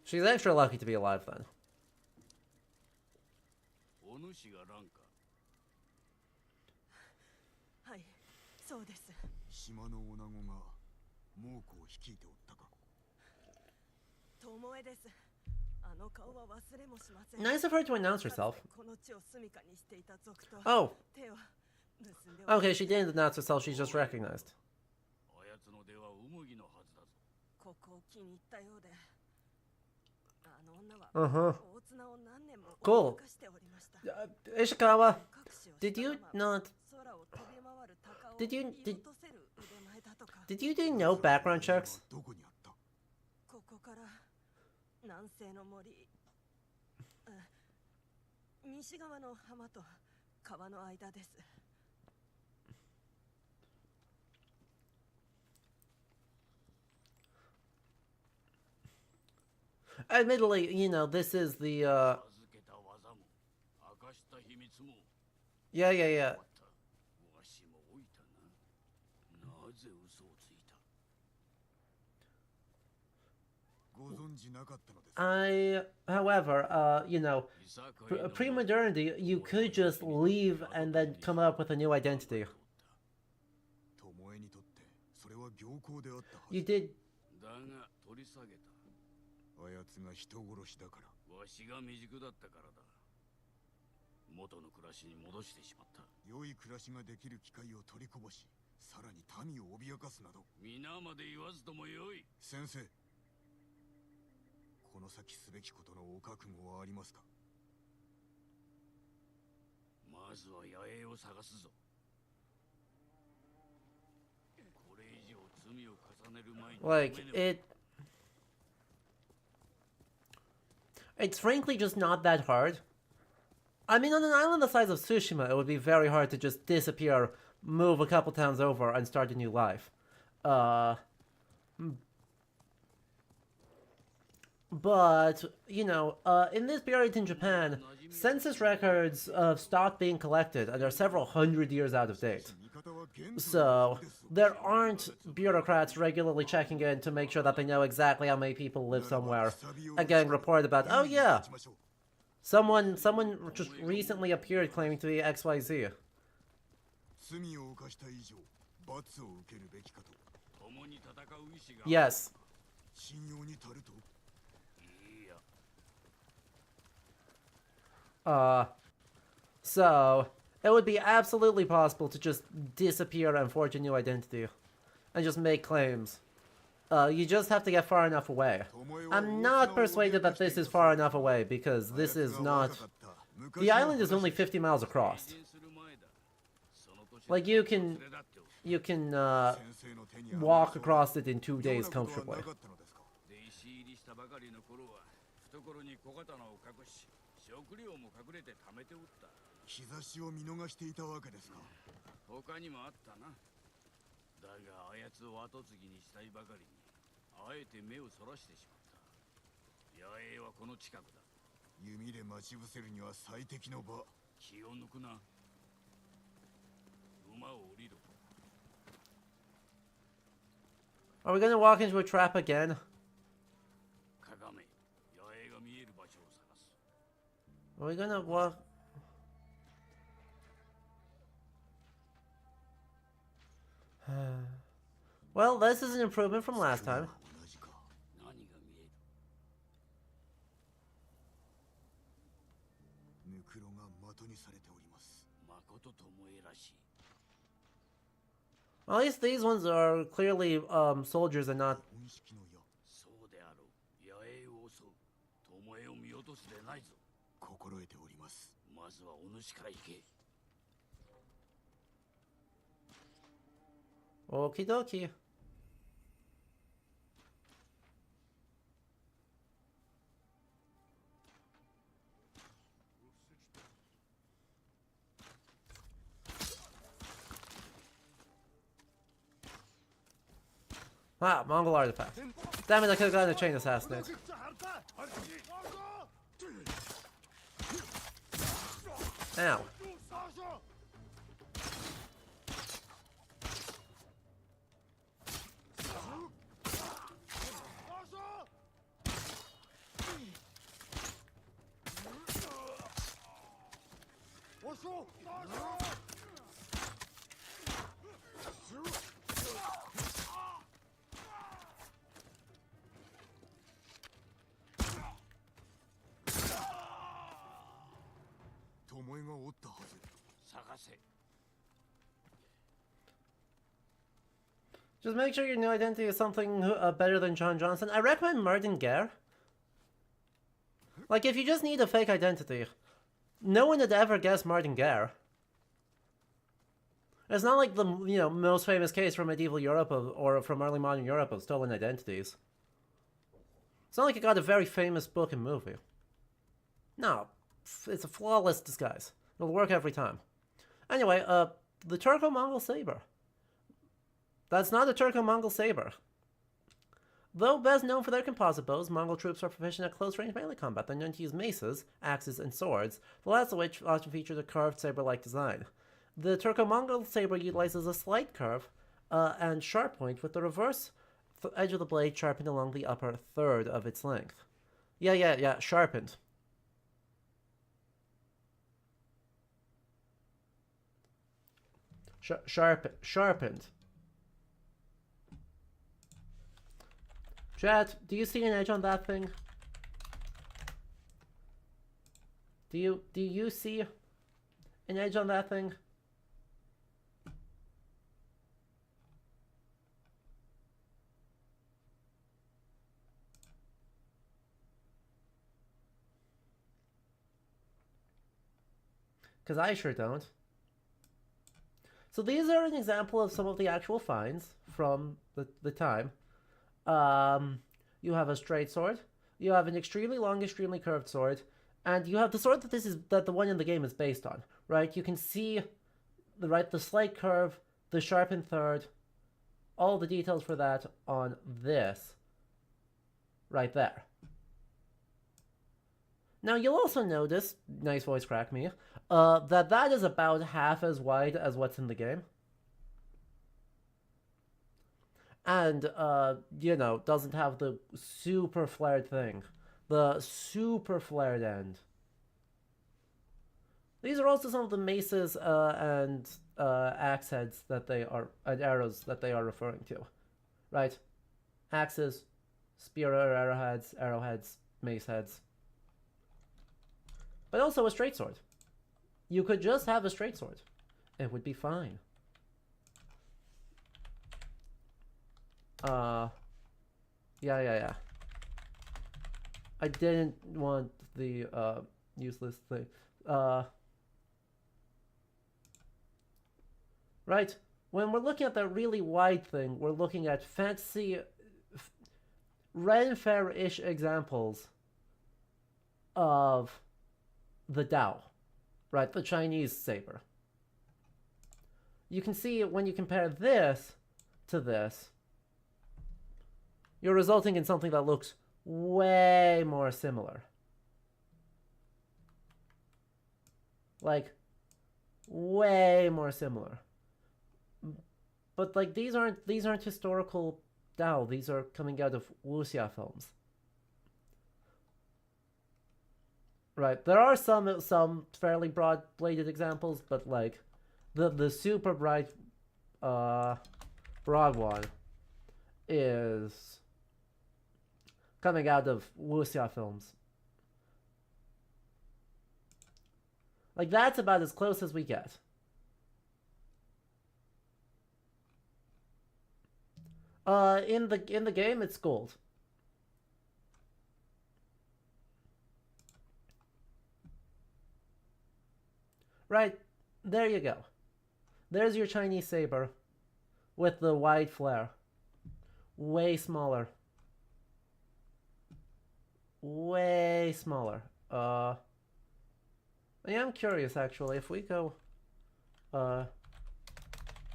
A: She's extra lucky to be alive then. Nice of her to announce herself. Oh. Okay, she didn't announce herself, she's just recognized. Uh-huh. Cool. Ishikawa, did you not... Did you do no background checks? Admittedly, you know, this is the, Yeah. However, you know, pre-modernity, you could just leave and then come up with a new identity. You did... Like, it's frankly just not that hard. I mean, on an island the size of Tsushima, it would be very hard to just disappear, move a couple towns over, and start a new life. But, you know, in this period in Japan, census records of stock being collected are several hundred years out of date. So, there aren't bureaucrats regularly checking in to make sure that they know exactly how many people live somewhere and getting reported about, oh yeah, someone just recently appeared claiming to be XYZ. Yes. So, it would be absolutely possible to just disappear and forge a new identity. And just make claims. You just have to get far enough away. I'm not persuaded that this is far enough away, because this is not The island is only 50 miles across. Like, you can walk across it in 2 days comfortably.
C: 日差しを見逃していたわけですか。
G: 他にもあったな。だがあやつを後継ぎにしたいばかりに、あえて目をそらしてしまった。野営はこの近くだ。
C: 弓で待ち伏せるには最適の場。
G: 気を抜くな。馬を降りろ。
A: Are we gonna walk into a trap again?
G: かがめ、野営が見える場所を探す。
A: Are we gonna walk? Well, this is an improvement from last time.
G: 何が見える？
C: ヌクロが的にされております。
G: 誠ともえらしい。
A: Well, at least these ones are clearly soldiers and not.
C: 本式の矢。
G: そうであろう。野営を襲う。巴を見落とすでないぞ。
C: 心得ております。
G: まずはお主から行け。
A: Okie dokie. Ah, Mongol artifact. Damn it, I could have gotten a chain assassinate. Ow. Just make sure your new identity is something better than John Johnson. I recommend Martin Gare. Like, if you just need a fake identity, no one would ever guess Martin Gare. It's not like the, you know, most famous case from medieval Europe or from early modern Europe of stolen identities. It's not like it got a very famous book and movie. No, it's a flawless disguise. It'll work every time. Anyway, the Turco-Mongol saber. That's not a Turco-Mongol saber. Though best known for their composite bows, Mongol troops are proficient at close-range melee combat. They're known to use maces, axes, and swords, the last of which often features a curved saber-like design. The Turco-Mongol saber utilizes a slight curve and sharp point, with the reverse edge of the blade sharpened along the upper third of its length. Yeah, sharpened. Sharpened. Chat, do you see an edge on that thing? Do you see an edge on that thing? Because I sure don't. So these are an example of some of the actual finds from the time. You have a straight sword, you have an extremely long, extremely curved sword, and you have the sword that the one in the game is based on, right? You can see the slight curve, the sharpened third, all the details for that on this right there. Now you'll also notice, nice voice crack me, that is about half as wide as what's in the game. And, you know, doesn't have the super flared thing. The super flared end. These are also some of the maces and axe heads that they are, and arrows that they are referring to. Right? Axes, spear or arrowheads, mace heads. But also a straight sword. You could just have a straight sword. It would be fine. Yeah. I didn't want the useless thing. Right? When we're looking at that really wide thing, we're looking at fancy, Ren Fair-ish examples of the Dao, right? The Chinese saber. You can see when you compare this to this, you're resulting in something that looks way more similar. Like, way more similar. But like these aren't historical Dao. These are coming out of wuxia films. Right. There are some fairly broad-bladed examples, but like the super bright broad one is coming out of wuxia films. Like that's about as close as we get. In the game, it's gold. Right, there you go. There's your Chinese saber with the wide flare. Way smaller. Way smaller. Yeah, I'm curious actually. If we go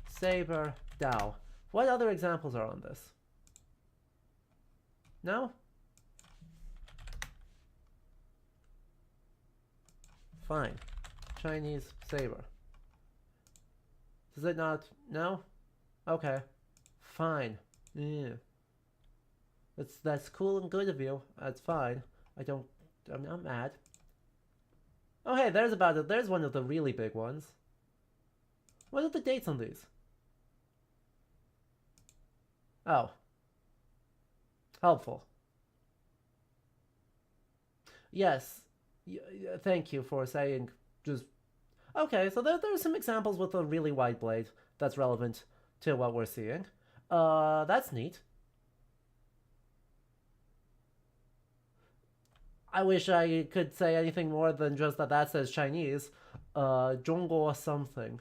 A: saber Dao. What other examples are on this? No? Fine. Chinese saber. Does it not? No? Okay. Fine. Yeah. That's cool and good of you. That's fine. I'm not mad. Oh hey, there's about it. There's one of the really big ones. What are the dates on these? Oh. Helpful. Yes. Thank you for saying just... Okay, so there's some examples with a really wide blade that's relevant to what we're seeing. That's neat. I wish I could say anything more than just that says Chinese. Zhongguo something.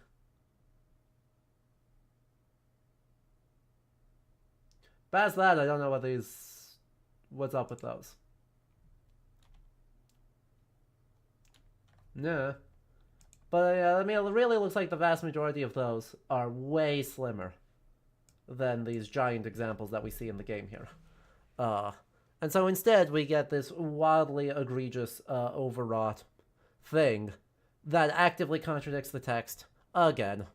A: Past that, I don't know what's up with those. Nah. But I mean, it really looks like the vast majority of those are way slimmer than these giant examples that we see in the game here. And so instead, we get this wildly egregious, overwrought thing that actively contradicts the text again.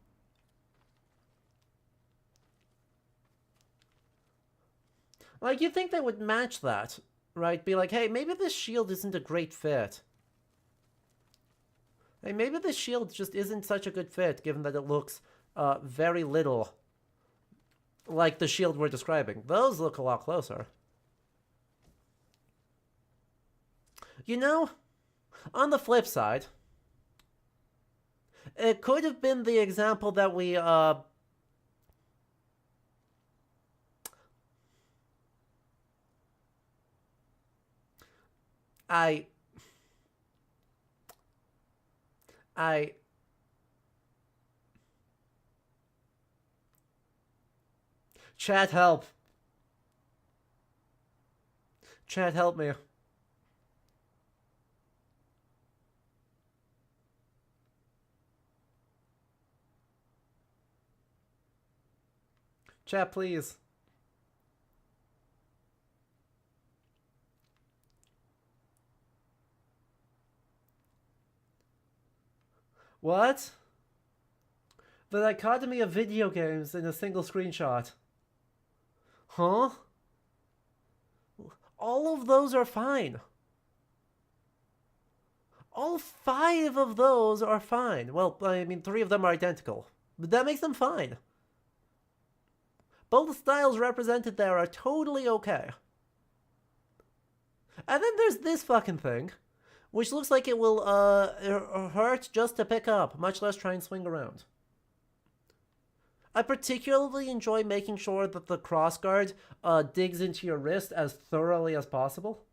A: Like, you'd think they would match that, right? Be like, hey, maybe this shield isn't a great fit. Hey, maybe this shield just isn't such a good fit, given that it looks very little like the shield we're describing. Those look a lot closer. You know, on the flip side, it could have been the example that we, Chat, help. Chat, help me. Chat, please. What? The dichotomy of video games in a single screenshot. Huh? All of those are fine. All 5 of those are fine. Well, I mean, 3 of them are identical. But that makes them fine. Both styles represented there are totally okay. And then there's this fucking thing, which looks like it will hurt just to pick up, much less try and swing around. I particularly enjoy making sure that the crossguard digs into your wrist as thoroughly as possible.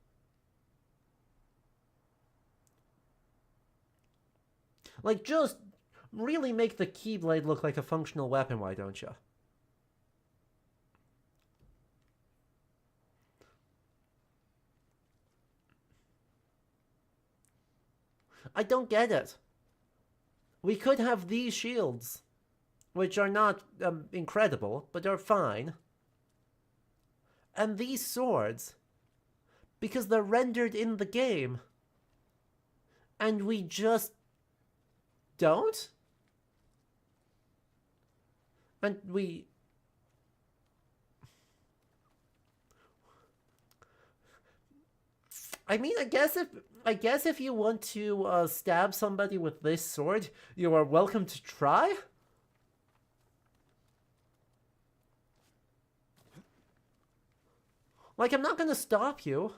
A: Like, just really make the Keyblade look like a functional weapon, why don't you? I don't get it. We could have these shields, which are not incredible, but they're fine. And these swords, because they're rendered in the game. And we just don't? And we... I mean, I guess if you want to stab somebody with this sword, you are welcome to try. Like, I'm not gonna stop you.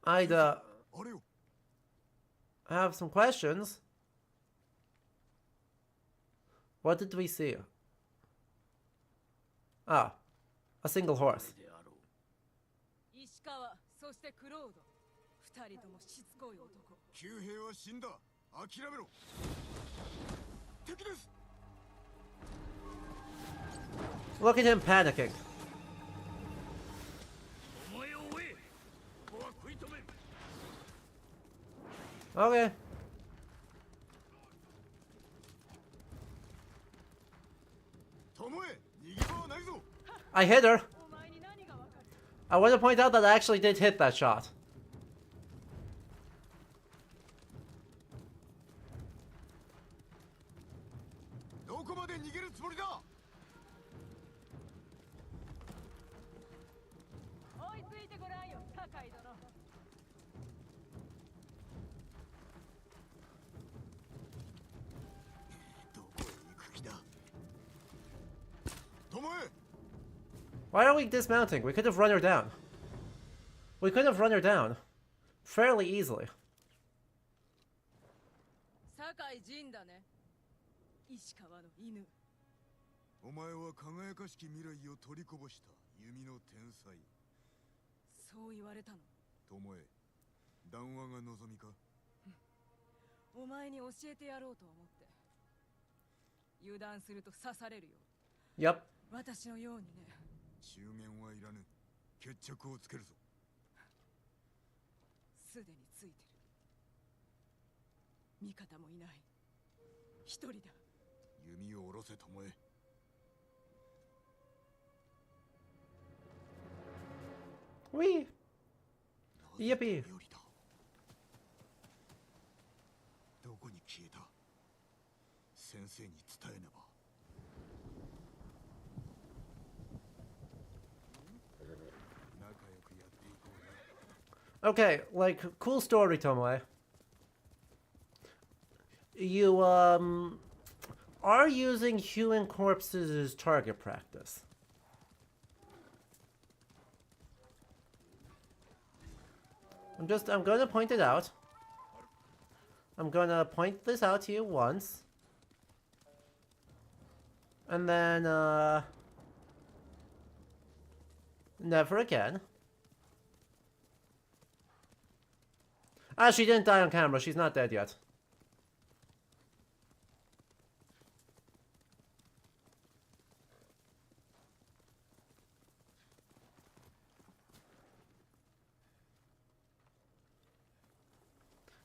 A: I'd have some questions. What did we see? Ah, a single horse. Look at him panicking. Okay. I hit her. I want to point out that I actually did hit that shot. Why are we dismounting? We could have run her down. We could have run her down fairly easily. Yep.
C: 中言はいらぬ。決着をつけるぞ。
B: すでについてる。味方もいない。一人だ。
C: 弓を下ろせ、巴。
A: Wee. Yippee.
C: どこに消えた？先生に伝えねば。
A: Okay, like, cool story, Tomoe. You, are using human corpses as target practice. I'm gonna point it out. I'm gonna point this out to you once. And then, never again. Ah, she didn't die on camera. She's not dead yet.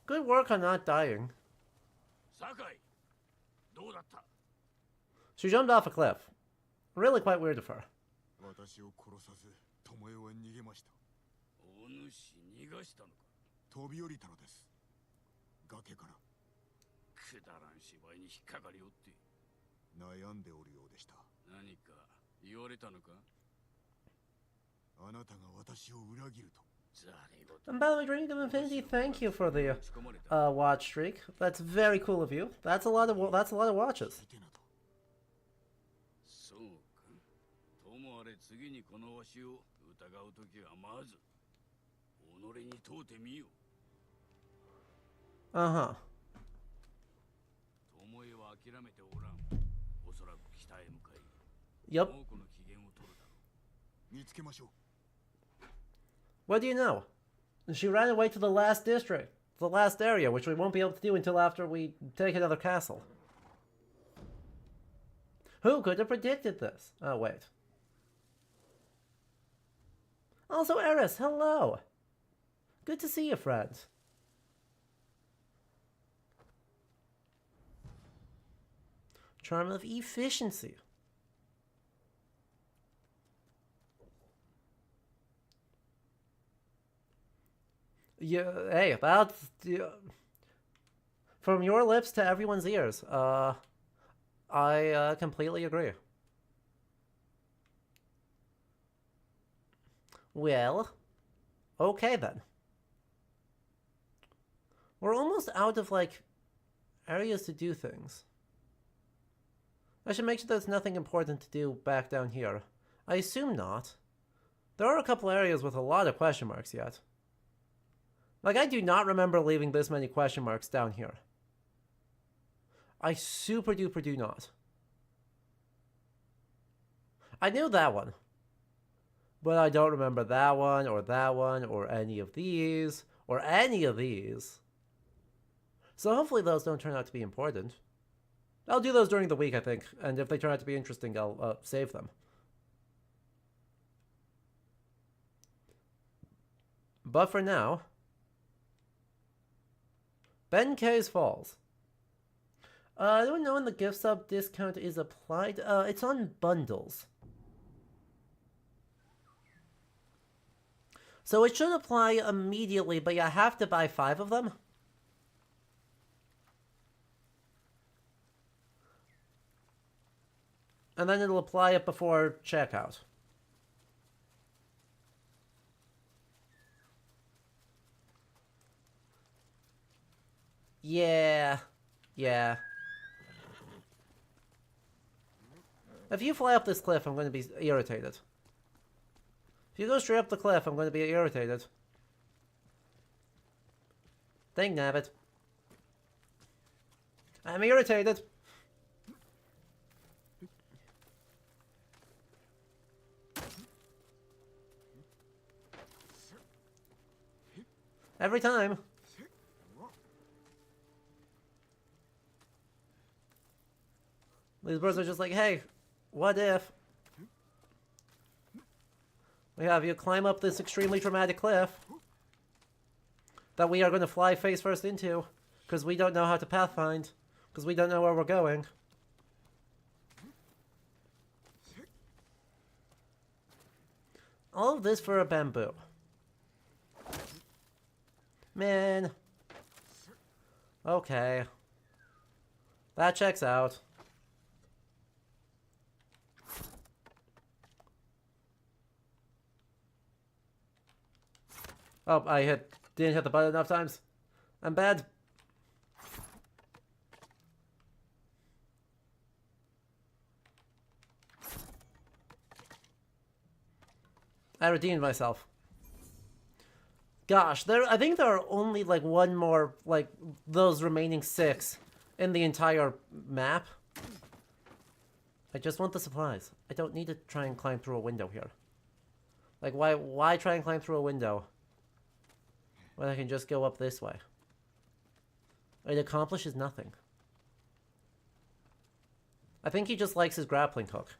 A: Good work on not dying. She jumped off a cliff. Really quite weird of her. And by the way, Dream of Infinity, thank you for the watch streak. That's very cool of you. That's a lot of watches. Uh-huh. Yep. What do you know? She ran away to the last district, the last area, which we won't be able to do until after we take another castle. Who could have predicted this? Oh, wait. Also, Eris, hello! Good to see you, friend. Charm of efficiency. Yeah, hey, that's... from your lips to everyone's ears. I completely agree. Well, okay then. We're almost out of, like, areas to do things. I should make sure there's nothing important to do back down here. I assume not. There are a couple areas with a lot of question marks yet. Like, I do not remember leaving this many question marks down here. I super duper do not. I knew that one. But I don't remember that one, or any of these, or any of these. So hopefully those don't turn out to be important. I'll do those during the week, I think, and if they turn out to be interesting, I'll save them. But for now... Benkei's Falls. I don't know when the gift sub discount is applied. It's on bundles. So it should apply immediately, but you have to buy 5 of them. And then it'll apply it before checkout. Yeah. If you fly up this cliff, I'm going to be irritated. If you go straight up the cliff, I'm going to be irritated. Dang nabbit. I'm irritated. Every time. These birds are just like, hey, what if we have you climb up this extremely dramatic cliff that we are going to fly face first into because we don't know how to pathfind, because we don't know where we're going. All of this for a bamboo. Man. Okay. That checks out. Oh, didn't hit the button enough times. I'm bad. I redeemed myself. Gosh, I think there are only like one more, like those remaining 6 in the entire map. I just want the supplies. I don't need to try and climb through a window here. Like, why try and climb through a window when I can just go up this way? It accomplishes nothing. I think he just likes his grappling hook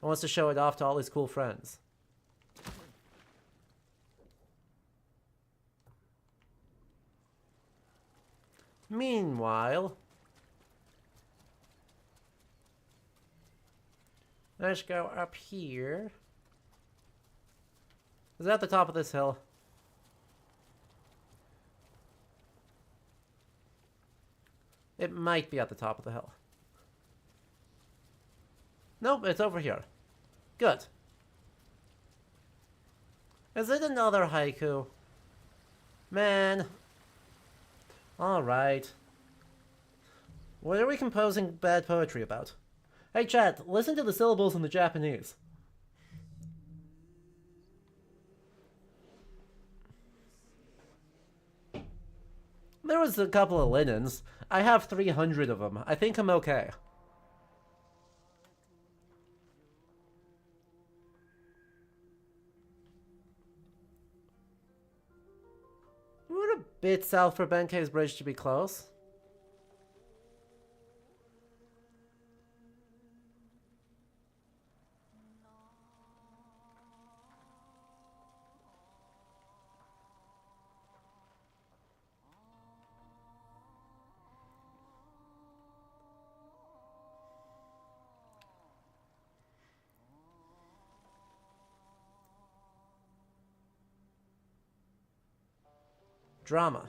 A: and wants to show it off to all his cool friends. Meanwhile, let's go up here. Is that the top of this hill? It might be at the top of the hill. Nope, it's over here. Good. Is it another haiku? Man. Alright. What are we composing bad poetry about? Hey chat, listen to the syllables in the Japanese. There was a couple of linens. I have 300 of them. I think I'm okay. bit south for Benkei's bridge to be close. Drama.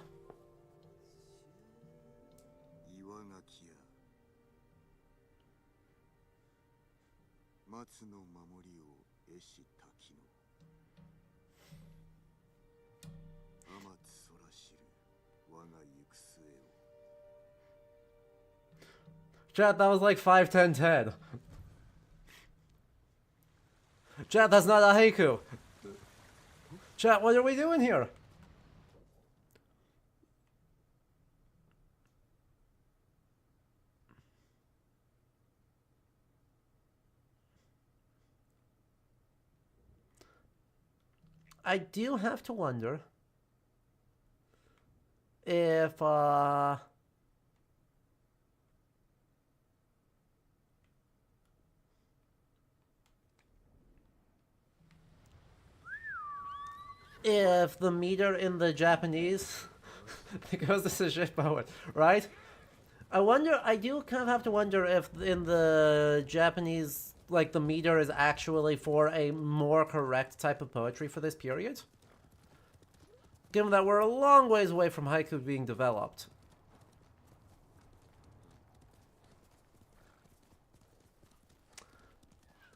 A: Chat, that was like 5, 10, 10. Chat, that's not a haiku. Chat, what are we doing here? I do have to wonder if the meter in the Japanese because this is shit poet, right? I do kind of have to wonder if in the Japanese, like, the meter is actually for a more correct type of poetry for this period. Given that we're a long ways away from haiku being developed.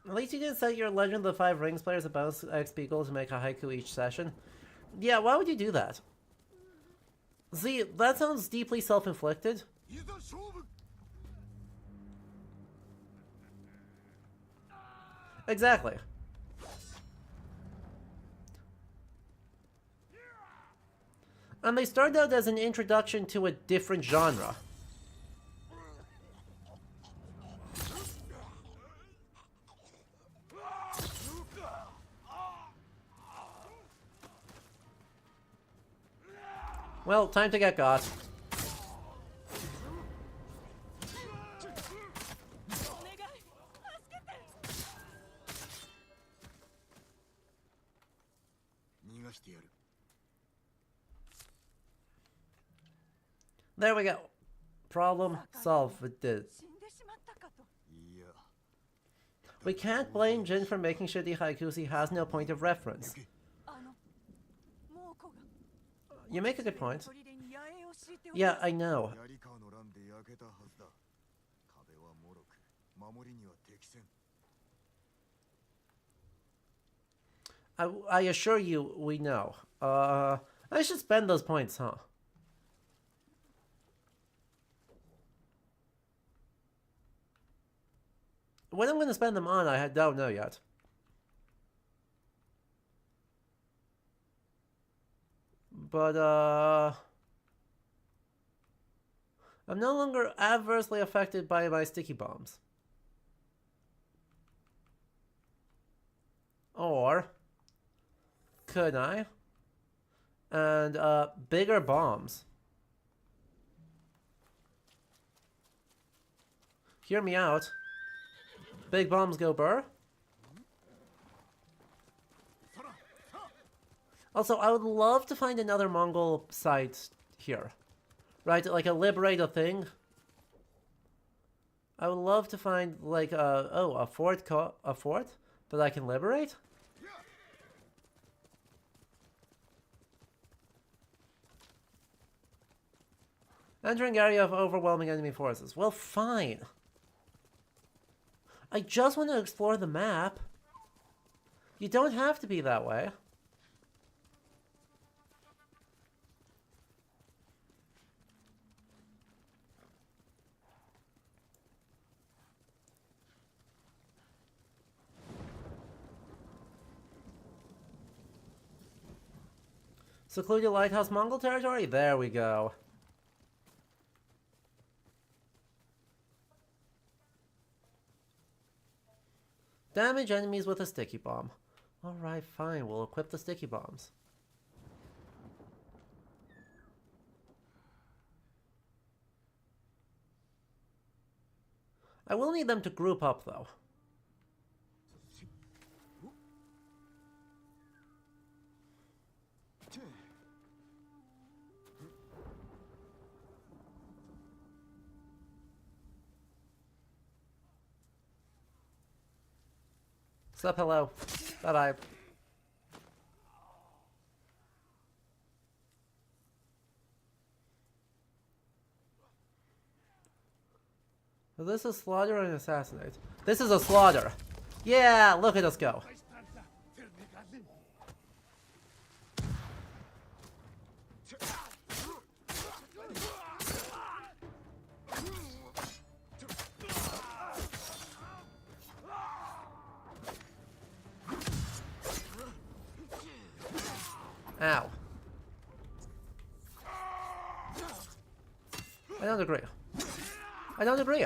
A: At least you didn't set your Legend of the Five Rings players a bonus XP goal to make a haiku each session. Yeah, why would you do that? See, that sounds deeply self-inflicted. Exactly. And they started out as an introduction to a different genre. Well, time to get got. There we go. Problem solved with this. We can't blame Jin for making shitty haikus. He has no point of reference. You make a good point. Yeah, I know. I assure you, we know. I should spend those points, huh? What I'm going to spend them on, I don't know yet. But, I'm no longer adversely affected by my sticky bombs. Or could I? And, bigger bombs. Hear me out. Big bombs go burr. Also, I would love to find another Mongol site here. Right? Like a liberate a thing. I would love to find like a fort that I can liberate. Entering area of overwhelming enemy forces. Well, fine. I just want to explore the map. You don't have to be that way. Secluded Lighthouse Mongol territory? There we go. Damage enemies with a sticky bomb. Alright, fine. We'll equip the sticky bombs. I will need them to group up, though. Sup, hello. Bye-bye. So this is slaughter and assassinate. This is a slaughter. Yeah, look at us go. Ow. I don't agree. I don't agree.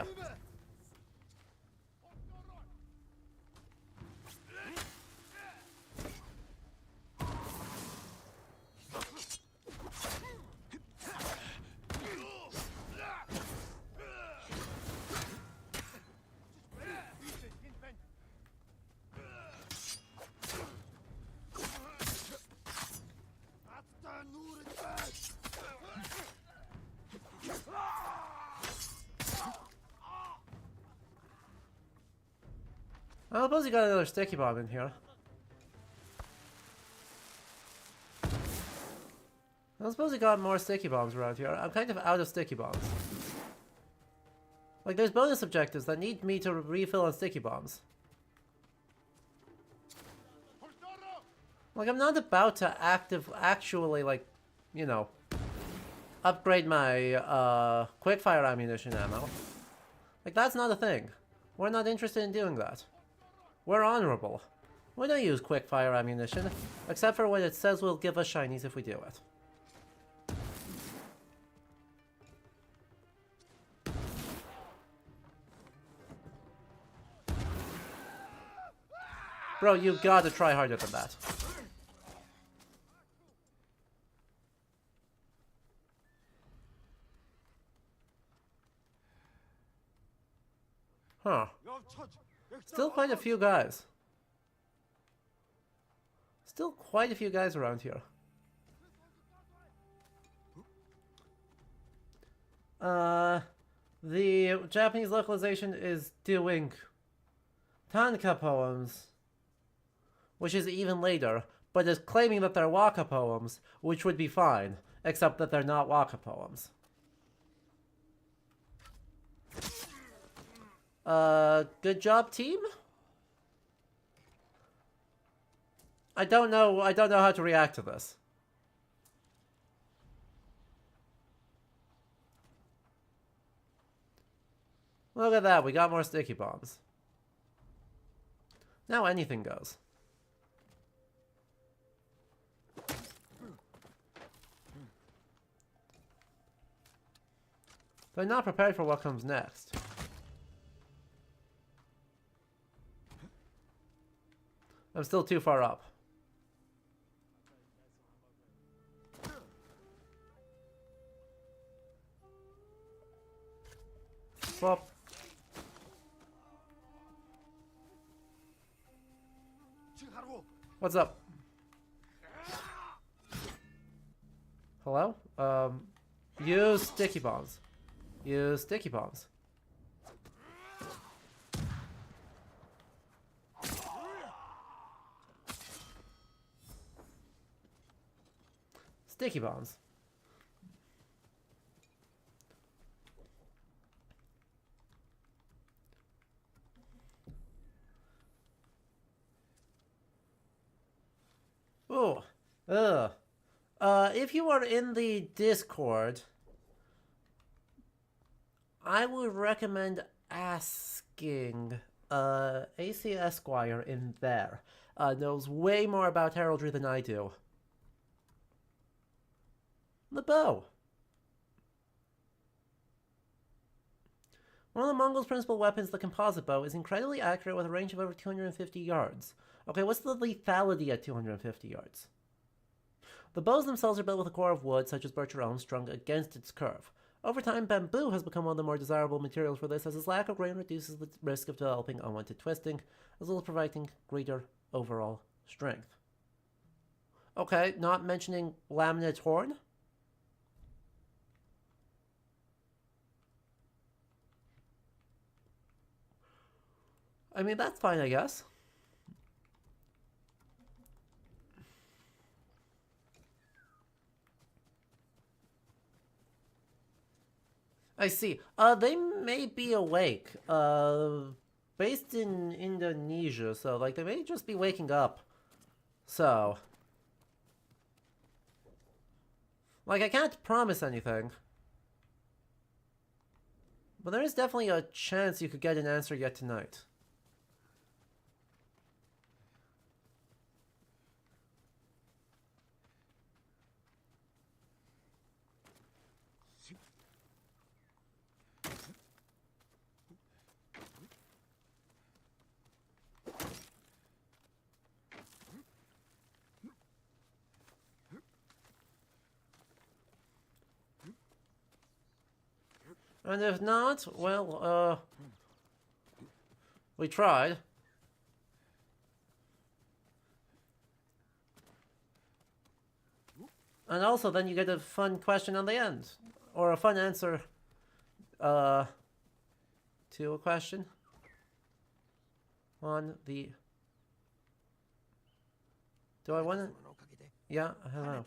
A: I suppose you got another sticky bomb in here. I suppose you got more sticky bombs around here. I'm kind of out of sticky bombs. Like, there's bonus objectives that need me to refill on sticky bombs. Like, I'm not about to actually, like, you know, upgrade my, quickfire ammunition ammo. Like, that's not a thing. We're not interested in doing that. We're honorable. We don't use quickfire ammunition, except for when it says we'll give us shinies if we do it. Bro, you gotta try harder than that. Huh. Still quite a few guys. Still quite a few guys around here. The Japanese localization is doing Tanka poems, which is even later, but is claiming that they're waka poems, which would be fine, except that they're not waka poems. Good job, team? I don't know how to react to this. Look at that, we got more sticky bombs. Now anything goes. They're not prepared for what comes next. I'm still too far up. Swap. What's up? Hello? Use sticky bombs. Use sticky bombs. Sticky bombs. Oh. If you are in the Discord, I would recommend asking AC Esquire in there. Knows way more about heraldry than I do. The bow. One of the Mongols' principal weapons, the composite bow, is incredibly accurate with a range of over 250 yards. Okay, what's the lethality at 250 yards? The bows themselves are built with a core of wood, such as birch or elm, strung against its curve. Over time, bamboo has become one of the more desirable materials for this, as its lack of grain reduces the risk of developing unwanted twisting, as well as providing greater overall strength. Okay, not mentioning laminate horn. I mean, that's fine, I guess. I see. They may be awake. Based in Indonesia, so, like, they may just be waking up. So. Like, I can't promise anything. But there is definitely a chance you could get an answer yet tonight. And if not, well, we tried. And also, then you get a fun question on the end. Or a fun answer, to a question. On the... Do I want to... Yeah, hello.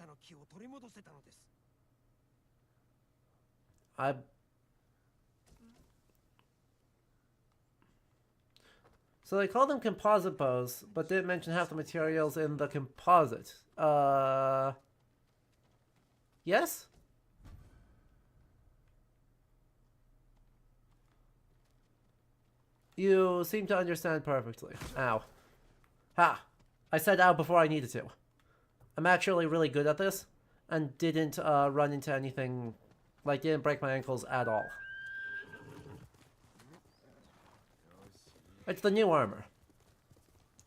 A: So they call them composite bows, but didn't mention half the materials in the composite. Yes? You seem to understand perfectly. Ow. Ha! I said ow before I needed to. I'm actually really good at this, and didn't run into anything, like didn't break my ankles at all. It's the new armor.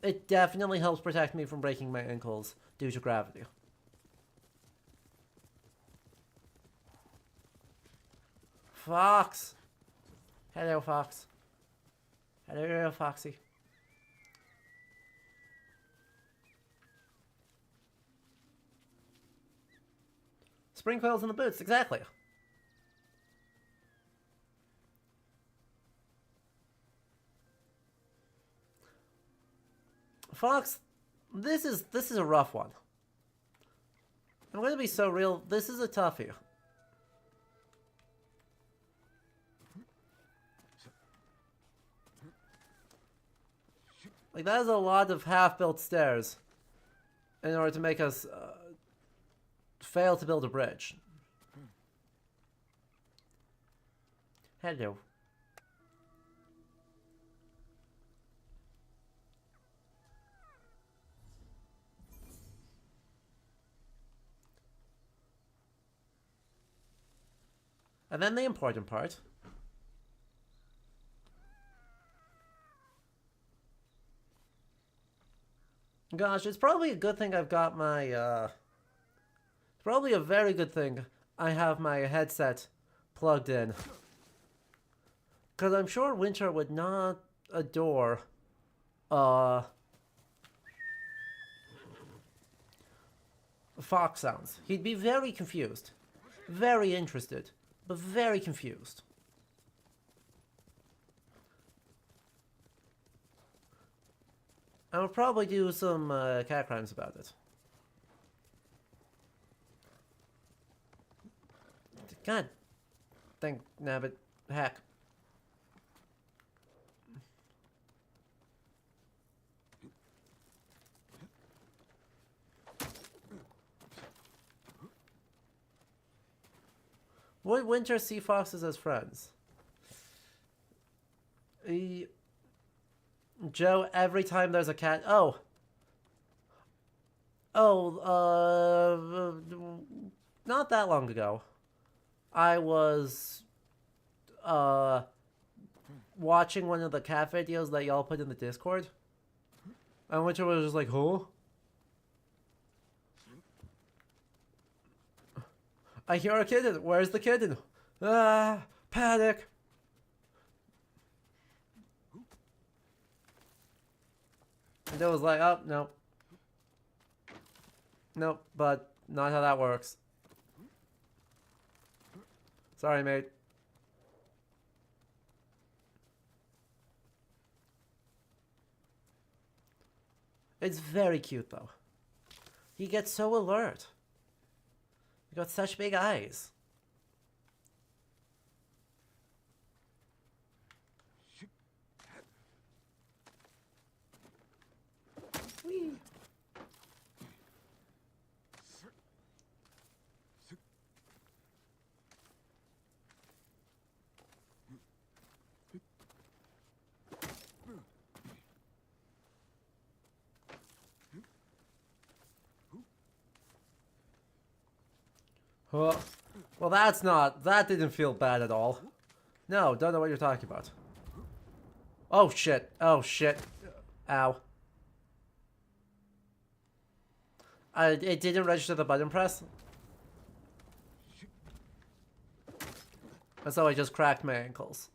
A: It definitely helps protect me from breaking my ankles due to gravity. Fox! Hello, Fox. Hello, Foxy. Spring coils in the boots, exactly. Fox, this is a rough one. I'm going to be so real. This is a toughie. Like, that is a lot of half-built stairs in order to make us fail to build a bridge. Hello. And then the important part. Gosh, it's probably a good thing I've got my, it's probably a very good thing I have my headset plugged in. Because I'm sure Winter would not adore, fox sounds. He'd be very confused. Very interested. But very confused. I will probably do some cat crimes about it. God. Thank Nabbit. Hack. Would Winter see foxes as friends? Joe, every time there's a cat... not that long ago. I was, watching one of the cat videos that y'all put in the Discord. And Winter was just like, huh? I hear a kitten. Where's the kitten? Ah, panic. And it was like, oh, no. Nope, but not how that works. Sorry, mate. It's very cute, though. He gets so alert. He got such big eyes. Whee. Well, that didn't feel bad at all. No, don't know what you're talking about. Oh shit, oh shit. Ow. It didn't register the button press. And so I just cracked my ankles.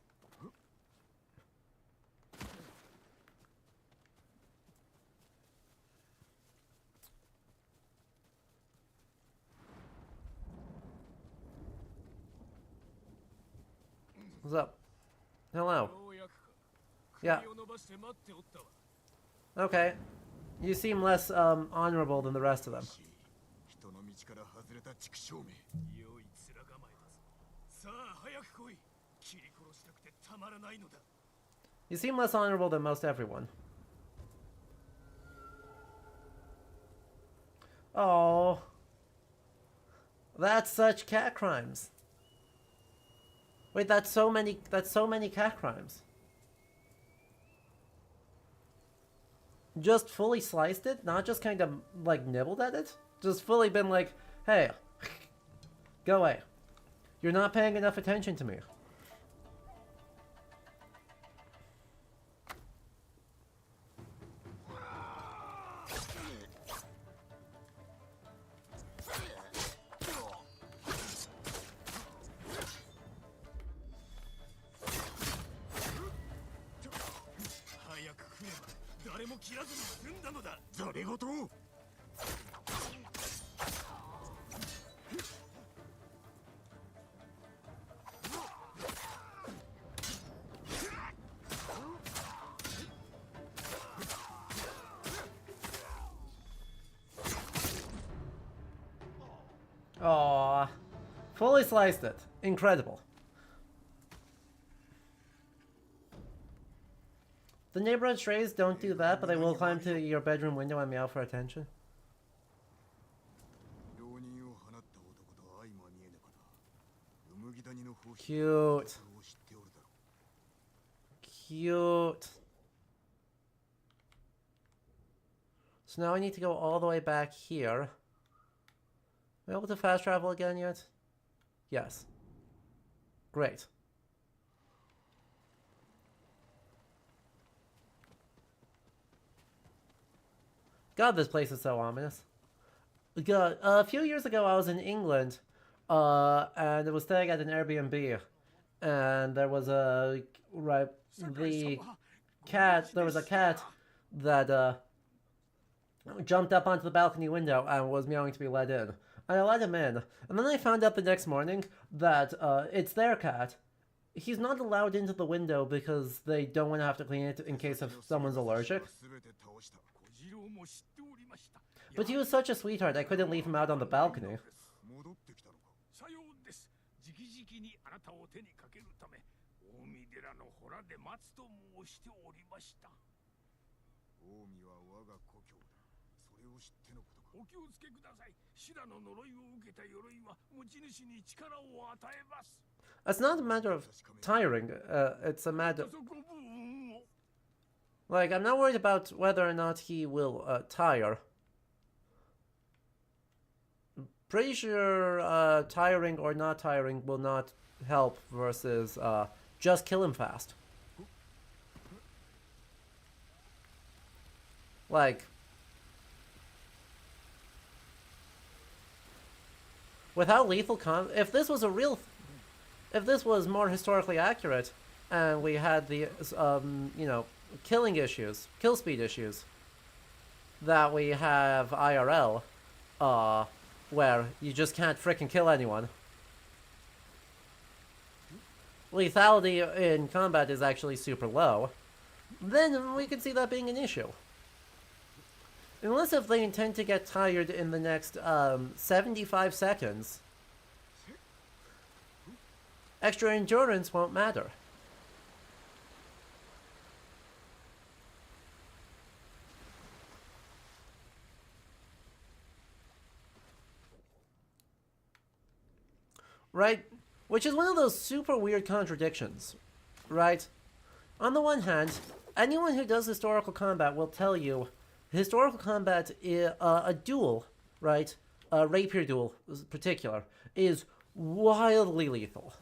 A: What's up? Hello. Yeah. Okay. You seem less honorable than the rest of them. You seem less honorable than most everyone. Oh. That's such cat crimes. Wait, that's so many cat crimes. Just fully sliced it? Not just kind of, like, nibbled at it? Just fully been like, hey, go away. You're not paying enough attention to me. Aww. Fully sliced it. Incredible. The neighborhood strays don't do that, but they will climb to your bedroom window and meow for attention. Cute. Cute. So now I need to go all the way back here. Am I able to fast travel again yet? Yes. Great. God, this place is so ominous. God, a few years ago I was in England, and I was staying at an Airbnb, and there was a cat that jumped up onto the balcony window and was meowing to be let in. And I let him in, and then I found out the next morning that it's their cat. He's not allowed into the window because they don't want to have to clean it in case if someone's allergic. But he was such a sweetheart, I couldn't leave him out on the balcony. It's not a matter of tiring, it's a matter of... Like, I'm not worried about whether or not he will tire. Pretty sure tiring or not tiring will not help versus just kill him fast. Like... With how lethal if this was a real... if this was more historically accurate, and we had the, you know, killing issues, kill speed issues, that we have IRL, where you just can't frickin' kill anyone. Lethality in combat is actually super low. Then we could see that being an issue. Unless if they intend to get tired in the next 75 seconds, extra endurance won't matter. Right? Which is one of those super weird contradictions, right? On the one hand, anyone who does historical combat will tell you historical combat, a duel, right? A rapier duel in particular, is wildly lethal.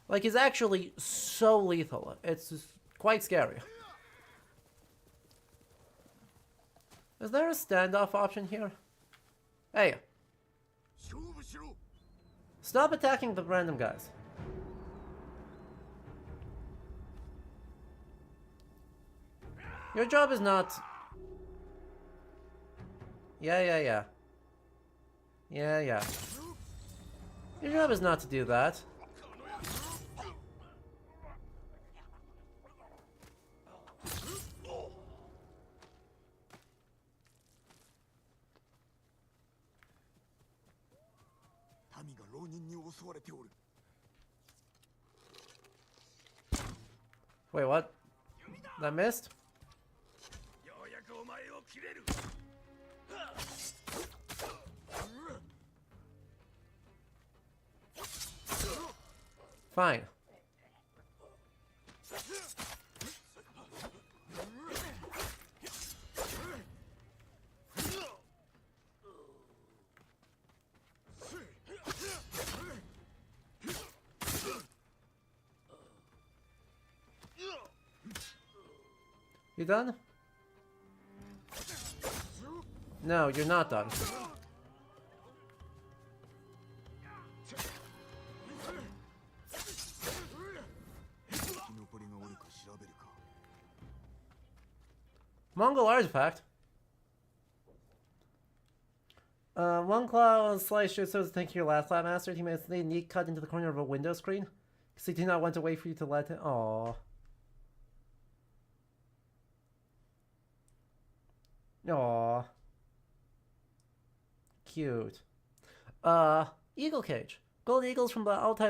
A: Like, it's actually so lethal. It's just quite scary. Is there a standoff option here? Hey. Stop attacking the random guys. Your job is not... Yeah. Your job is not to do that. Wait, what? That missed? Fine. You done? No, you're not done. Mongol artifact. One claw on slice just so to thank your last lab master. He made a neat cut into the corner of a window screen. Because he did not want to wait for you to let him. Aww. Aww. Cute. Eagle cage. Gold eagles from the Altai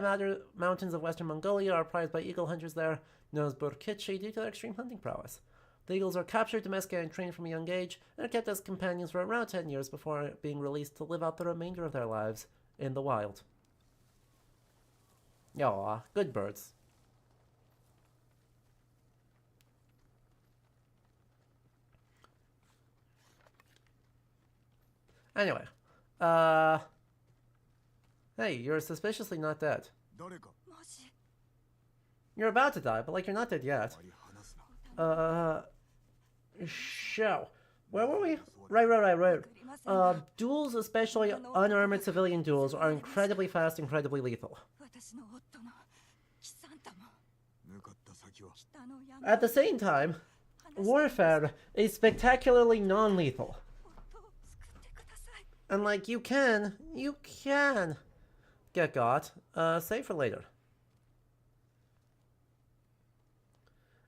A: Mountains of Western Mongolia are prized by eagle hunters there, known as Burkitchi, due to their extreme hunting prowess. The eagles are captured, domesticated, and trained from a young age, and are kept as companions for around 10 years before being released to live out the remainder of their lives in the wild. Aw, good birds. Anyway, hey, you're suspiciously not dead. You're about to die, but like you're not dead yet. Show. Where were we? Right. Duels, especially unarmored civilian duels, are incredibly fast, incredibly lethal. At the same time, warfare is spectacularly non-lethal. And like, you can get got, save for later.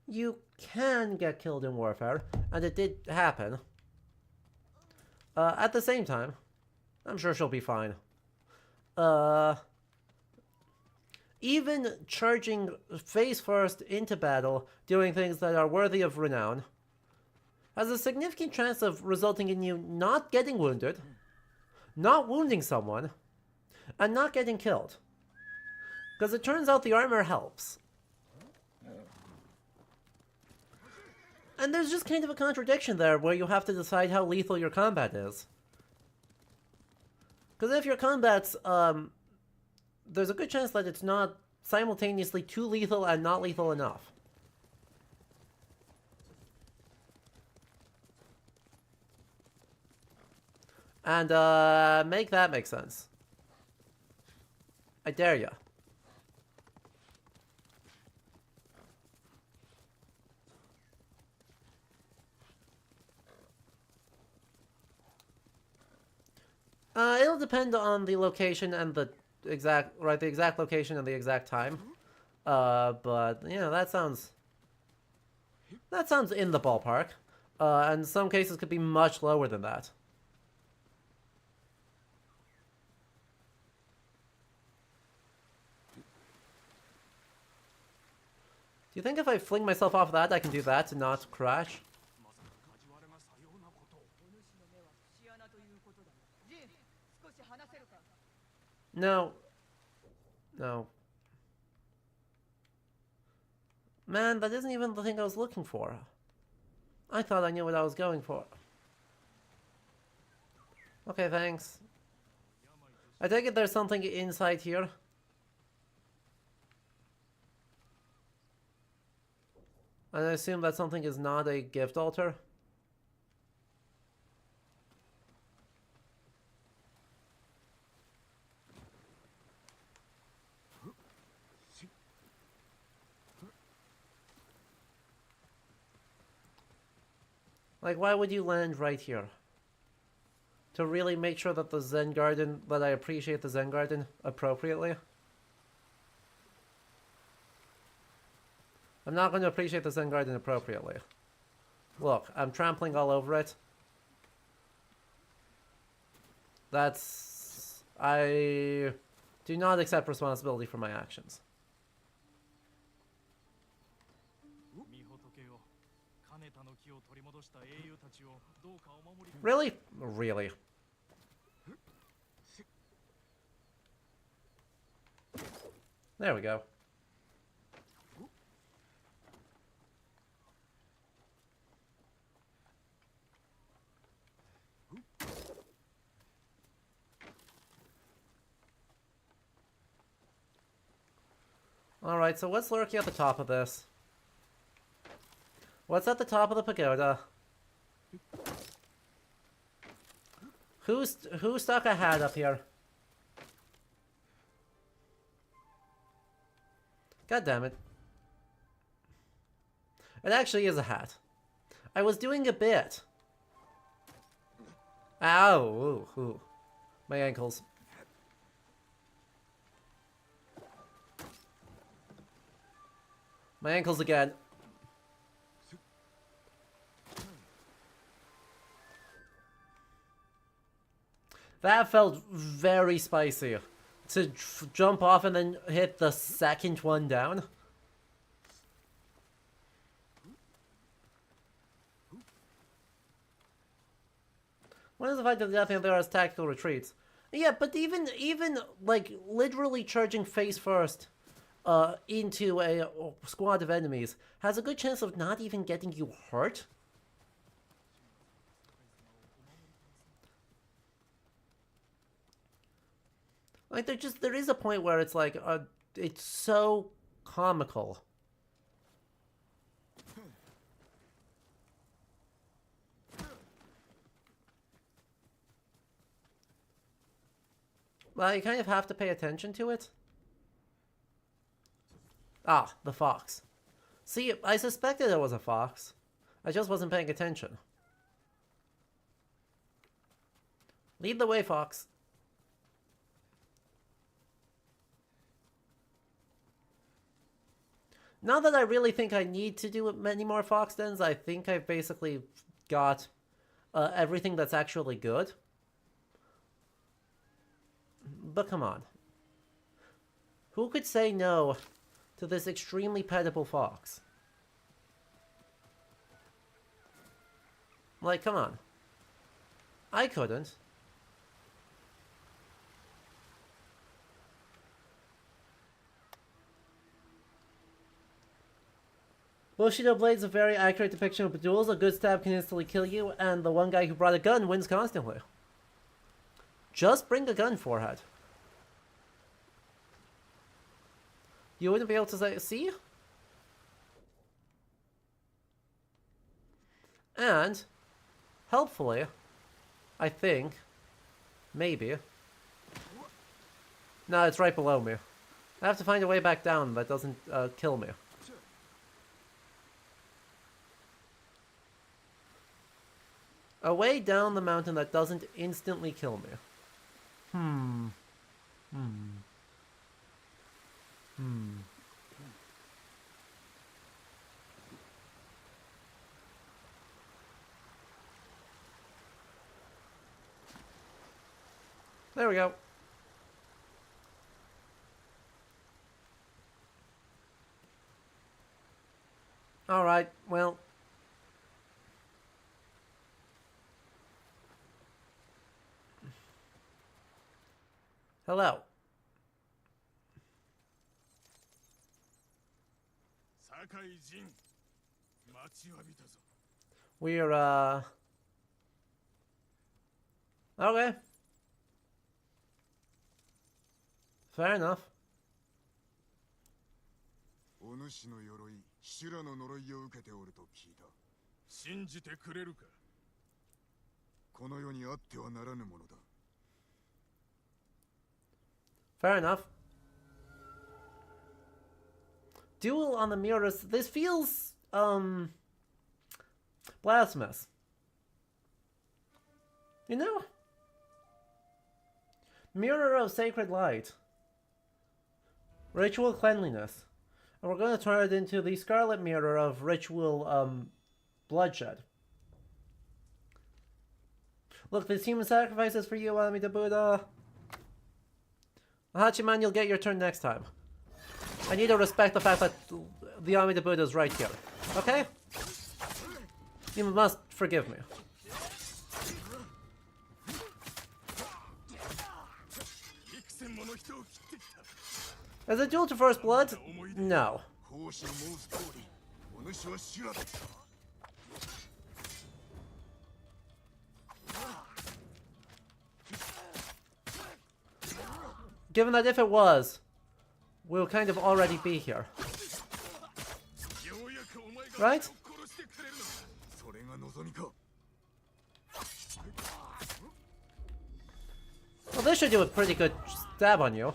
A: You can get killed in warfare, and it did happen. At the same time, I'm sure she'll be fine. Even charging face first into battle, doing things that are worthy of renown, has a significant chance of resulting in you not getting wounded, not wounding someone, and not getting killed. Because it turns out the armor helps. And there's just kind of a contradiction there where you have to decide how lethal your combat is. Because if your combat's, there's a good chance that it's not simultaneously too lethal and not lethal enough. And, make that make sense. I dare ya. It'll depend on the location and the exact location and the exact time. But you know, that sounds in the ballpark. And some cases could be much lower than that. Do you think if I fling myself off that, I can do that to not crash? No. No. Man, that isn't even the thing I was looking for. I thought I knew what I was going for. Okay, thanks. I take it there's something inside here. And I assume that something is not a gift altar. Like, why would you land right here? To really make sure that the Zen Garden, that I appreciate the Zen Garden appropriately? I'm not going to appreciate the Zen Garden appropriately. Look, I'm trampling all over it. That's... I do not accept responsibility for my actions. Really? Really? There we go. Alright, so what's lurking at the top of this? What's at the top of the pagoda? Who stuck a hat up here? God damn it. It actually is a hat. I was doing a bit. Ow. Ooh, ooh. My ankles. My ankles again. That felt very spicy. To jump off and then hit the second one down. What is the fact that definitely there are tactical retreats? Yeah, but even like literally charging face first into a squad of enemies has a good chance of not even getting you hurt. Like there is a point where it's like it's so comical. Well, you kind of have to pay attention to it. Ah, the fox. See, I suspected it was a fox. I just wasn't paying attention. Lead the way, fox. Not that I really think I need to do many more fox dens. I think I've basically got everything that's actually good. But come on. Who could say no to this extremely petible fox? Like, come on. I couldn't. Bushido Blade's a very accurate depiction of duels. A good stab can instantly kill you, and the one guy who brought a gun wins constantly. Just bring a gun, forehead. You wouldn't be able to say, see? And, helpfully, I think, maybe, No, it's right below me. I have to find a way back down that doesn't kill me. A way down the mountain that doesn't instantly kill me. There we go. Alright, well. Hello. We're, okay. Fair enough.
C: お主の鎧、修羅の呪いを受けておると聞いた。
F: 信じてくれるか。
C: この世にあってはならぬものだ。
A: Fair enough. Duel on the mirrors. This feels, blasphemous. You know? Mirror of Sacred Light. Ritual Cleanliness. And we're going to turn it into the Scarlet Mirror of Ritual, Bloodshed. Look, this human sacrifices for you, Amida Buddha. Hachiman, you'll get your turn next time. I need to respect the fact that the Amida Buddha is right here. Okay? You must forgive me. As a duel to first blood? No. Given that if it was, we'll kind of already be here. Right? Well, this should do a pretty good stab on you.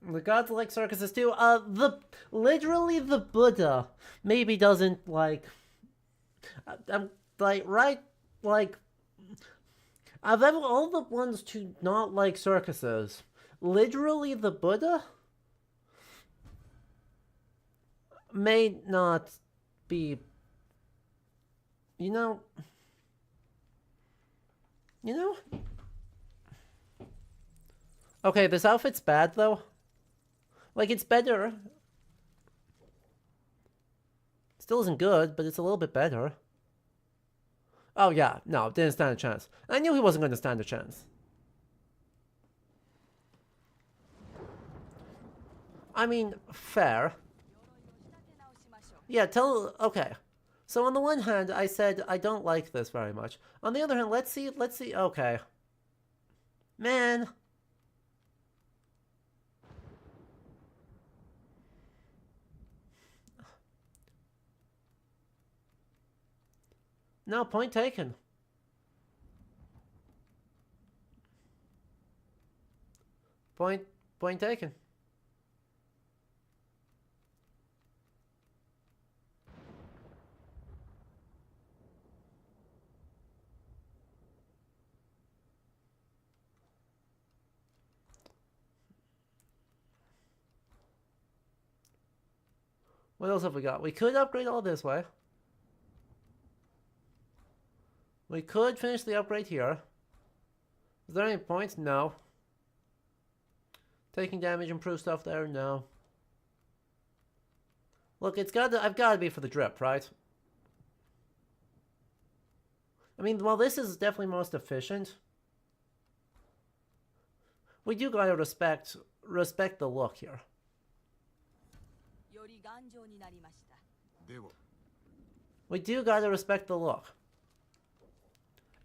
A: The gods like circuses too. Literally the Buddha maybe doesn't like. I'm like right like. Of all the ones to not like circuses, literally the Buddha may not be. You know. Okay, this outfit's bad though. Like, it's better. Still isn't good, but it's a little bit better. Oh, yeah. No, didn't stand a chance. I knew he wasn't going to stand a chance. I mean, fair. Yeah, okay. So on the one hand, I said I don't like this very much. On the other hand, let's see. Okay. Man. No, point taken. Point taken. What else have we got? We could upgrade all this way. We could finish the upgrade here. Is there any points? No. Taking damage, improve stuff there? No. Look, I've got to be for the drip, right? I mean, while this is definitely most efficient, we do gotta respect the look here. We do gotta respect the look.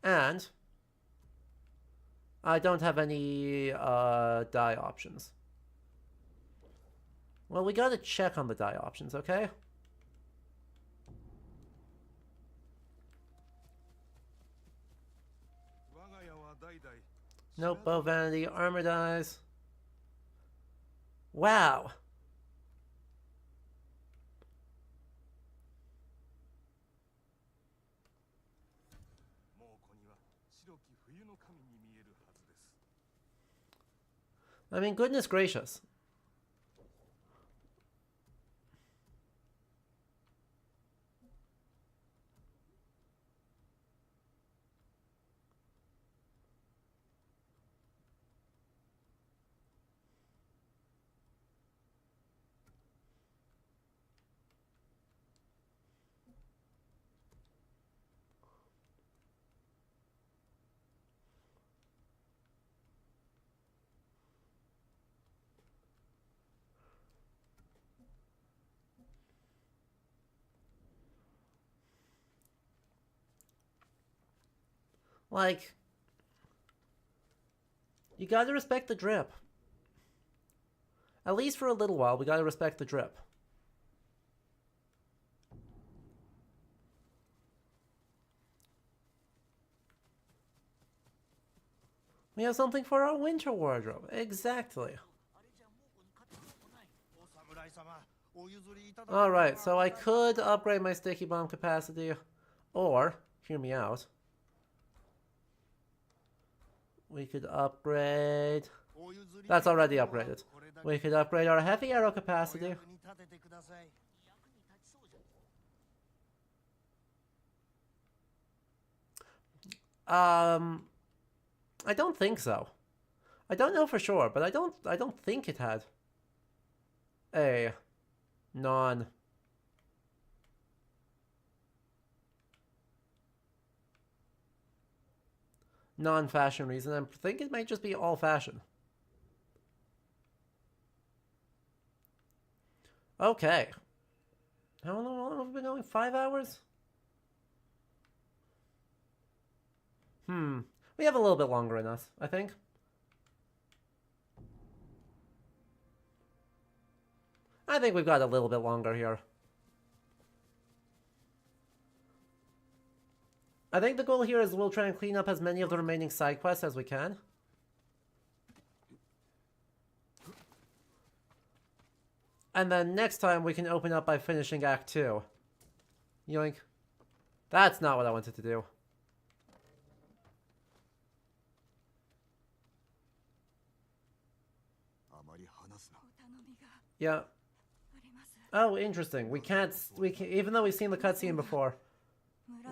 A: And I don't have any dye options. Well, we gotta check on the die options, okay? Nope, bow vanity, armor dies. Wow. I mean, goodness gracious. Like, you gotta respect the drip. At least for a little while, we gotta respect the drip. We have something for our winter wardrobe. Exactly. Alright, so I could upgrade my sticky bomb capacity, or, hear me out, we could upgrade... That's already upgraded. We could upgrade our heavy arrow capacity. I don't think so. I don't know for sure, but I don't think it had a non-fashion reason. I think it might just be all fashion. Okay. How long have we been going? 5 hours? We have a little bit longer in us, I think. I think we've got a little bit longer here. I think the goal here is we'll try and clean up as many of the remaining side quests as we can. And then next time we can open up by finishing Act 2. Yoink. That's not what I wanted to do. Yeah. Oh, interesting. We can't, even though we've seen the cutscene before,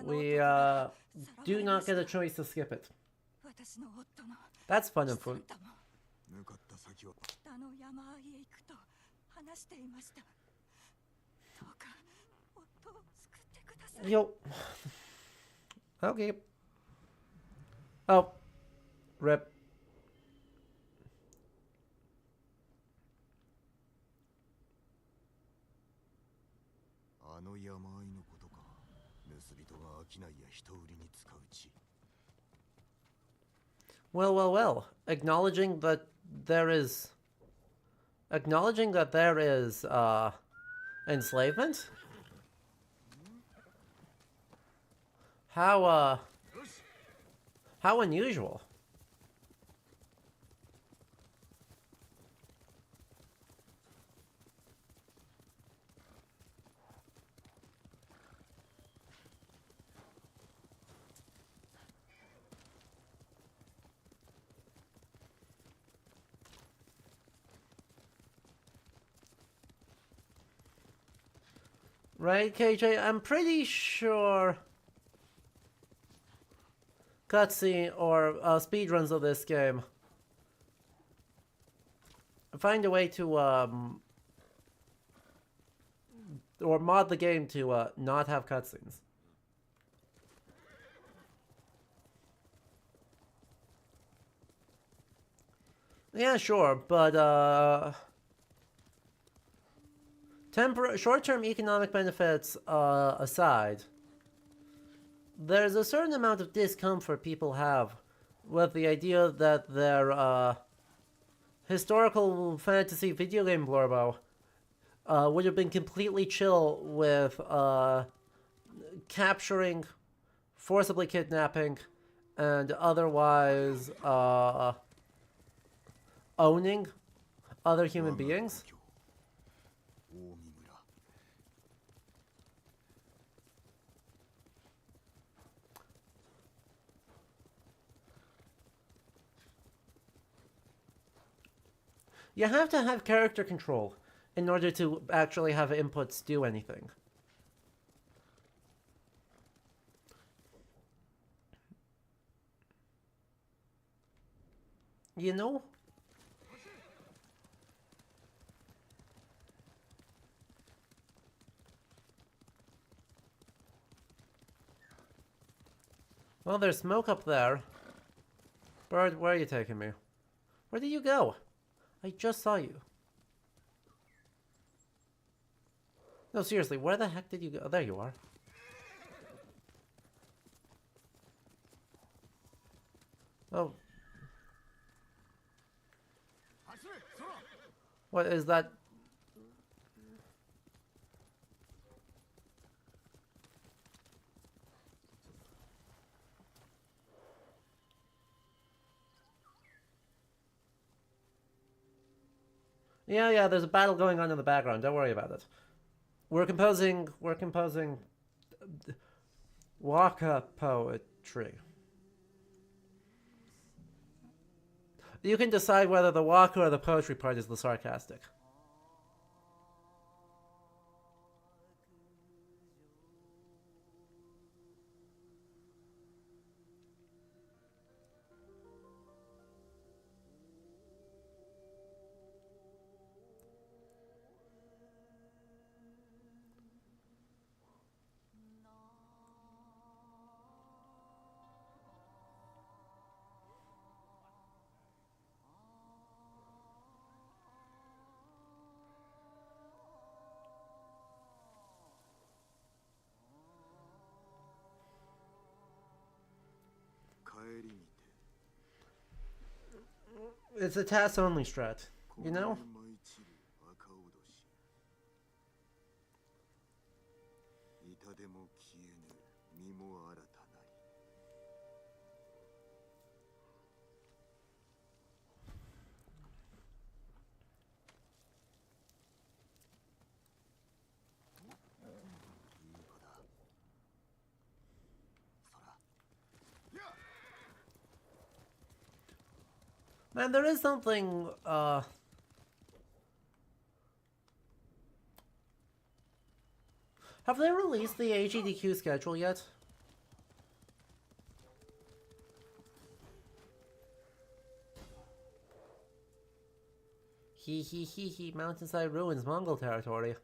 A: we do not get a choice to skip it. That's fun and fun. Yo. Okay. Oh. Rip. Well, well, well. Acknowledging that there is enslavement? How unusual. Right, KJ? I'm pretty sure cutscene or speedruns of this game find a way to or mod the game to not have cutscenes. Yeah, sure, but short-term economic benefits aside, there's a certain amount of discomfort people have with the idea that their historical fantasy video game blurbo would have been completely chill with capturing, forcibly kidnapping, and otherwise owning other human beings. You have to have character control in order to actually have inputs do anything. You know? Well, there's smoke up there. Bird, where are you taking me? Where did you go? I just saw you. No, seriously, where the heck did you go? Oh, there you are. Oh. What is that? Yeah, there's a battle going on in the background. Don't worry about it. We're composing waka poetry. You can decide whether the waka or the poetry part is the sarcastic. It's a task-only strat, you know? Man, there is something, have they released the AGDQ schedule yet? He, Mountainside Ruins, Mongol territory.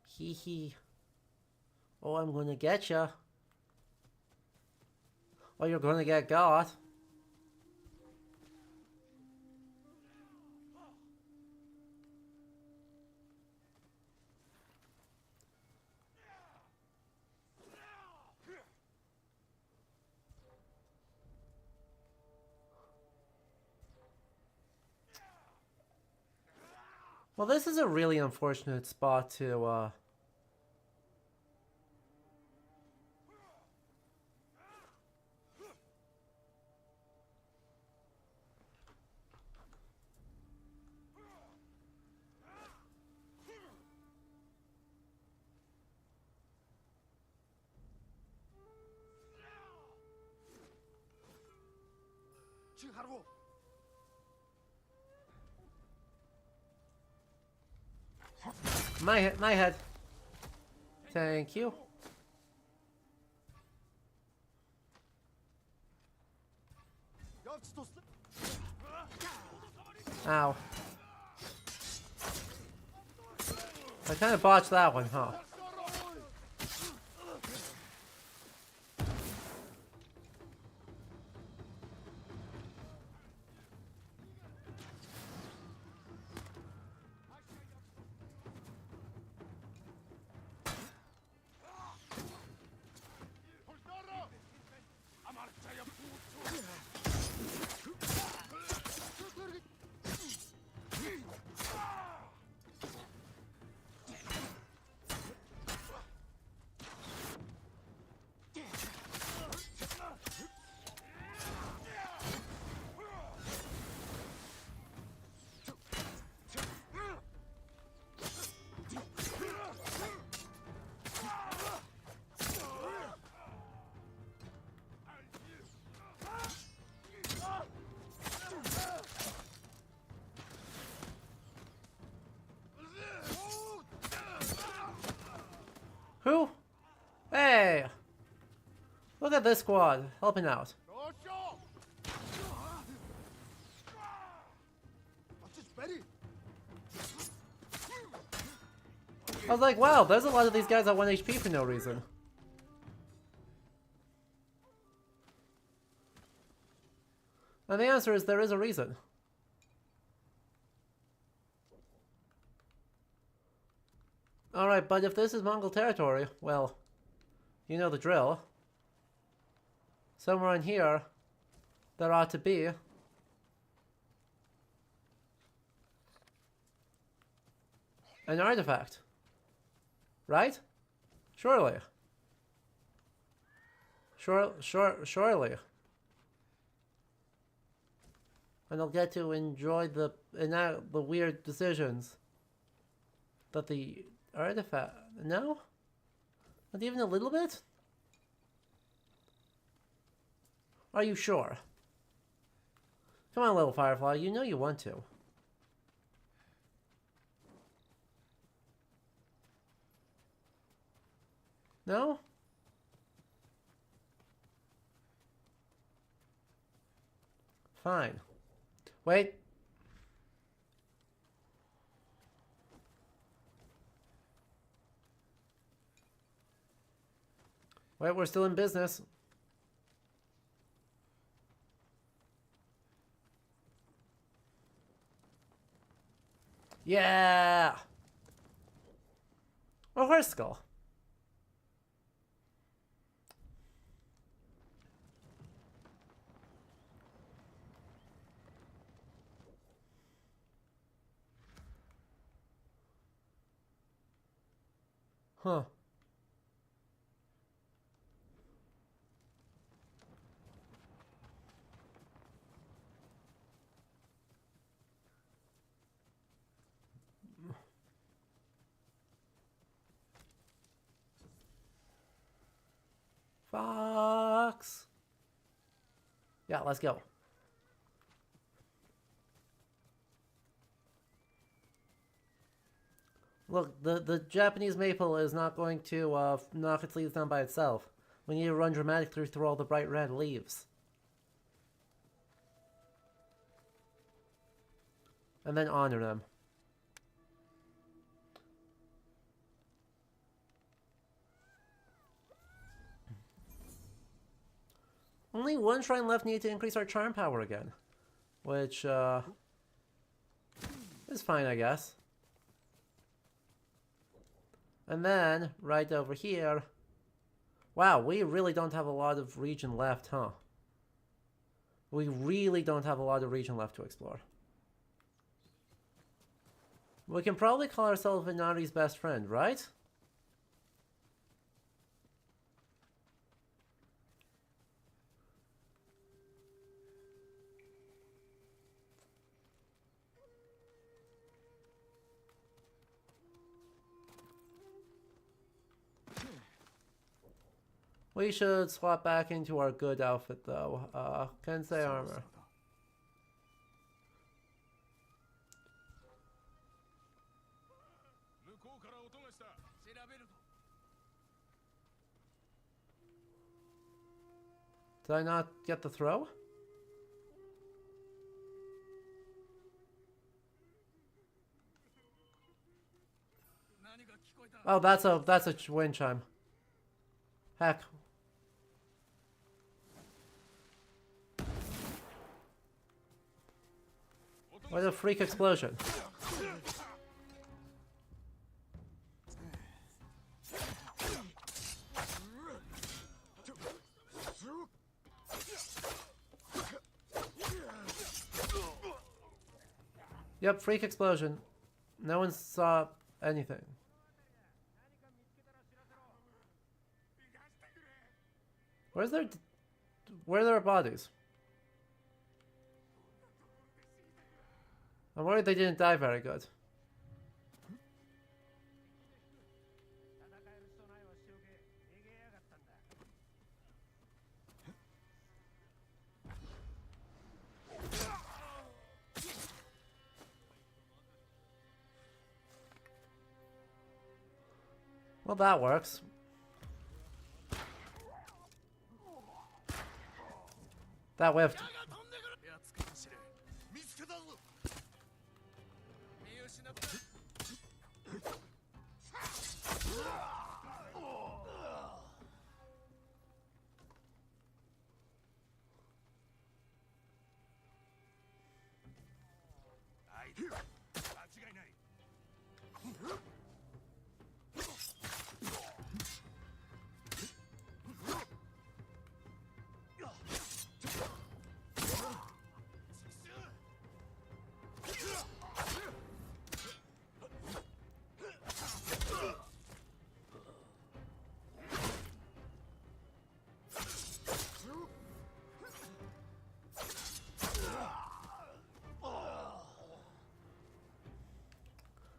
A: He. Oh, I'm gonna get ya. Oh, you're gonna get got. Well, this is a really unfortunate spot to, My head. Thank you. Ow. I kind of botched that one, huh? Hey! Look at this squad helping out. I was like, wow, there's a lot of these guys at 1 HP for no reason. And the answer is there is a reason. Alright, but if this is Mongol territory, well, you know the drill. Somewhere in here, there ought to be an artifact. Right? Surely. Surely. And I'll get to enjoy the weird decisions that the artifact... No? Not even a little bit? Are you sure? Come on, little Firefly, you know you want to. No? Fine. Wait. Wait, we're still in business. Yeah! A horse skull. Huh. Fox. Yeah, let's go. Look, the Japanese maple is not going to knock its leaves down by itself. We need to run dramatically through all the bright red leaves. And then honor them. Only one shrine left needed to increase our charm power again. Which, is fine, I guess. And then, right over here... Wow, we really don't have a lot of region left, huh? We really don't have a lot of region left to explore. We can probably call ourselves Inari's best friend, right? We should swap back into our good outfit, though. Kensei armor. Did I not get the throw? Oh, that's a wind chime. Heck. What a freak explosion. Yep, freak explosion. No one saw anything. Where are their bodies? I'm worried they didn't die very good. Well, that works. That whiffed.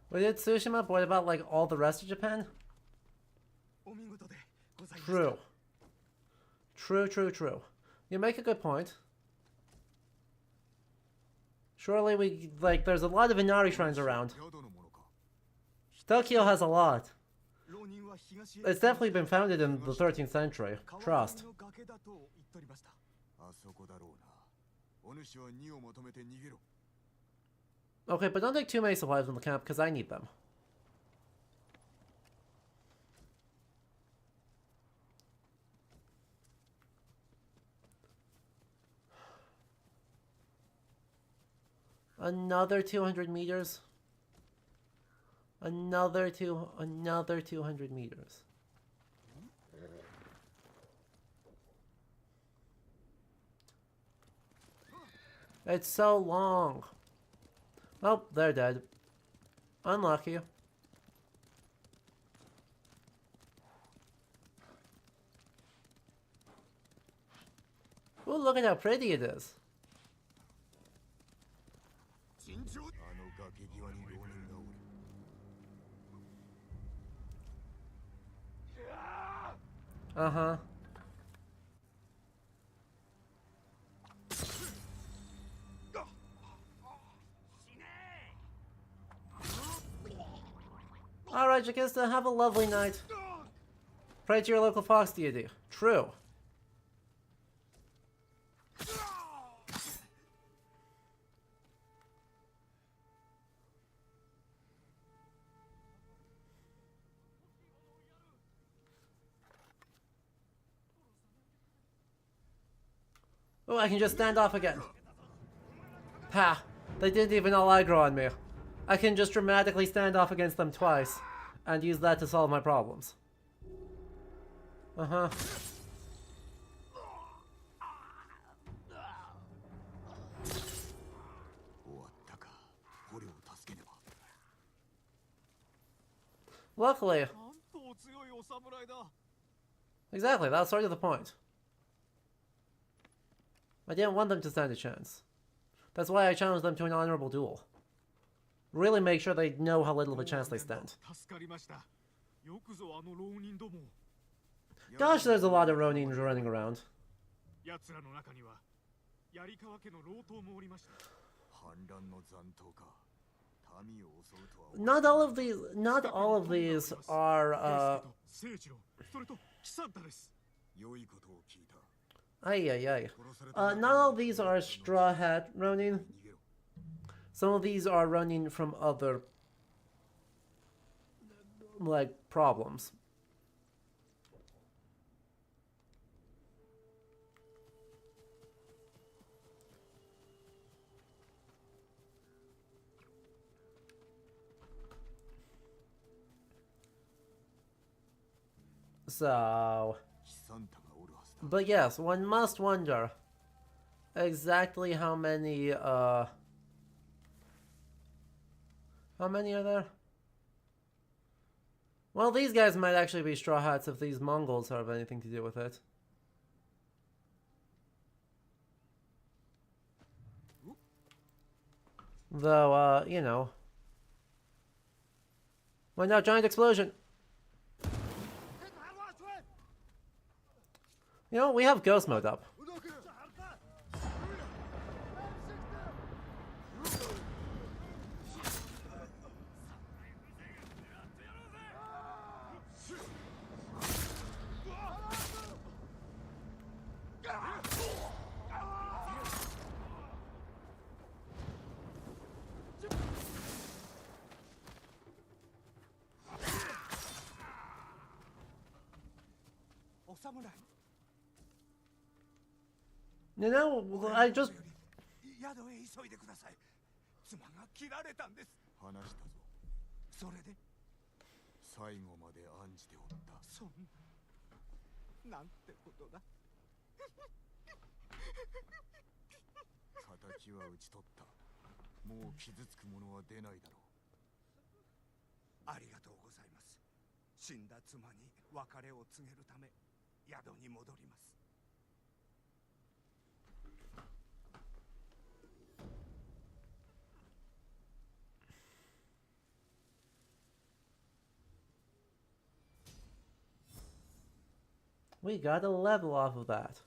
A: We did Tsushima, but what about like all the rest of Japan? True. True. You make a good point. Surely we, like, there's a lot of Inari shrines around. Tokyo has a lot. It's definitely been founded in the 13th century. Trust. Okay, but don't take too many supplies from the camp, because I need them. Another 200 meters. Another 200 meters. It's so long. Oh, they're dead. Unlucky. Ooh, look at how pretty it is. Uh-huh. Alright, Jakista, have a lovely night. Pray to your local fox deity. True. Oh, I can just stand off again. Ha! They didn't even all aggro on me. I can just dramatically stand off against them twice, and use that to solve my problems. Uh-huh. Luckily. Exactly, that's sort of the point. I didn't want them to stand a chance. That's why I challenged them to an honorable duel. Really make sure they know how little of a chance they stand. Gosh, there's a lot of Ronins running around. Not all of these are, not all of these are Straw Hat Ronin. Some of these are Ronin from other, like, problems. So, but yes, one must wonder exactly how many are there? Well, these guys might actually be Straw Hats if these Mongols have anything to do with it. Though, you know. Why not giant explosion? You know, we have ghost mode up. You know, I just...
C: 宿へ急いでください。妻が切られたんです。話したぞ。それで最後まで案じておった。そんな、なんてことだ。敵は討ち取った。もう傷つくものは出ないだろう。ありがとうございます。死んだ妻に別れを告げるため宿に戻ります。
A: We got a level off of that.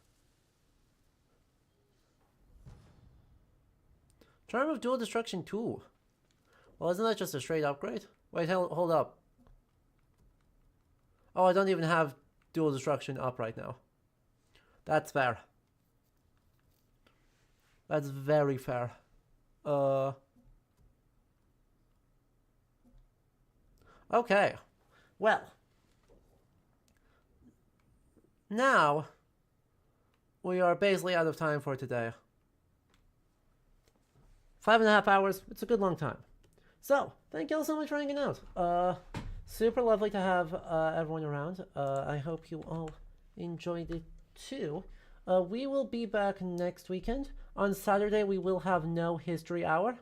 A: Charm of Dual Destruction 2. Well, isn't that just a straight upgrade? Wait, hold up. Oh, I don't even have Dual Destruction up right now. That's fair. That's very fair. Okay. Well. Now, we are basically out of time for today. 5.5 hours, it's a good long time. So, thank you all so much for hanging out. Super lovely to have everyone around. I hope you all enjoyed it too. We will be back next weekend. On Saturday, we will have no History Hour.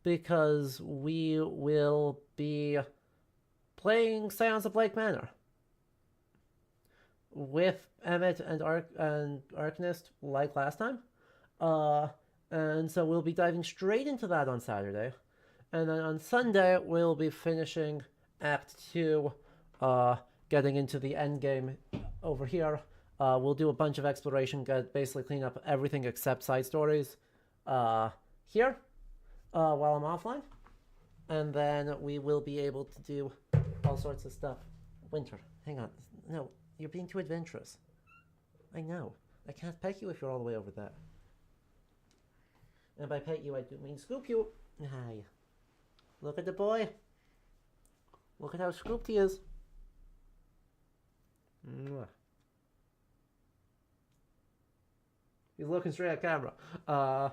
A: Because we will be playing Scions of Blake Manor. With Emmett and Arcanist, like last time. And so we'll be diving straight into that on Saturday. And then on Sunday, we'll be finishing Act 2, getting into the end game over here. We'll do a bunch of exploration, basically clean up everything except side stories here while I'm offline. And then we will be able to do all sorts of stuff. Winter, hang on. No, you're being too adventurous. I know. I can't pet you if you're all the way over there. And by pet you, I do mean scoop you. Hi. Look at the boy. Look at how scooped he is. Mwah. He's looking straight at camera. Yeah,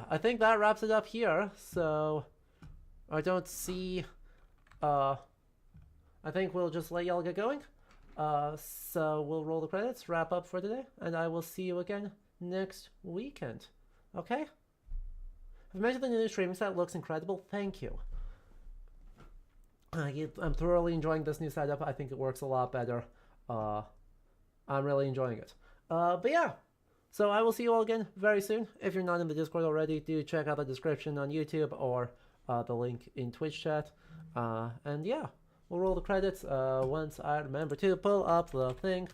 A: I think that wraps it up here. So, I don't see... I think we'll just let y'all get going. So we'll roll the credits, wrap up for today, and I will see you again next weekend. Okay? I've mentioned the new streaming set looks incredible. Thank you. I'm thoroughly enjoying this new setup. I think it works a lot better. I'm really enjoying it. But yeah. So I will see you all again very soon. If you're not in the Discord already, do check out the description on YouTube or the link in Twitch chat. And yeah. We'll roll the credits once I remember to pull up the thing.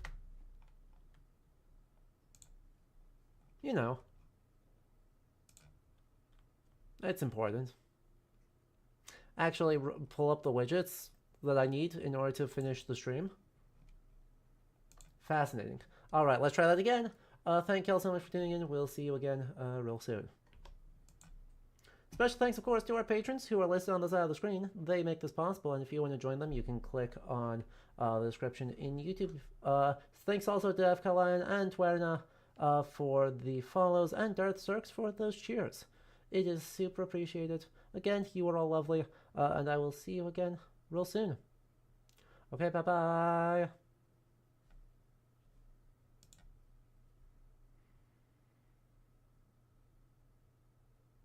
A: You know. It's important. Actually, pull up the widgets that I need in order to finish the stream. Fascinating. Alright, let's try that again. Thank you all so much for tuning in. We'll see you again real soon. Special thanks, of course, to our patrons who are listed on the side of the screen. They make this possible, and if you want to join them, you can click on the description in YouTube. Thanks also to FK Lion and Twerna for the follows, and Darth Cirques for those cheers. It is super appreciated. Again, you are all lovely, and I will see you again real soon. Okay, bye-bye.